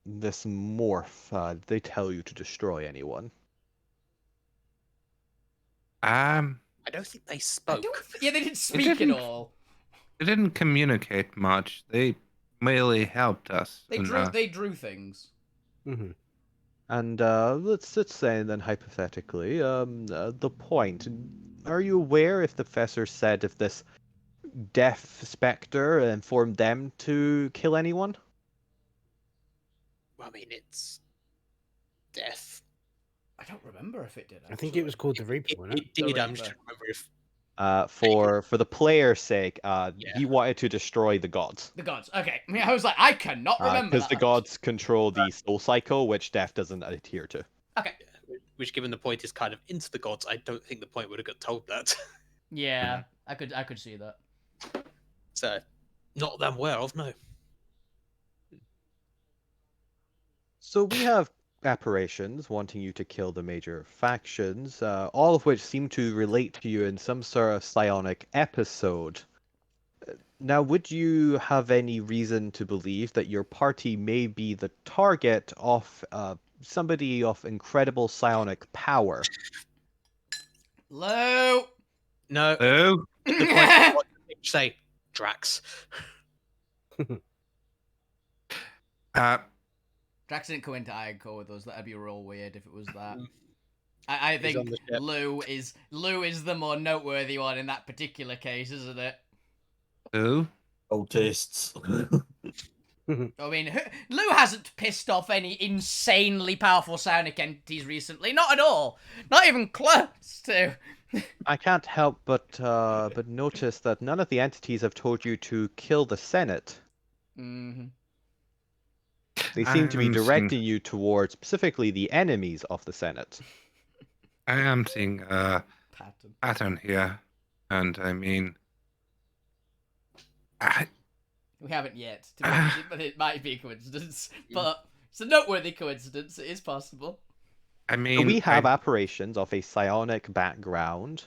Speaker 4: this morph, did they tell you to destroy anyone?
Speaker 2: I don't think they spoke.
Speaker 1: Yeah, they didn't speak at all.
Speaker 3: They didn't communicate much. They merely helped us.
Speaker 1: They drew things.
Speaker 4: And let's say then hypothetically, the point. Are you aware if the professor said if this death specter informed them to kill anyone?
Speaker 2: I mean, it's death.
Speaker 1: I don't remember if it did.
Speaker 7: I think it was called the Reaper, wasn't it?
Speaker 2: It did.
Speaker 1: The
Speaker 2: I'm just
Speaker 1: Reaper.
Speaker 2: trying to remember if.
Speaker 4: For the player's sake, he wanted to destroy the gods.
Speaker 1: The gods. Okay. I mean, I was like, I cannot remember
Speaker 4: Because
Speaker 1: that.
Speaker 4: the gods control the soul cycle, which death doesn't adhere to.
Speaker 1: Okay.
Speaker 2: Which, given the point is kind of into the gods, I don't think the point would have got told that.
Speaker 1: Yeah, I could see that.
Speaker 2: So, not that I'm aware of, no.
Speaker 4: So we have apparitions wanting you to kill the major factions, all of which seem to relate to you in some sort of psionic episode. Now, would you have any reason to believe that your party may be the target of somebody of incredible psionic power?
Speaker 1: Low.
Speaker 2: No.
Speaker 3: Oh,
Speaker 2: The point is what you say, Drax.
Speaker 1: Drax didn't come into Ironcore with us. That'd be real weird if it was that. I
Speaker 2: He's on
Speaker 1: think
Speaker 2: the ship.
Speaker 1: Lou is the more noteworthy one in that particular case, isn't it?
Speaker 3: who?
Speaker 6: Autists.
Speaker 1: I mean, Lou hasn't pissed off any insanely powerful psionic entities recently. Not at all. Not even close to.
Speaker 4: I can't help but notice that none of the entities have told you to kill the Senate.
Speaker 1: Mm-hmm.
Speaker 4: They seem to be
Speaker 3: I'm seeing-
Speaker 4: directing you towards specifically the enemies of the Senate.
Speaker 3: I am seeing a
Speaker 1: Pattern.
Speaker 3: pattern here, and I mean,
Speaker 1: We haven't yet, to be honest, but it might be a coincidence. But it's a noteworthy coincidence. It is possible.
Speaker 3: I
Speaker 4: So
Speaker 3: mean,
Speaker 4: we have apparitions of a psionic background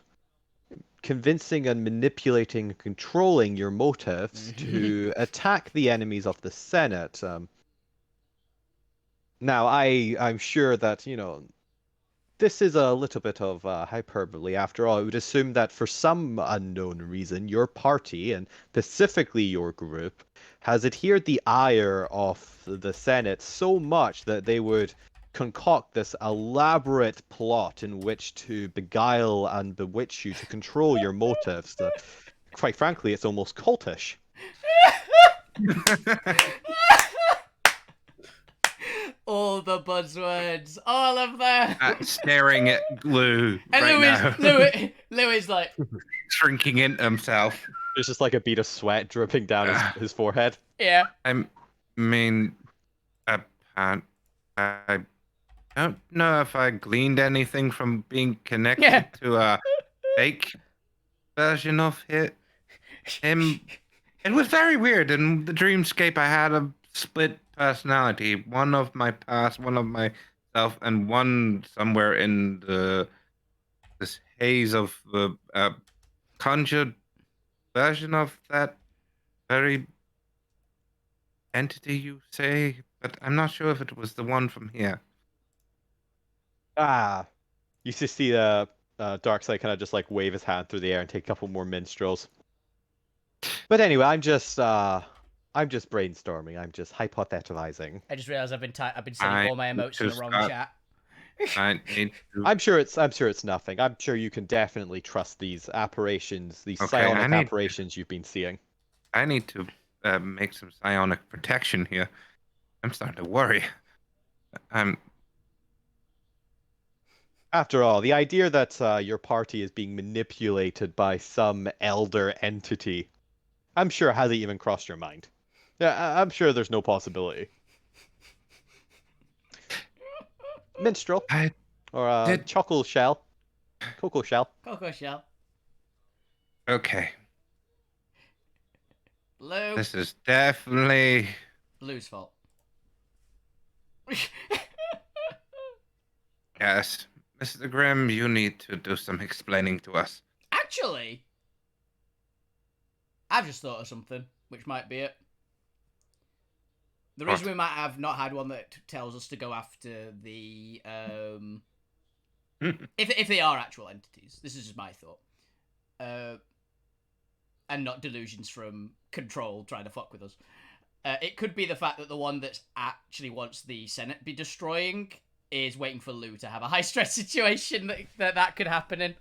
Speaker 4: convincing and manipulating and controlling your motives to attack the enemies of the Senate. Now, I'm sure that, this is a little bit of hyperbole. After all, I would assume that for some unknown reason, your party, and specifically your group, has adhered the ire of the Senate so much that they would concoct this elaborate plot in which to beguile and bewitch you to control your motives. Quite frankly, it's almost cultish.
Speaker 1: All the buzzwords, all of them.
Speaker 3: Staring at glue
Speaker 1: And
Speaker 3: right now.
Speaker 1: Louis like
Speaker 3: Shrinking into himself.
Speaker 4: There's just like a bead of sweat dripping down his forehead.
Speaker 1: Yeah.
Speaker 3: I mean, I don't know if I gleaned anything from being connected to a fake version of him. It was very weird. In the dreamscape, I had a split personality. One of my past, one of myself, and one somewhere in this haze of the conjured version of that very entity you say. But I'm not sure if it was the one from here.
Speaker 4: You just see Darkseid kind of just like wave his hand through the air and take a couple more minstrels. But anyway, I'm just brainstorming. I'm just hypothesizing.
Speaker 1: I just realized I've been sending all my emotes in the wrong chat.
Speaker 4: I'm sure it's nothing. I'm sure you can definitely trust these apparitions, these psionic apparitions you've been seeing.
Speaker 3: I need to make some psionic protection here. I'm starting to worry.
Speaker 4: After all, the idea that your party is being manipulated by some elder entity, I'm sure hasn't even crossed your mind. Yeah, I'm sure there's no possibility. Minstrel. Or Cocoa Shell.
Speaker 1: Cocoa Shell.
Speaker 3: Okay.
Speaker 1: Blue.
Speaker 3: This is definitely
Speaker 1: Blue's fault.
Speaker 3: Yes. Mr. Grimm, you need to do some explaining to us.
Speaker 1: Actually, I've just thought of something, which might be it. The reason we might have not had one that tells us to go after the if they are actual entities, this is just my thought, and not delusions from Control trying to fuck with us. It could be the fact that the one that actually wants the Senate be destroying is waiting for Lou to have a high stress situation that could happen in.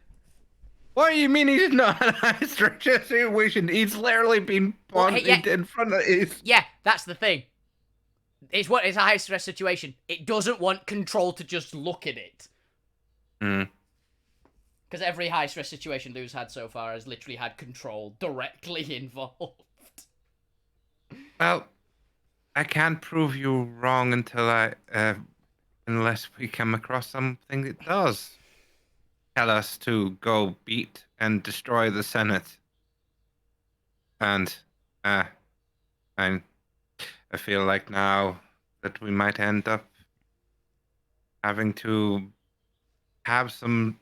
Speaker 3: What do you mean he's not in a high stress situation? He's literally been punted in front of his...
Speaker 1: Yeah, that's the thing. It's a high stress situation. It doesn't want Control to just look at it. Because every high stress situation Lou's had so far has literally had Control directly involved.
Speaker 3: Well, I can't prove you wrong unless we come across something that does tell us to go beat and destroy the Senate. And I feel like now that we might end up having to have some...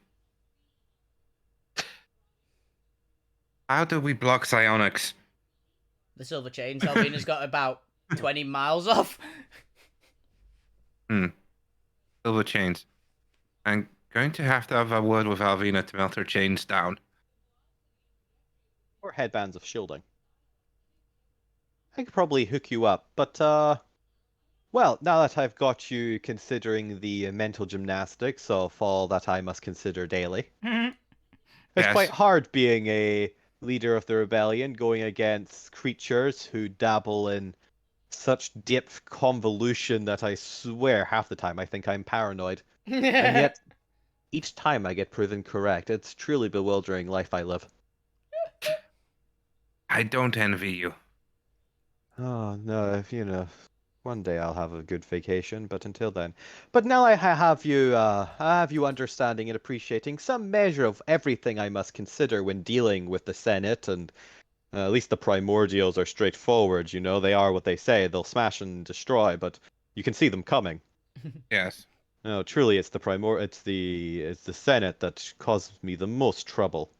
Speaker 3: How do we block psionics?
Speaker 1: The silver chain Alvina's got about 20 miles off.
Speaker 3: Silver chains. I'm going to have a word with Alvina to melt her chains down.
Speaker 4: Or headbands of shielding. I could probably hook you up, but well, now that I've got you considering the mental gymnastics of all that I must consider daily, it's quite hard being a leader of the rebellion going against creatures who dabble in such deep convolution that I swear half the time I think I'm paranoid. And yet, each time I get proven correct. It's truly bewildering life I live.
Speaker 3: I don't envy you.
Speaker 4: Oh, no, one day I'll have a good vacation, but until then. But now I have you understanding and appreciating some measure of everything I must consider when dealing with the Senate, and at least the primordials are straightforward, they are what they say. They'll smash and destroy, but you can see them coming.
Speaker 3: Yes.
Speaker 4: No, truly, it's the Senate that causes me the most trouble.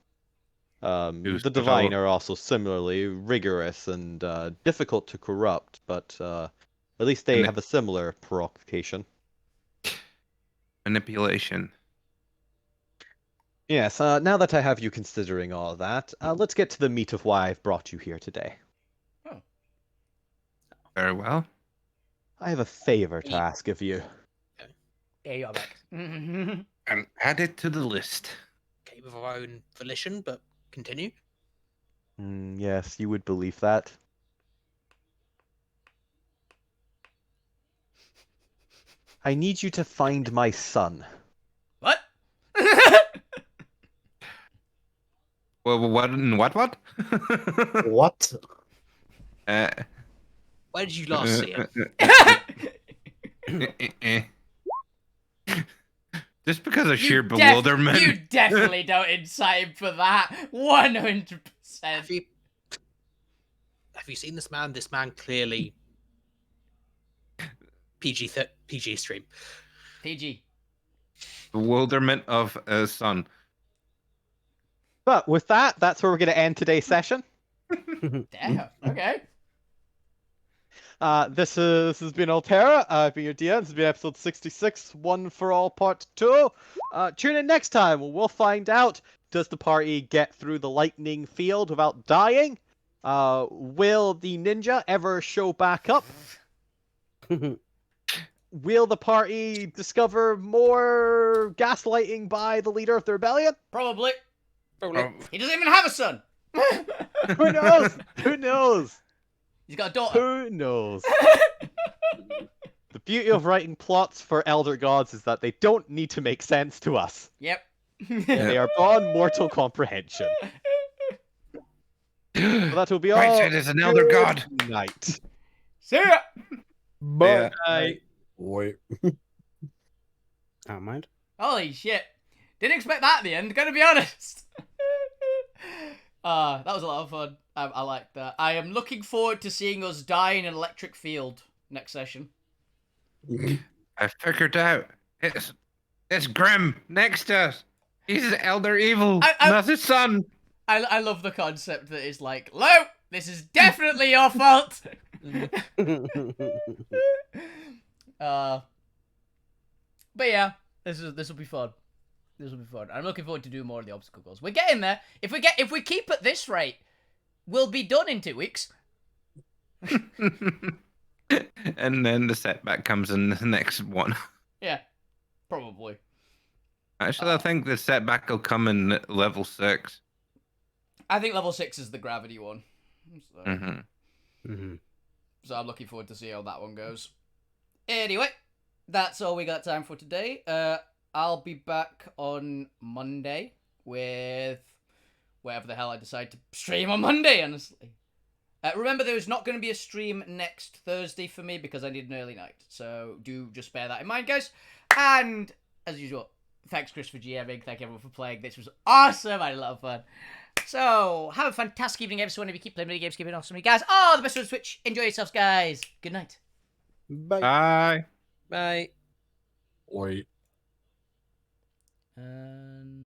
Speaker 4: The Divine are also similarly rigorous and difficult to corrupt, but at least they have a similar preoccupation.
Speaker 3: Manipulation.
Speaker 4: Yes, now that I have you considering all that, let's get to the meat of why I've brought you here today.
Speaker 3: Very well.
Speaker 4: I have a favor to ask of you.
Speaker 1: Yeah, you're back.
Speaker 3: And add it to the list.
Speaker 2: Okay, with our own volition, but continue.
Speaker 4: Yes, you would believe that. I need you to find my son.
Speaker 1: What?
Speaker 3: Well, what?
Speaker 6: What?
Speaker 2: Where did you last see him?
Speaker 3: Just because of sheer
Speaker 1: You
Speaker 3: bewilderment.
Speaker 1: definitely don't incite him for that. 100%.
Speaker 2: Have you seen this man? This man clearly PG stream.
Speaker 1: PG.
Speaker 3: Bewilderment of a son.
Speaker 4: But with that, that's where we're going to end today's session.
Speaker 1: Damn. Okay.
Speaker 4: This has been Alterra. I've been your DM. This has been episode 66, One for All Part 2. Tune in next time. We'll find out, does the party get through the lightning field without dying? Will the ninja ever show back up? Will the party discover more gaslighting by the leader of the rebellion?
Speaker 1: Probably.
Speaker 2: Probably.
Speaker 1: He doesn't even have a son.
Speaker 4: Who knows? Who knows?
Speaker 1: He's got a daughter.
Speaker 4: Who knows? The beauty of writing plots for Elder Gods is that they don't need to make sense to us.
Speaker 1: Yep.
Speaker 4: They are beyond mortal comprehension. So that will be all.
Speaker 3: Right, it is an elder god.
Speaker 4: Good night.
Speaker 1: See ya.
Speaker 6: Bye. Wait.
Speaker 5: I don't mind.
Speaker 1: Holy shit. Didn't expect that at the end, gotta be honest. That was a lot of fun. I like that. I am looking forward to seeing us die in an electric field next session.
Speaker 3: I figured out. It's Grim next to us. He's Elder Evil. That's his son.
Speaker 1: I love the concept that it's like, Luke, this is definitely your fault. But yeah, this will be fun. This will be fun. I'm looking forward to doing more of the obstacle course. We're getting there. If we keep at this rate, we'll be done in 2 weeks.
Speaker 3: And then the setback comes in the next one.
Speaker 1: Yeah, probably.
Speaker 3: Actually, I think the setback will come in level 6.
Speaker 1: I think level 6 is the gravity one.
Speaker 3: Mm-hmm.
Speaker 1: So I'm looking forward to see how that one goes. Anyway, that's all we got time for today. I'll be back on Monday with whatever the hell I decide to stream on Monday, honestly. Remember, there's not going to be a stream next Thursday for me because I need an early night. So do just bear that in mind, guys. And, as usual, thanks, Chris, for GMing. Thank everyone for playing. This was awesome. I had a lot of fun. So, have a fantastic evening, everyone. If you keep playing mini games, keep it awesome. You guys, the best on Switch. Enjoy yourselves, guys. Good night.
Speaker 5: Bye.
Speaker 3: Bye.
Speaker 2: Bye.
Speaker 6: Wait.
Speaker 1: And...